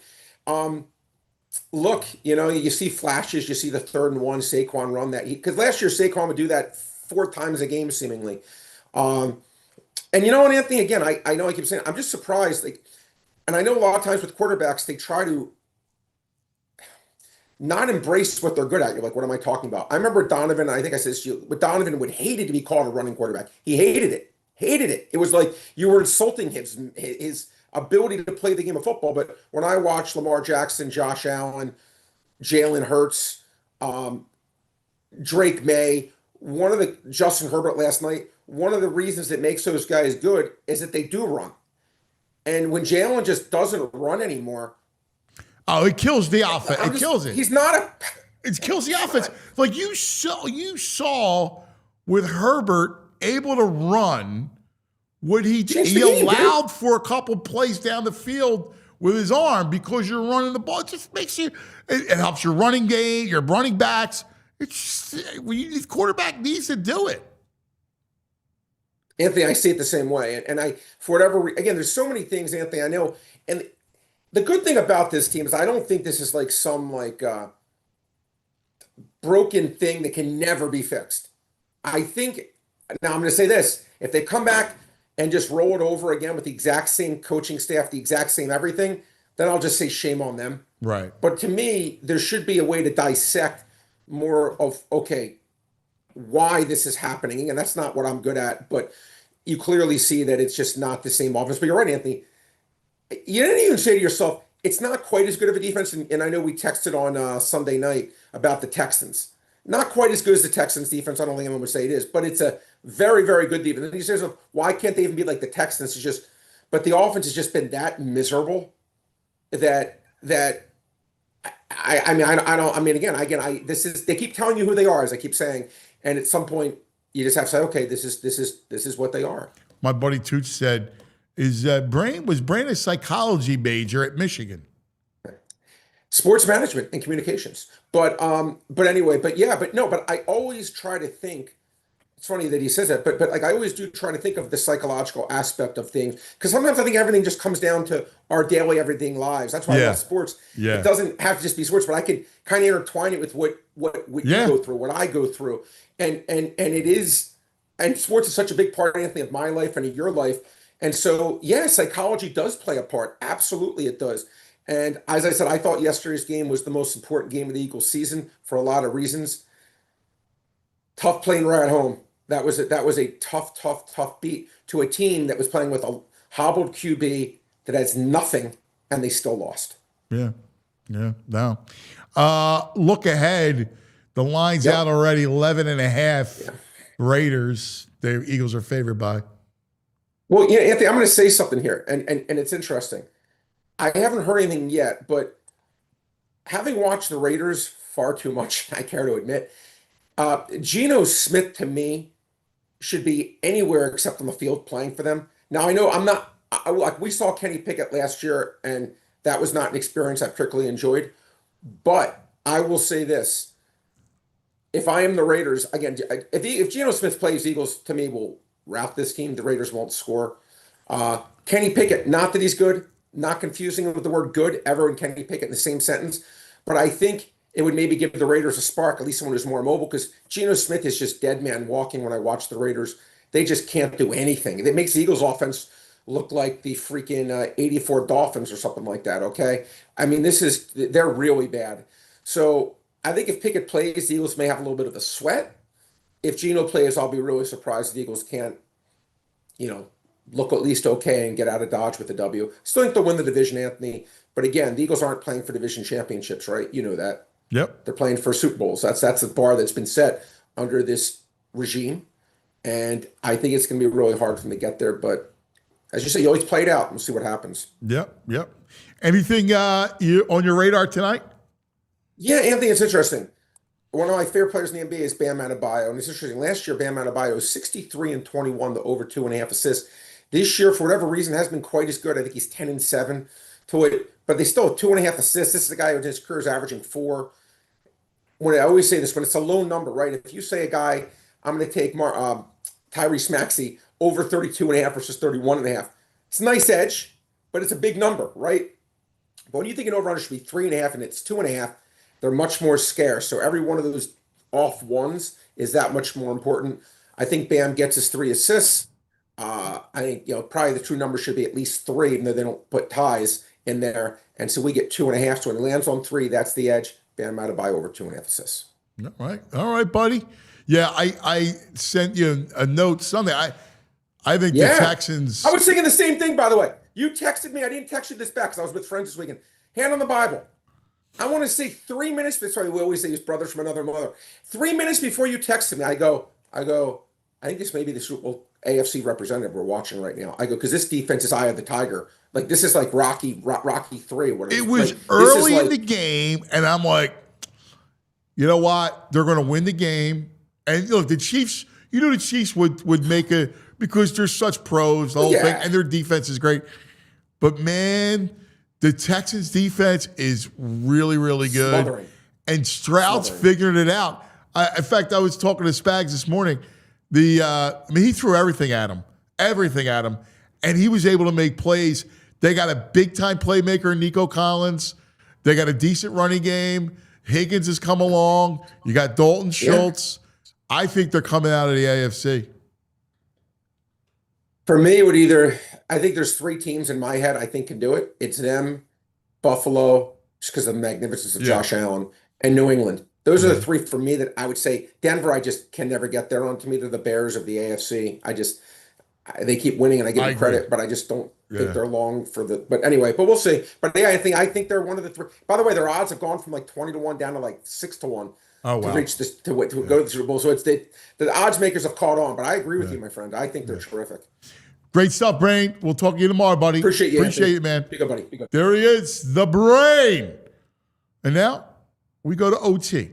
I: Look, you see flashes. You see the 3rd and 1 Saquon run because last year Saquon would do that 4 times a game seemingly. And you know what, Anthony? Again, I know I keep saying I'm just surprised. And I know a lot of times with quarterbacks they try to not embrace what they're good at. You're like, what am I talking about? I remember Donovan. I think I said this to you. But Donovan hated to be called a running quarterback. He hated it. It was like you were insulting his ability to play the game of football. But when I watch Lamar Jackson, Josh Allen, Jalen Hurts, Drake May, Justin Herbert last night, one of the reasons that makes those guys good is that they do run. And when Jalen just doesn't run anymore.
B: Oh, it kills the offense. It kills it.
I: He's not
B: It kills the offense. Like you saw with Herbert able to run
I: Changed
B: he
I: the game,
B: allowed for a couple plays down the field with his arm because you're running the ball. It just makes you, it helps your running game, your running backs. It's just, the quarterback needs to do it.
I: Anthony, I see it the same way. And I, for whatever, again, there's so many things, Anthony, I know. And the good thing about this team is I don't think this is like some broken thing that can never be fixed. I think, now I'm going to say this, if they come back and just roll it over again with the exact same coaching staff, the exact same everything, then I'll just say shame on them.
B: Right.
I: But to me, there should be a way to dissect more of, okay, why this is happening. And that's not what I'm good at, but you clearly see that it's just not the same offense. But you're right, Anthony. You didn't even say to yourself, it's not quite as good of a defense. And I know we texted on Sunday night about the Texans. Not quite as good as the Texans defense. I don't think anyone would say it is, but it's a very, very good defense. And he says, why can't they even be like the Texans? It's just, but the offense has just been that miserable that this is, they keep telling you who they are, as I keep saying. And at some point you just have to say, okay, this is what they are.
B: My buddy Tooch said, was Brain a psychology major at Michigan?
I: Sports management and communications. But I always try to think, it's funny that he says that, but like I always do try to think of the psychological aspect of things. Because sometimes I think everything just comes down to our daily everything lives. That's why I love sports.
B: Yeah.
I: It doesn't have to just be sports, but I can kind of intertwine it with what you go through, what I go through. And it is, and sports is such a big part, Anthony, of my life and of your life. And so, yeah, psychology does play a part. Absolutely it does. And as I said, I thought yesterday's game was the most important game of the Eagles season for a lot of reasons. Tough playing right at home. That was a tough beat to a team that was playing with a hobbled QB that has nothing, and they still lost.
B: Yeah. No. Look ahead. The line's out already, 11.5. Raiders. The Eagles are favored by.
I: Well, yeah, Anthony, I'm going to say something here, and it's interesting. I haven't heard anything yet, but having watched the Raiders far too much, I care to admit, Geno Smith to me should be anywhere except on the field playing for them. Now, I know like we saw Kenny Pickett last year, and that was not an experience I particularly enjoyed. But I will say this. If I am the Raiders, again, if Geno Smith plays, Eagles to me will rout this team. The Raiders won't score. Kenny Pickett, not that he's good, not confusing with the word good ever and Kenny Pickett in the same sentence. But I think it would maybe give the Raiders a spark, at least someone who's more mobile, because Geno Smith is just dead man walking when I watch the Raiders. They just can't do anything. It makes the Eagles offense look like the freaking 84 Dolphins or something like that, okay? I mean, they're really bad. So I think if Pickett plays, the Eagles may have a little bit of a sweat. If Geno plays, I'll be really surprised the Eagles can't, look at least okay and get out of Dodge with the W. Still think they'll win the division, Anthony. But again, the Eagles aren't playing for division championships, right? You know that.
B: Yep.
I: They're playing for Super Bowls. That's the bar that's been set under this regime. And I think it's going to be really hard for them to get there. But as you say, you always play it out and we'll see what happens.
B: Yep. Anything on your radar tonight?
I: Yeah, Anthony, it's interesting. One of my favorite players in the NBA is Bam Adebayo. And it's interesting. Last year, Bam Adebayo was 63-21 to over 2.5 assists. This year, for whatever reason, hasn't been quite as good. I think he's 10-7 to it. But they still have 2.5 assists. This is a guy who in his career is averaging 4. When I always say this, when it's a low number, right? If you say a guy, I'm going to take Tyrese Maxey over 32.5 versus 31.5. It's a nice edge, but it's a big number, right? But when you think an over-under should be 3.5 and it's 2.5, they're much more scarce. So every one of those off ones is that much more important. I think Bam gets his 3 assists. I think probably the true number should be at least 3, even though they don't put ties in there. And so we get 2.5. So when he lands on 3, that's the edge. Bam Adebayo over 2.5 assists.
B: All right, buddy. Yeah, I sent you a note Sunday. I think the Texans.
I: I was thinking the same thing, by the way. You texted me. I didn't text you this back because I was with friends this weekend. Hand on the Bible. I want to say 3 minutes. Sorry, we always say he's brothers from another mother. 3 minutes before you texted me, I go. I think this may be the Super Bowl AFC representative we're watching right now. I go because this defense is Eye of the Tiger. Like this is like Rocky 3. Whatever.
B: It was early in the game, and I'm like, you know what? They're going to win the game. And look, the Chiefs. The Chiefs would make a because they're such pros, the whole thing, and their defense is great. But man, the Texans defense is really, really good.
I: Smothering.
B: And Stroud's figuring it out. In fact, I was talking to Spags this morning. He threw everything at him, and he was able to make plays. They got a big-time playmaker in Nico Collins. They got a decent running game. Higgins has come along. You got Dalton Schultz. I think they're coming out of the AFC.
I: For me, I think there's 3 teams in my head I think can do it. It's them, Buffalo, just because of the magnificence of Josh Allen, and New England. Those are the 3 for me that I would say. Denver, I just can never get there on. To me, they're the Bears of the AFC. They keep winning, and I give them credit, but I just don't think they're long for the. But anyway, we'll see. But yeah, I think they're one of the 3. By the way, their odds have gone from like 20-1 down to like 6-1 to reach this to go to the Super Bowl. So it's the odds makers have caught on. But I agree with you, my friend. I think they're terrific.
B: Great stuff, Brain. We'll talk to you tomorrow, buddy.
I: Appreciate you,
B: man.
I: Be good, buddy. Be good.
B: There he is, the Brain. And now we go to OT.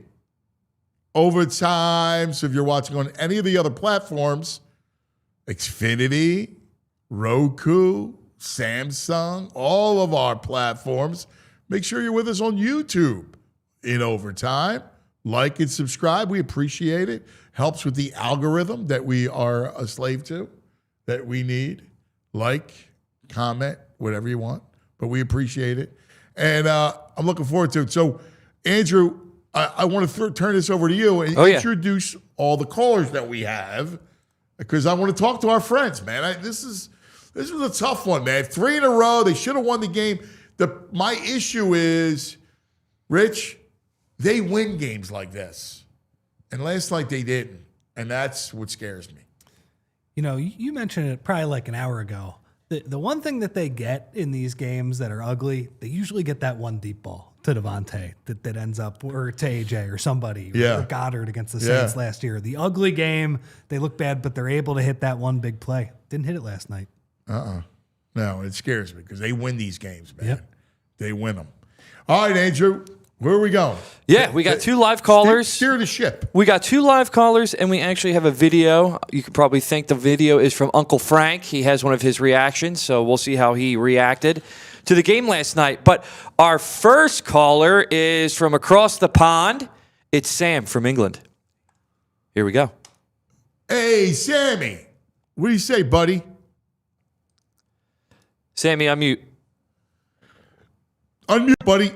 B: Overtime. So if you're watching on any of the other platforms, Xfinity, Roku, Samsung, all of our platforms, make sure you're with us on YouTube in overtime. Like and subscribe. We appreciate it. Helps with the algorithm that we are a slave to, that we need. Like, comment, whatever you want. But we appreciate it. And I'm looking forward to it. So, Andrew, I want to turn this over to you and introduce all the callers that we have, because I want to talk to our friends, man. This was a tough one, man. 3 in a row. They should have won the game. My issue is, Rich, they win games like this. And last night they didn't. And that's what scares me.
C: You know, you mentioned it probably like an hour ago. The one thing that they get in these games that are ugly, they usually get that one deep ball to Devontae that ends up, or to AJ or somebody, or Goddard against the Saints last year. The ugly game, they look bad, but they're able to hit that one big play. Didn't hit it last night.
B: No, it scares me because they win these games, man. Yep. They win them. All right, Andrew, where are we going?
D: Yeah, we got 2 live callers.
B: Steer the ship.
D: We got 2 live callers, and we actually have a video. You could probably think the video is from Uncle Frank. He has one of his reactions, so we'll see how he reacted to the game last night. But our first caller is from across the pond. It's Sam from England. Here we go.
B: Hey, Sammy. What do you say, buddy?
D: Sammy, unmute.
B: Unmute, buddy.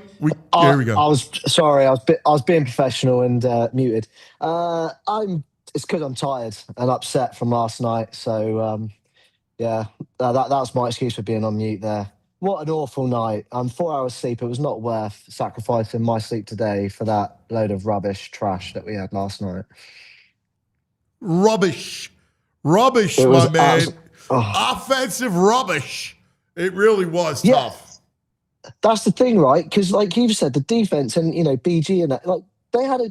B: There we go.
J: I was being professional and muted. It's because I'm tired and upset from last night. So that's my excuse for being on mute there. What an awful night. 4 hours sleep. It was not worth sacrificing my sleep today for that load of trash that we had last night.
B: Rubbish, my man. Offensive rubbish. It really was tough.
J: That's the thing, right? Because, like you've said, the defense and BG and that, like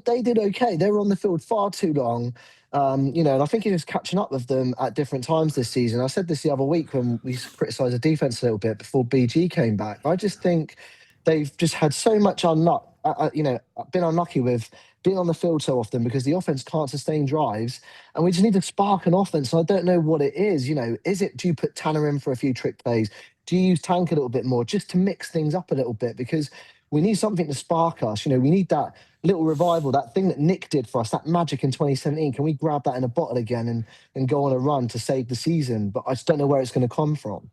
J: they did okay. They were on the field far too long, and I think he was catching up with them at different times this season. I said this the other week when we criticised the defense a little bit before BG came back. I just think they've just had so much been unlucky with being on the field so often because the offense can't sustain drives, and we just need to spark an offense. And I don't know what it is. Do you put Tanner in for a few trick plays? Do you use Tank a little bit more just to mix things up a little bit? Because we need something to spark us. We need that little revival, that thing that Nick did for us, that magic in 2017. Can we grab that in a bottle again and go on a run to save the season? But I just don't know where it's going to come from.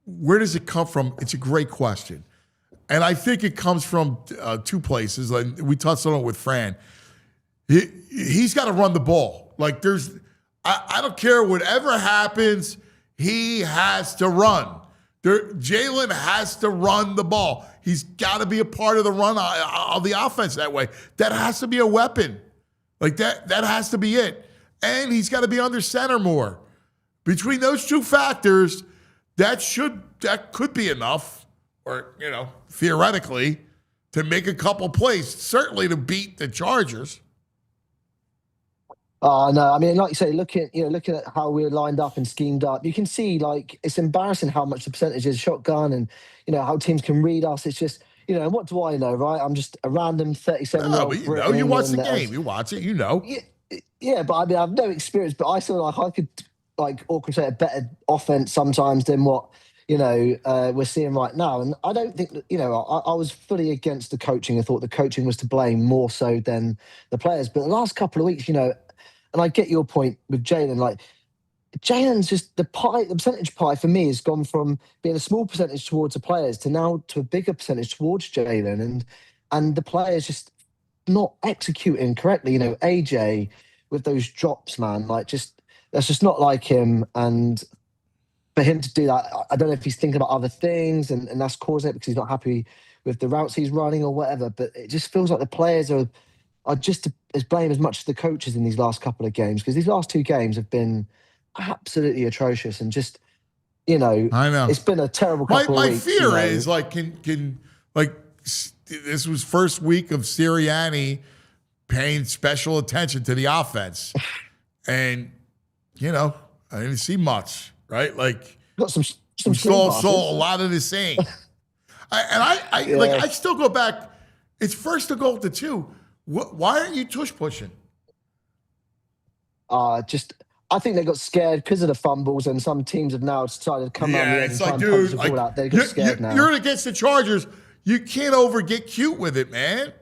B: Where does it come from? It's a great question. And I think it comes from 2 places. Like we touched on it with Fran. He's got to run the ball. Like I don't care whatever happens. He has to run. Jalen has to run the ball. He's got to be a part of the run of the offense that way. That has to be a weapon. Like that has to be it. And he's got to be under center more. Between those 2 factors, that could be enough, or theoretically, to make a couple plays. Certainly to beat the Chargers.
J: No, I mean, like you say, looking at how we're lined up and schemed up, you can see it's embarrassing how much the percentage is shotgun and how teams can read us. It's just what do I know, right? I'm just a random 37-year-old.
B: But you watch the game, you watch it,
J: Yeah, but I mean, I've no experience, but I feel like I could like orchestrate a better offense sometimes than what we're seeing right now. And I don't think that I was fully against the coaching. I thought the coaching was to blame more so than the players. But the last couple of weeks, and I get your point with Jalen. Like Jalen's just the percentage pie for me has gone from being a small percentage towards the players to now to a bigger percentage towards Jalen, and the players just not executing correctly. AJ with those drops, man, that's just not like him. And for him to do that, I don't know if he's thinking about other things and that's causing it because he's not happy with the routes he's running or whatever. But it just feels like the players are just as blame as much as the coaches in these last couple of games, because these last 2 games have been absolutely atrocious and just
B: I know
J: it's been a terrible couple of weeks.
B: My fear is like can like this was first week of Sirianni paying special attention to the offense, and I didn't see much, right? Like
J: got some
B: we saw a lot of the same. I still go back. It's first to goal to 2. Why aren't you tush pushing?
J: I think they got scared because of the fumbles, and some teams have now decided to come out the edge and try and punch the ball out. They got scared now.
B: You're against the Chargers. You can't get cute with it, man.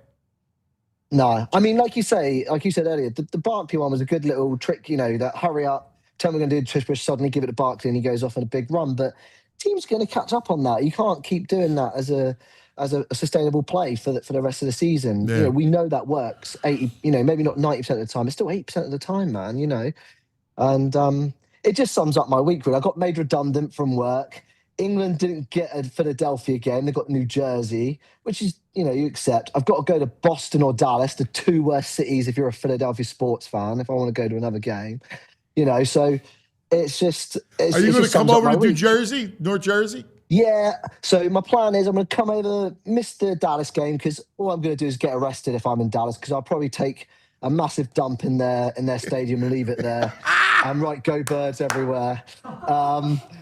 J: No, I mean, like you said earlier, the Barkley one was a good little trick. That hurry up, tell me we're going to do the tush push, suddenly give it to Barkley, and he goes off on a big run. But teams going to catch up on that. You can't keep doing that as a sustainable play for the rest of the season.
B: Yeah.
J: We know that works 80. Maybe not 90% of the time. It's still 8% of the time, man. And it just sums up my week. Really, I got made redundant from work. England didn't get a Philadelphia game. They got New Jersey, which is, you accept. I've got to go to Boston or Dallas, the 2 worst cities if you're a Philadelphia sports fan, if I want to go to another game. So it's just...
B: Are you going to come over to New Jersey, North Jersey?
J: Yeah. So my plan is I'm going to come over, miss the Dallas game, because all I'm going to do is get arrested if I'm in Dallas, because I'll probably take a massive dump in their stadium and leave it there and write "Go Birds" everywhere.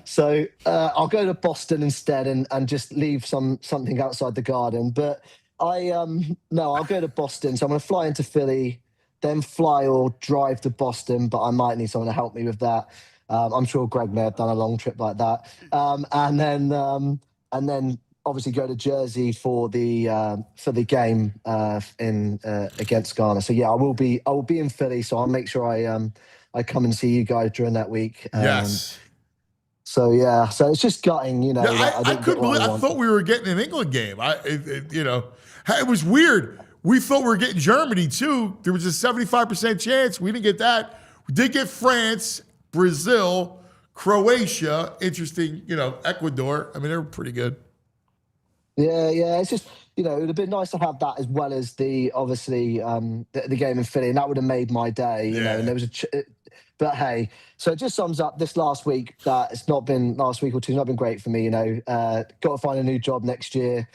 J: So I'll go to Boston instead and just leave something outside the garden. But I'll go to Boston. So I'm going to fly into Philly, then fly or drive to Boston, but I might need someone to help me with that. I'm sure Greg may have done a long trip like that. And then obviously go to Jersey for the game against Ghana. So yeah, I will be in Philly. So I'll make sure I come and see you guys during that week.
B: Yes.
J: So yeah, so it's just gutting,
B: I couldn't believe. I thought we were getting an England game. It was weird. We thought we were getting Germany too. There was a 75% chance. We didn't get that. We did get France, Brazil, Croatia. Interesting, Ecuador. I mean, they were pretty good.
J: Yeah. It's just, it would have been nice to have that as well as the game in Philly, and that would have made my day. And there was but hey, so it just sums up this last week that it's not been last week or two. It's not been great for me. Got to find a new job next year.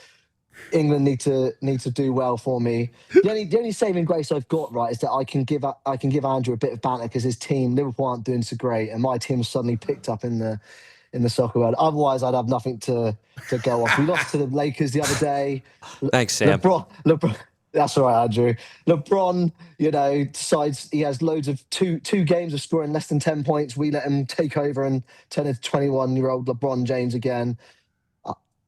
J: England need to do well for me. The only saving grace I've got, right, is that I can give Andrew a bit of banter because his team, Liverpool, aren't doing so great, and my team suddenly picked up in the soccer world. Otherwise, I'd have nothing to go off. We lost to the Lakers the other day.
D: Thanks, Sam.
J: LeBron, that's all right, Andrew. LeBron, decides he has loads of two games of scoring less than 10 points. We let him take over and turn into 21-year-old LeBron James again.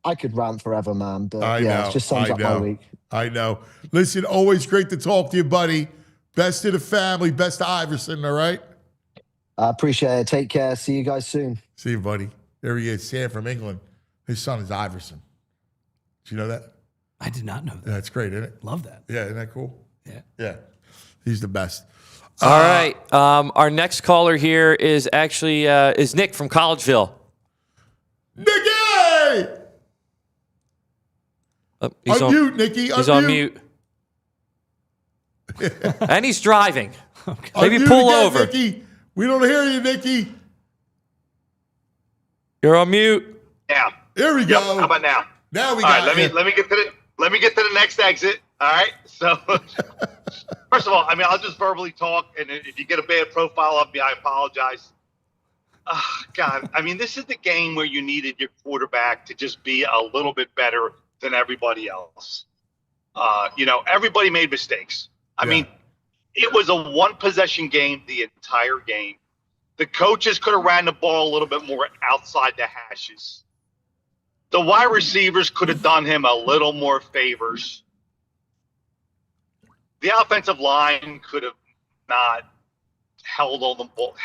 J: I could rant forever, man. But it just sums up my week.
B: I know. Listen, always great to talk to you, buddy. Best to the family, best to Iverson, all right?
J: I appreciate it. Take care. See you guys soon.
B: See you, buddy. There he is, Sam from England. His son is Iverson. Did you know that?
C: I did not know that.
B: That's great, isn't it?
C: Love that.
B: Yeah, isn't that cool?
C: Yeah.
B: He's the best.
D: All right. Our next caller here is actually is Nick from Collegeville.
B: Nicky!
D: He's on
B: mute, Nicky.
D: He's on mute. And he's driving. Okay. Maybe
B: Unmute
D: pull
B: again,
D: over.
B: Nicky. We don't hear you, Nicky.
D: You're on mute.
K: Yeah.
B: Here we go.
K: How about now?
B: Now we
K: All
B: got
K: right, let me get to the next exit. All right. So first of all, I mean, I'll just verbally talk, and if you get a bad profile of me, I apologize. God, I mean, this is the game where you needed your quarterback to just be a little bit better than everybody else. Everybody made mistakes. I mean, It was a one-possession game the entire game. The coaches could have ran the ball a little bit more outside the hashes. The wide receivers could have done him a little more favors. The offensive line could have not held on the ball,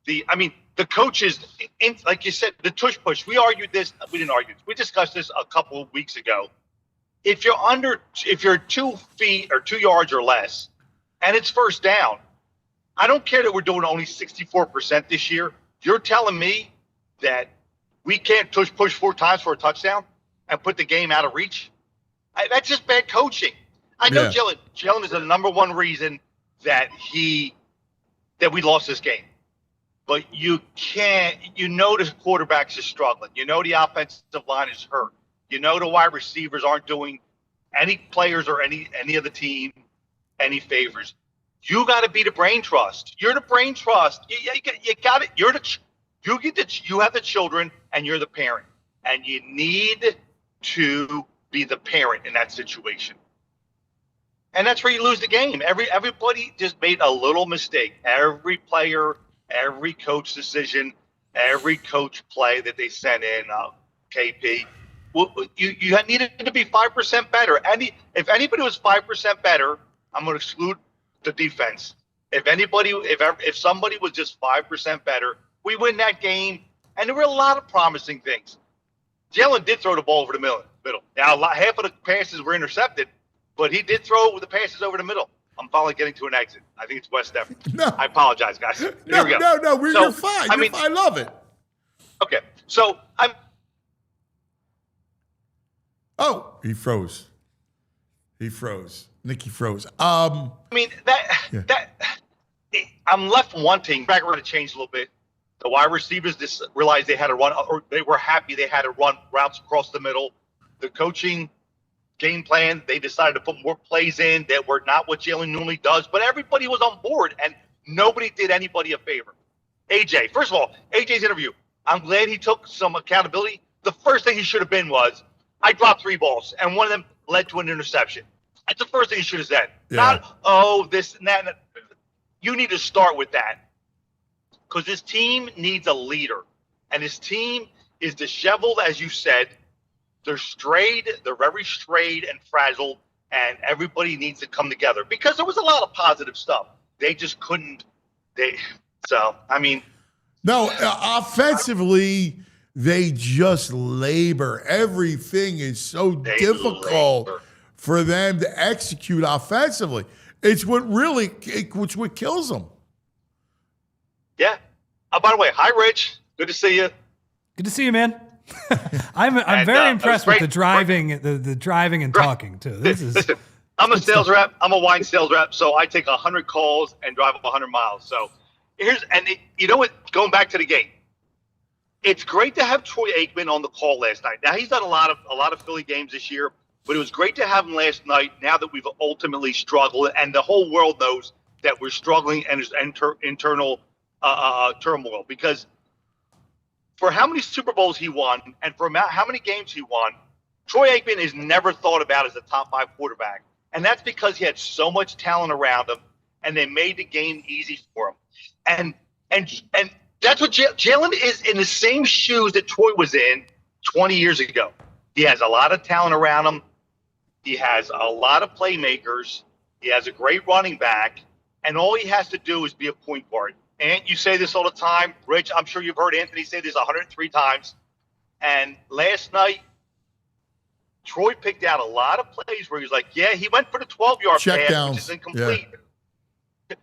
K: the coaches, like you said, the tush push. We argued this. We didn't argue this. We discussed this a couple of weeks ago. If you're 2 feet or 2 yards or less, and it's first down, I don't care that we're doing only 64% this year. You're telling me that we can't push 4 times for a touchdown and put the game out of reach? That's just bad coaching. I know Jalen is the number one reason that we lost this game. But you know the quarterbacks are struggling. You know the offensive line is hurt. You know the wide receivers aren't doing any players or any of the team any favors. You got to be the brain trust. You're the brain trust. You got it. You have the children and you're the parent, and you need to be the parent in that situation. And that's where you lose the game. Everybody just made a little mistake. Every player, every coach decision, every coach play that they sent in, KP. You needed to be 5% better. If anybody was 5% better, I'm going to exclude the defense. If somebody was just 5% better, we win that game. And there were a lot of promising things. Jalen did throw the ball over the middle. Now, half of the passes were intercepted, but he did throw the passes over the middle. I'm finally getting to an exit. I think it's West Stephen.
B: No.
K: I apologize, guys. Here we go.
B: No. You're fine. I love it.
K: Okay. So
B: Oh, he froze. Nicky froze.
K: I'm left wanting. Back around to change a little bit. The wide receivers just realized they had to run, or they were happy they had to run routes across the middle. The coaching game plan, they decided to put more plays in that were not what Jalen normally does, but everybody was on board and nobody did anybody a favor. AJ, first of all, AJ's interview, I'm glad he took some accountability. The first thing he should have been was, I dropped 3 balls and one of them led to an interception. That's the first thing he should have said.
B: Yeah.
K: Not, this and that. You need to start with that because this team needs a leader, and this team is disheveled, as you said. They're strayed. They're very strayed and fragile, and everybody needs to come together because there was a lot of positive stuff. They just couldn't.
B: No, offensively, they just labor. Everything is so difficult for them to execute offensively. It's what kills them.
K: Yeah. By the way, hi, Rich. Good to see you.
C: Good to see you, man. I'm very impressed with the driving, the driving and talking too.
K: Listen, I'm a sales rep. I'm a wine sales rep, so I take 100 calls and drive 100 miles. So you know what? Going back to the game, it's great to have Troy Aikman on the call last night. Now he's done a lot of Philly games this year, but it was great to have him last night. Now that we've ultimately struggled, and the whole world knows that we're struggling and there's internal turmoil because. For how many Super Bowls he won and for how many games he won, Troy Aikman is never thought about as a top 5 quarterback. And that's because he had so much talent around him and they made the game easy for him. And that's what Jalen is in the same shoes that Troy was in 20 years ago. He has a lot of talent around him. He has a lot of playmakers. He has a great running back. And all he has to do is be a point guard. And you say this all the time. Rich, I'm sure you've heard Anthony say this 103 times. And last night, Troy picked out a lot of plays where he was like, yeah, he went for the 12-yard pass, which is incomplete. Yeah.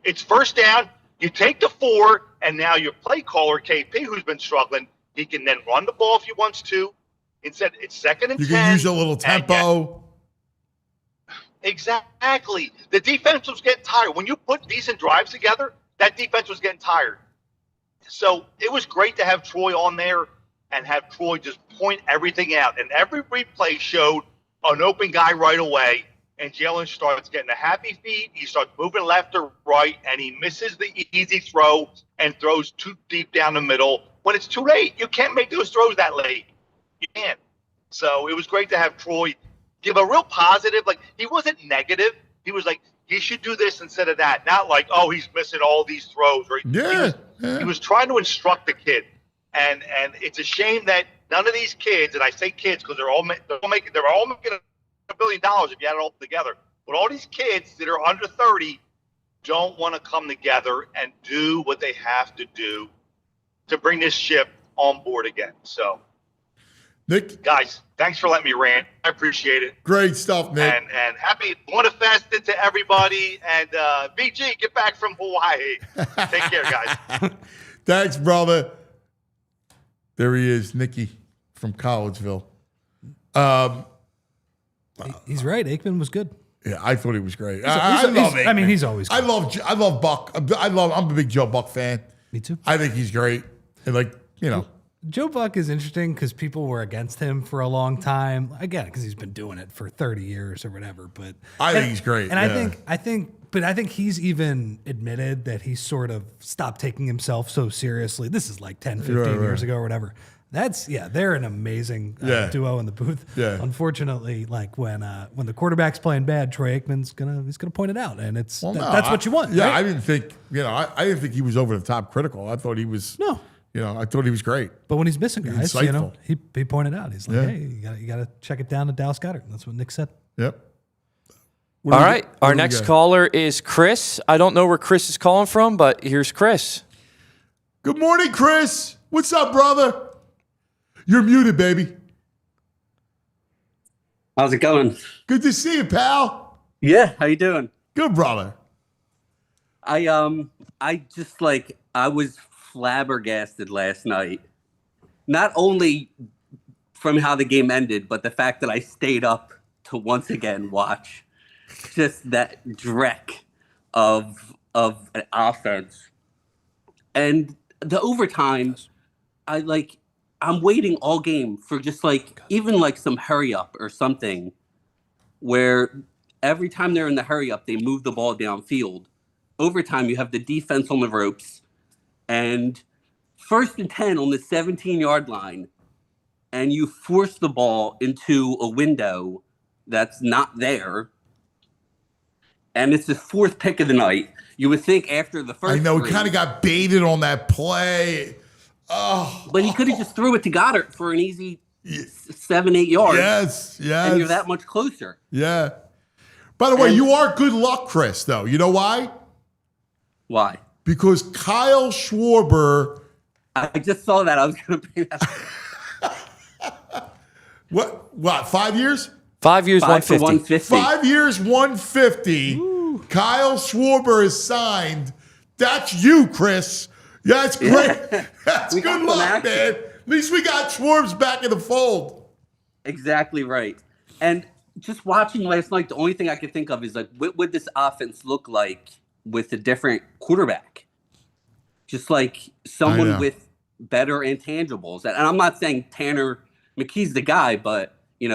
K: It's first down. You take the 4, and now your play caller, KP, who's been struggling, he can then run the ball if he wants to. Instead, it's 2nd and 10.
B: You can use a little tempo.
K: Exactly. The defense was getting tired. When you put decent drives together, that defense was getting tired. So it was great to have Troy on there and have Troy just point everything out. And every replay showed an open guy right away, and Jalen starts getting a happy feet. He starts moving left or right, and he misses the easy throw and throws too deep down the middle. When it's too late, you can't make those throws that late. You can't. So it was great to have Troy give a real positive. Like, he wasn't negative. He was like, he should do this instead of that. Not like, oh, he's missing all these throws. Or he was trying to instruct the kid, and it's a shame that none of these kids, and I say kids because they're all making $1 billion if you add it all together. But all these kids that are under 30 don't want to come together and do what they have to do to bring this ship on board again. So,
B: Nick,
K: guys, thanks for letting me rant. I appreciate it.
B: Great stuff, Nick.
K: And happy Bonifested to everybody. And BG, get back from Hawaii. Take care, guys.
B: Thanks, brother. There he is, Nicky from Collegeville.
C: He's right. Aikman was good.
B: Yeah, I thought he was great. I love Aikman.
C: I mean, he's always good.
B: I love Buck. I'm a big Joe Buck fan.
C: Me too.
B: I think he's great. And
C: Joe Buck is interesting because people were against him for a long time. Again, because he's been doing it for 30 years or whatever. But
B: I think he's great.
C: And I think he's even admitted that he sort of stopped taking himself so seriously. This is like 10, 15 years ago or whatever. They're an amazing duo in the booth. Yeah. Unfortunately, like when the quarterback's playing bad, Troy Aikman's gonna point it out, and that's what you want.
B: Yeah,
C: right?
B: I didn't think I didn't think he was over the top critical. I thought he was I thought he was great.
C: But when he's missing guys,
B: insightful.
C: He pointed out. He's like, hey, you gotta check it down to Dallas Goedert. That's what Nick said.
B: Yep.
D: All right, our next caller is Chris. I don't know where Chris is calling from, but here's Chris.
B: Good morning, Chris. What's up, brother? You're muted, baby.
L: How's it going?
B: Good to see you, pal.
L: Yeah, how you doing?
B: Good, brother.
L: I was flabbergasted last night. Not only from how the game ended, but the fact that I stayed up to once again watch just that dreck of an offense. And the overtime, I'm waiting all game for just even some hurry up or something where every time they're in the hurry up, they move the ball downfield. Overtime, you have the defense on the ropes and 1st and 10 on the 17-yard line, and you force the ball into a window that's not there. And it's the 4th pick of the night. You would think after the first
B: I know, he kind of got baited on that play.
L: But he could have just threw it to Goddard for an easy 7-8 yards.
B: Yes.
L: And you're that much closer.
B: Yeah. By the way, you are good luck, Chris, though. You know why?
L: Why?
B: Because Kyle Schwarber.
L: I just saw that. I was going to bring that up.
B: What, 5 years?
D: 5 years, 150.
L: 150.
B: 5 years, 150. Ooh. Kyle Schwarber is signed. That's you, Chris. Yeah, that's great. Yeah. That's good luck, man. At least we got Schwarbs back in the fold.
L: Exactly right. And just watching last night, the only thing I could think of is what would this offense look like with a different quarterback? Just someone with better intangibles. And I'm not saying Tanner McKee's the guy, but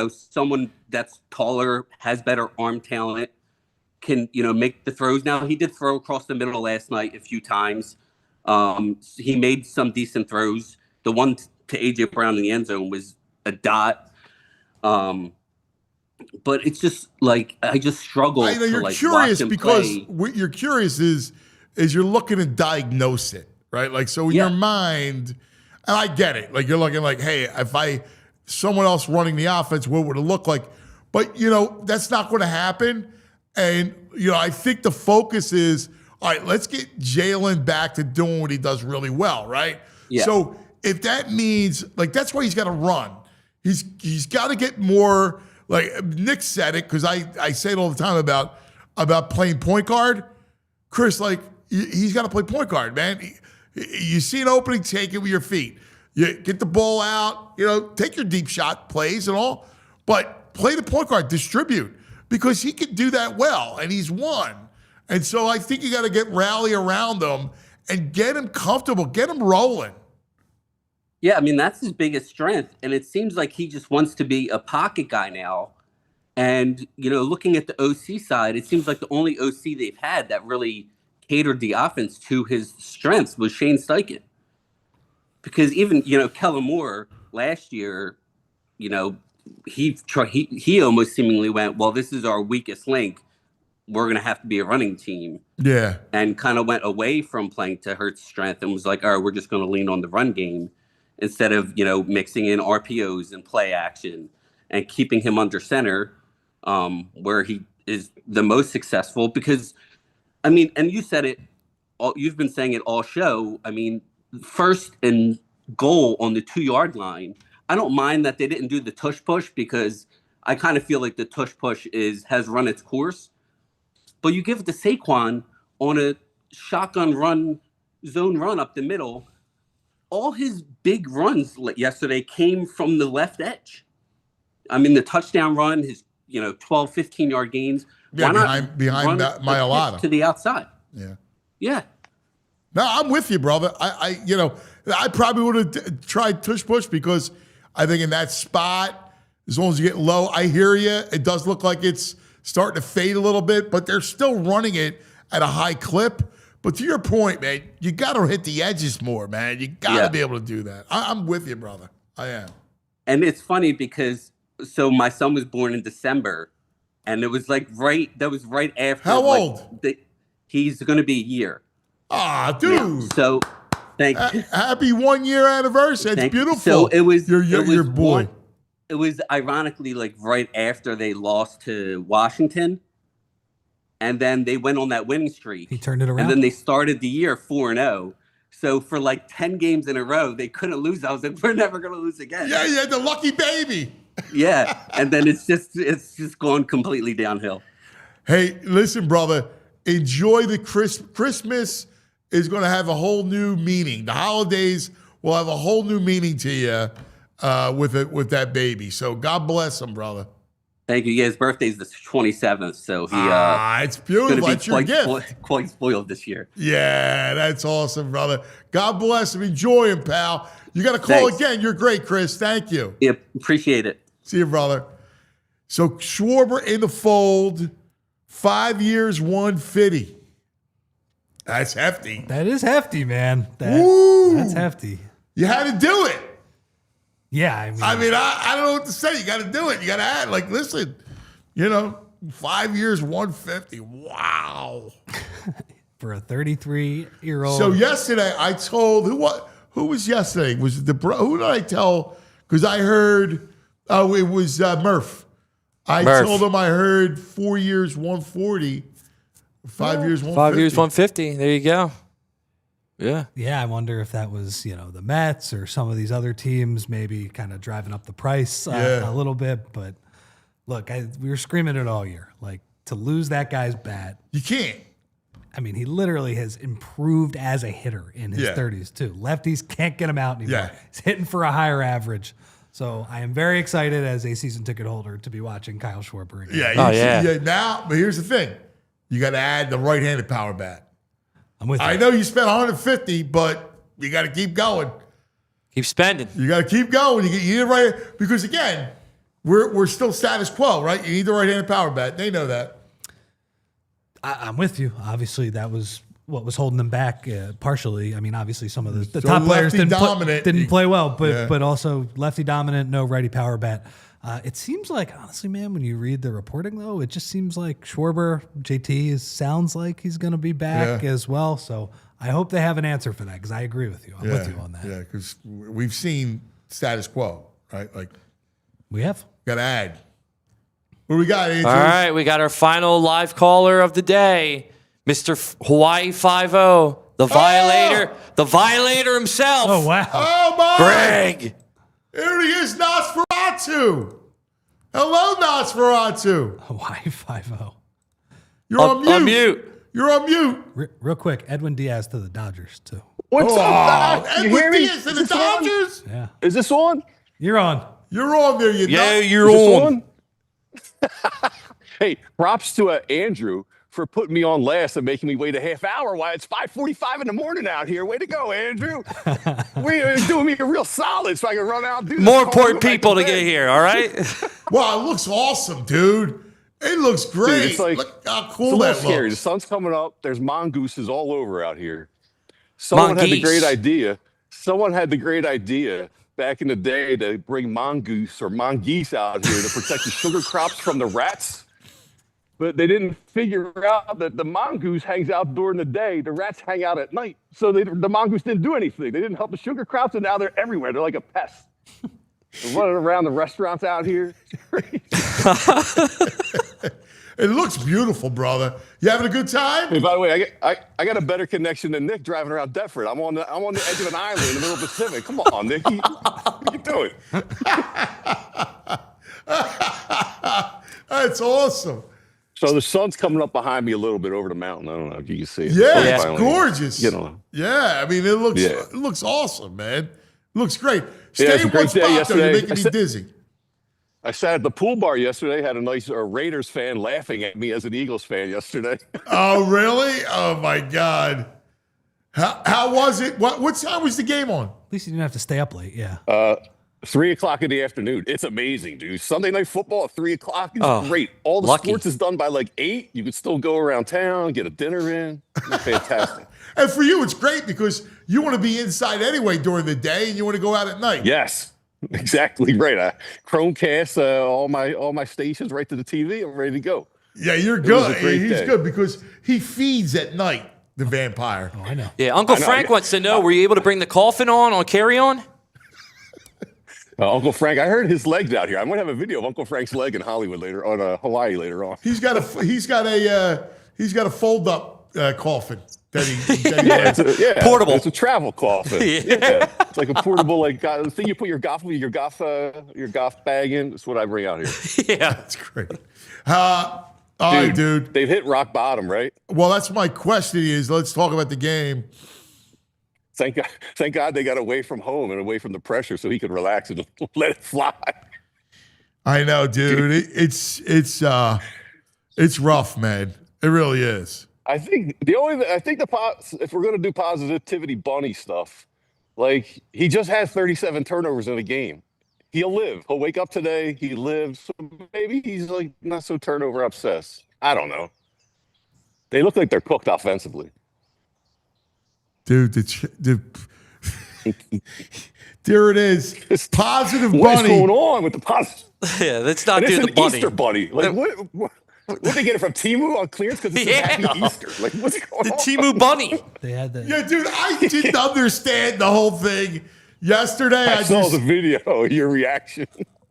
L: someone that's taller, has better arm talent, can make the throws. Now he did throw across the middle last night a few times. He made some decent throws. The one to AJ Brown in the end zone was a dot. But it's just I just struggle.
B: I know you're curious because what you're curious is you're looking to diagnose it, right? So in your mind, and I get it. You're looking hey, if someone else running the offense, what would it look like? But that's not going to happen. And I think the focus is, all right, let's get Jalen back to doing what he does really well, right?
L: Yeah.
B: So if that means that's why he's got to run. He's got to get more. Nick said it because I say it all the time about playing point guard. Chris, he's got to play point guard, man. You see an opening, take it with your feet. You get the ball out. Take your deep shot plays and all, but play the point guard, distribute because he can do that well, and he's won. And so I think you got to rally around him and get him comfortable, get him rolling.
L: Yeah, I mean, that's his biggest strength. And it seems like he just wants to be a pocket guy now. And, looking at the OC side, it seems like the only OC they've had that really catered the offense to his strengths was Shane Steichen. Because even, Kellen Moore last year, he almost seemingly went, well, this is our weakest link. we're going to have to be a running team.
B: Yeah.
L: And kind of went away from playing to Hurts' strength and was like, all right, we're just going to lean on the run game instead of, mixing in RPOs and play action and keeping him under center where he is the most successful. Because, and you said it, you've been saying it all show. First and goal on the 2-yard line. I don't mind that they didn't do the tush push because I kind of feel like the tush push has run its course. But you give it to Saquon on a shotgun run, zone run up the middle. All his big runs yesterday came from the left edge. The touchdown run, his 12, 15-yard gains.
B: Yeah,
L: why
B: behind
L: not run
B: Mailata
L: to the outside?
B: Yeah.
L: Yeah.
B: No, I'm with you, brother. I probably would have tried tush push because I think in that spot, as long as you get low, I hear you. It does look like it's starting to fade a little bit, but they're still running it at a high clip. But to your point, man, you got to hit the edges more, man. You got to be able to do that. I'm with you, brother. I am.
L: And it's funny because, so my son was born in December, and it was that was right after.
B: How old?
L: He's going to be a year.
B: Ah, dude.
L: Yeah, so thank you.
B: Happy 1-year anniversary. It's beautiful.
L: So it was
B: your boy.
L: It was ironically right after they lost to Washington. And then they went on that winning streak.
C: He turned it around.
L: And then they started the year 4-0. So for 10 games in a row, they couldn't lose. I was like, we're never going to lose again.
B: Yeah, the lucky baby.
L: Yeah. And then it's just gone completely downhill.
B: Hey, listen, brother, enjoy the Christmas is going to have a whole new meaning. The holidays will have a whole new meaning to you with that baby. So God bless him, brother.
L: Thank you. Yeah, his birthday's the 27th, so he
B: it's beautiful.
L: That's
B: your gift.
L: Quite spoiled this year.
B: Yeah, that's awesome, brother. God bless him. Enjoy him, pal. You got to call again. You're great, Chris. Thank you.
L: Yeah, appreciate it.
B: See you, brother. So Schwarber in the fold, 5 years, 150. That's hefty.
C: That is hefty, man. That's hefty.
B: You had to do it.
C: Yeah,
B: I don't know what to say. You got to do it. You got to add. Listen, 5 years, 150. Wow.
C: For a 33-year-old.
B: So yesterday, I told who was yesterday? Was it who did I tell? Because I heard. Oh, it was Murph. I told him I heard 4 years, 140. 5 years, 150.
D: 5 years, 150. There you go. Yeah.
C: Yeah, I wonder if that was, the Mets or some of these other teams maybe kind of driving up the price a little bit. But look, we were screaming it all year. To lose that guy's bat.
B: You can't.
C: He literally has improved as a hitter in his 30s, too. Lefties can't get him out anymore.
B: Yeah.
C: He's hitting for a higher average. So I am very excited as a season ticket holder to be watching Kyle Schwarber again.
B: Yeah. Now, but here's the thing. You got to add the right-handed power bat.
C: I'm with you.
B: I know you spent 150, but you got to keep going.
D: Keep spending.
B: You got to keep going. You need the right, because again, we're still status quo, right? You need the right-handed power bat. They know that.
C: I'm with you. Obviously, that was what was holding them back partially. Obviously, some of the top players didn't play well, but also lefty dominant, no righty power bat. It seems like, honestly, man, when you read the reporting, though, it just seems like Schwarber, JT, sounds like he's going to be back as well. So I hope they have an answer for that because I agree with you. I'm with you on that.
B: Yeah, because we've seen status quo, right?
C: We have.
B: Got to add. What do we got, Andrew?
D: All right, we got our final live caller of the day, Mr. Hawaii 5-0, the violator himself.
C: Oh, wow.
B: Oh, my.
D: Greg.
B: Here he is, Nosferatu. Hello, Nosferatu.
C: Hawaii 5-0.
B: You're on mute. You're on mute.
C: Real quick, Edwin Diaz to the Dodgers, too.
M: What's up, Doc?
B: Edwin Diaz to the Dodgers?
C: Yeah.
M: Is this on?
C: You're on.
B: You're on there, you
D: Yeah,
B: nut.
D: you're on.
M: Hey, props to Andrew for putting me on last and making me wait a half hour while it's 5:45 in the morning out here. Way to go, Andrew. You're doing me a real solid so I can run out and do this.
D: More important people to get here, all right?
B: Wow, it looks awesome, dude. It looks great.
M: Dude, it's
B: look how cool
M: it's a
B: that
M: little scary.
B: looks.
M: The sun's coming up. There's mongooses all over out here. Someone had the great idea back in the day to bring mongoose or mongoose out here to protect the sugar crops from the rats. but they didn't figure out that the mongoose hangs out during the day. The rats hang out at night. So the mongoose didn't do anything. They didn't help the sugar crops, and now they're everywhere. They're like a pest. They're running around the restaurants out here.
B: It looks beautiful, brother. You having a good time?
M: Hey, by the way, I got a better connection than Nick driving around Deptford. I'm on the edge of an island in the middle of the Pacific. Come on, Nicky. What are you doing?
B: That's awesome.
M: So the sun's coming up behind me a little bit over the mountain. I don't know if you can see it.
B: Yeah, it's
M: Finally,
B: gorgeous.
M: you know.
B: Yeah, I mean, it looks awesome, man. It looks great.
M: Yeah,
B: Stay
M: it's a
B: in
M: great
B: one
M: day
B: spot, though.
M: yesterday.
B: You're making me dizzy.
M: I sat at the pool bar yesterday, had a nice Raiders fan laughing at me as an Eagles fan yesterday.
B: Oh, really? Oh, my God. How was it? What time was the game on?
C: At least you didn't have to stay up late. Yeah.
M: 3 o'clock in the afternoon. It's amazing, dude. Sunday night football at 3 o'clock is great. All the sports is done by like 8. You can still go around town, get a dinner in. It's fantastic.
B: And for you, it's great because you want to be inside anyway during the day and you want to go out at night.
M: Yes. Exactly right. Chromecast all my stations right to the TV. I'm ready to go.
B: Yeah, you're good. He's good because he feeds at night, the vampire.
C: Oh, I know.
D: Yeah, Uncle Frank wants to know, were you able to bring the coffin on carry-on?
M: Uncle Frank, I heard his legs out here. I might have a video of Uncle Frank's leg in Hollywood later on, Hawaii later on.
B: He's got a fold-up coffin.
D: Portable.
M: It's a travel coffin. Yeah. It's like a portable, the thing you put your golf bag in. That's what I bring out here.
D: Yeah,
B: that's great. All right, dude.
M: They've hit rock bottom, right?
B: Well, that's my question. Is let's talk about the game.
M: Thank God they got away from home and away from the pressure, so he could relax and let it fly.
B: I know, dude. It's rough, man. It really is.
M: I think if we're gonna do positivity bunny stuff, like he just had 37 turnovers in a game. He'll live. He'll wake up today. He lives. So maybe he's like not so turnover obsessed. I don't know. They look like they're cooked offensively.
B: Dude, there it is. Positive bunny.
M: What's going on with the positive?
D: Yeah, let's not do the bunny.
M: Easter bunny. Like what they get it from Temu on clearance because it's Happy Easter. Like what's going on?
D: The Temu bunny.
C: They had that.
B: Yeah, dude, I didn't understand the whole thing yesterday.
M: I saw the video. Your reaction.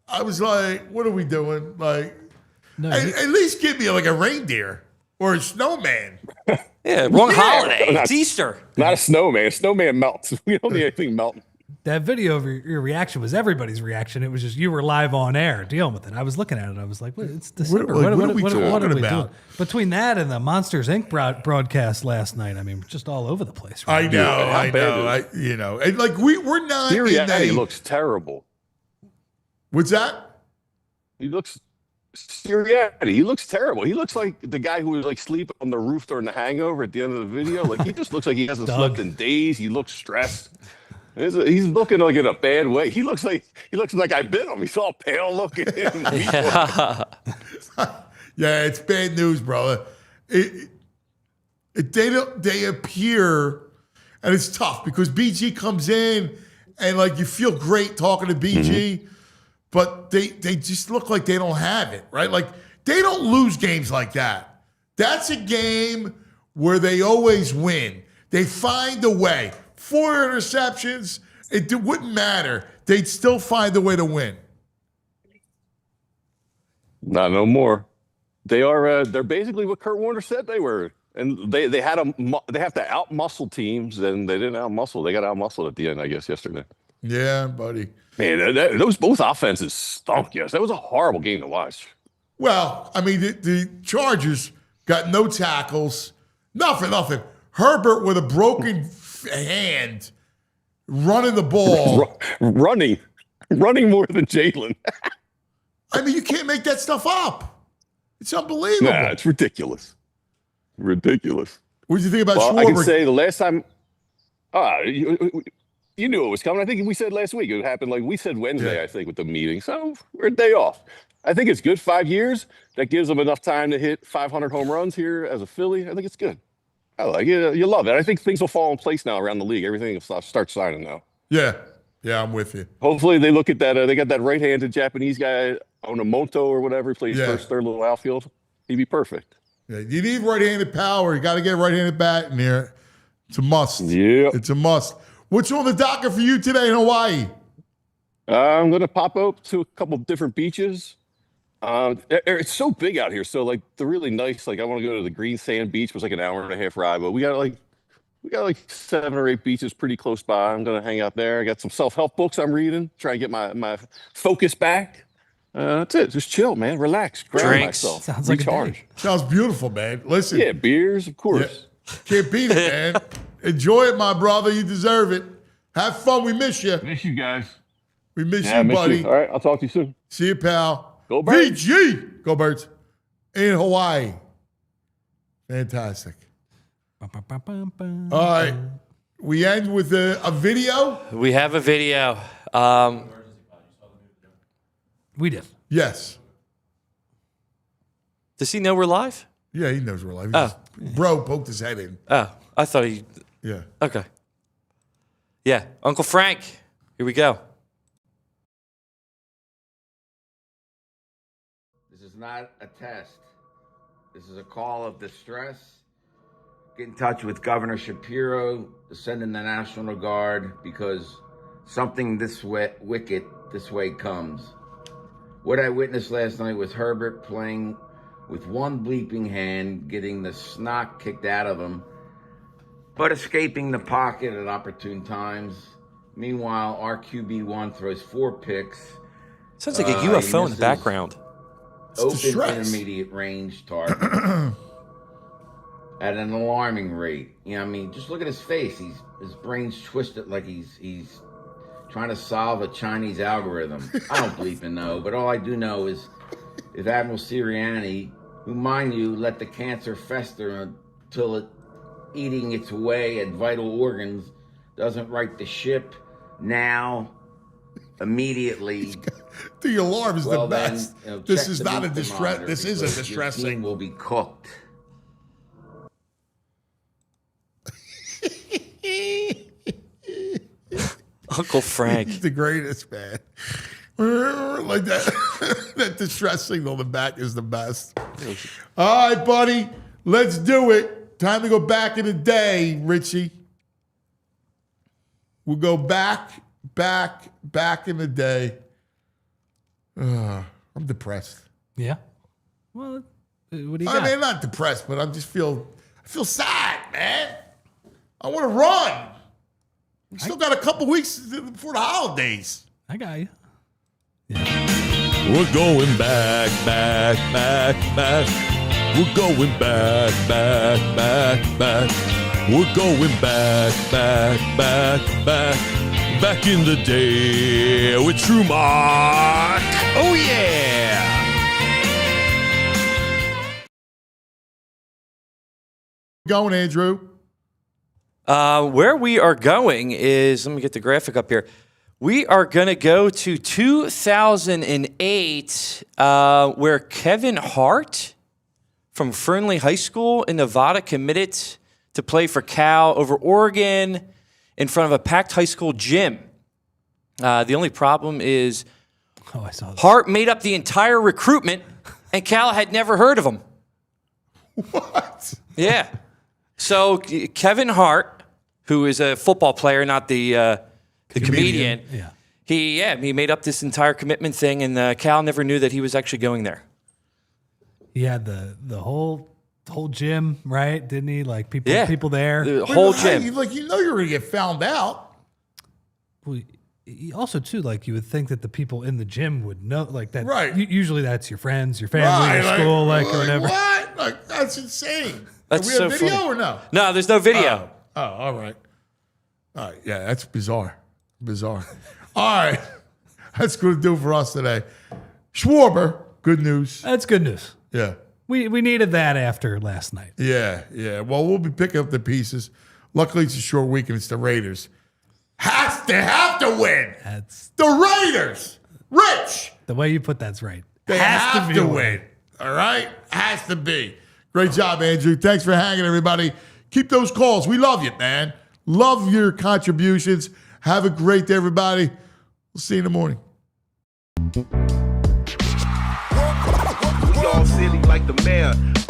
B: I was like, "What are we doing?" Like,
C: No,
B: at least give me like a reindeer or a snowman.
D: Yeah, wrong holiday. It's Easter.
M: Not a snowman. A snowman melts. We don't need anything melting.
C: That video of your reaction was everybody's reaction. It was just you were live on air dealing with it. I was looking at it. I was like, it's December. What are we doing? Between that and the Monsters Inc. broadcast last night, I mean, just all over the place. Right?
B: I know. And like we're not.
M: Sirianni looks terrible.
B: What's that?
M: He looks terrible. He looks like the guy who was like sleeping on the roof during the hangover at the end of the video. Like he just looks like he hasn't slept in days. He looks stressed. He's looking like in a bad way. He looks like I bit him. He's all pale looking.
B: Yeah, it's bad news, brother. They appear, and it's tough because BG comes in and like you feel great talking to BG, but they just look like they don't have it, right? Like they don't lose games like that. That's a game where they always win. They find a way. 4 interceptions, it wouldn't matter. They'd still find a way to win.
M: Not no more. They're basically what Kurt Warner said they were. And they have to out-muscle teams, and they didn't out-muscle. They got out-muscled at the end, I guess, yesterday.
B: Yeah, buddy.
M: Man, those both offenses stunk, yes. That was a horrible game to watch.
B: Well, I mean, the Chargers got no tackles. Nothing. Herbert with a broken hand running the ball.
M: running more than Jalen.
B: I mean, you can't make that stuff up. It's unbelievable.
M: Nah, it's ridiculous. Ridiculous.
B: What did you think about Schwarber?
M: I can say the last time you knew it was coming. I think we said last week. It happened we said Wednesday, I think, with the meeting. So we're a day off. I think it's good. 5 years. That gives them enough time to hit 500 home runs here as a Philly. I think it's good. I like it. You love it. I think things will fall in place now around the league. Everything will start signing now.
B: Yeah, I'm with you.
M: Hopefully they look at that. They got that right-handed Japanese guy, Onomoto or whatever. He plays first, third, little outfield. He'd be perfect.
B: Yeah, you need right-handed power. You got to get a right-handed bat in there. It's a must.
M: Yeah.
B: It's a must. What's on the docket for you today in Hawaii?
M: I'm going to pop up to a couple different beaches. It's so big out here. So, like, the really nice, like, I want to go to the Green Sand Beach, which was like an hour and a half ride. But we got like 7 or 8 beaches pretty close by. I'm going to hang out there. I got some self-help books I'm reading, try and get my focus back. That's it. Just chill, man. Relax. Ground myself.
C: Sounds like
M: recharge.
B: Sounds beautiful, man. Listen.
M: Yeah, beers, of course.
B: Yeah. Can't beat it, man. Enjoy it, my brother. You deserve it. Have fun. We miss you.
M: Miss you guys.
B: We miss you, buddy.
M: You. All right, I'll talk to you soon.
B: See you, pal.
M: Go Birds.
B: VG. Go Birds. In Hawaii. Fantastic. All right. We end with a video.
D: We have a video.
C: We did.
B: Yes.
D: Does he know we're live?
B: Yeah, he knows we're live.
D: Oh.
B: Bro poked his head in.
D: Oh, I thought he.
B: Yeah.
D: Okay. Yeah, Uncle Frank. Here we go.
N: This is not a test. This is a call of distress. Get in touch with Governor Shapiro to send in the National Guard because something this way, wicked this way comes. What I witnessed last night was Herbert playing with one bleeping hand, getting the snot kicked out of him, but escaping the pocket at opportune times. Meanwhile, our QB1 throws 4 picks.
D: Sounds like a UFO in the background.
N: Open intermediate range target at an alarming rate. You know, I mean, just look at his face. His brain's twisted like he's trying to solve a Chinese algorithm. I don't bleeping know, but all I do know is if Admiral Sirianni, who, mind you, let the cancer fester until it eating its way at vital organs, doesn't right the ship now, immediately.
B: The alarm is the best.
N: Then,
B: this is not a distress. This is a distress
N: thing. Will be cooked.
D: Uncle Frank.
B: He's the greatest, man. Like that. That distress signal in the back is the best. All right, buddy. Let's do it. Time to go back in the day, Richie. We'll go back in the day. I'm depressed.
C: Yeah. Well, what do you
B: I
C: got?
B: mean, I'm not depressed, but I feel sad, man. I want to run. We still got a couple weeks before the holidays.
C: I got you.
E: We're going back. We're going back. We're going back in the day with True Mark. Oh, yeah.
B: Going, Andrew.
D: Where we are going is, let me get the graphic up here. We are going to go to 2008, where Kevin Hart from Fernley High School in Nevada committed to play for Cal over Oregon in front of a packed high school gym. The only problem is
C: I saw that.
D: Hart made up the entire recruitment, and Cal had never heard of him.
B: What?
D: Yeah. So Kevin Hart, who is a football player, not the comedian, he made up this entire commitment thing, and Cal never knew that he was actually going there.
C: He had the whole gym, right? Didn't he? Like people there.
D: The whole gym.
B: You know you're gonna get found out.
C: Well, also too, like you would think that the people in the gym would know, like that.
B: Right.
C: Usually that's your friends, your family, your school, or whatever.
B: What? Like that's insane.
D: That's
B: Do we have
D: so
B: video
D: funny.
B: or no?
D: No, there's no video.
B: Oh, all right. All right. Yeah, that's bizarre. All right. That's going to do it for us today. Schwarber, good news.
C: That's good news.
B: Yeah.
C: We needed that after last night.
B: Yeah. Well, we'll be picking up the pieces. Luckily, it's a short week and it's the Raiders. They have to win.
C: That's
B: the Raiders. Rich.
C: The way you put that's right.
B: They have to win. All right? Has to be. Great job, Andrew. Thanks for hanging, everybody. Keep those calls. We love you, man. Love your contributions. Have a great day, everybody. We'll see you in the morning.
O: We all silly like the mayor.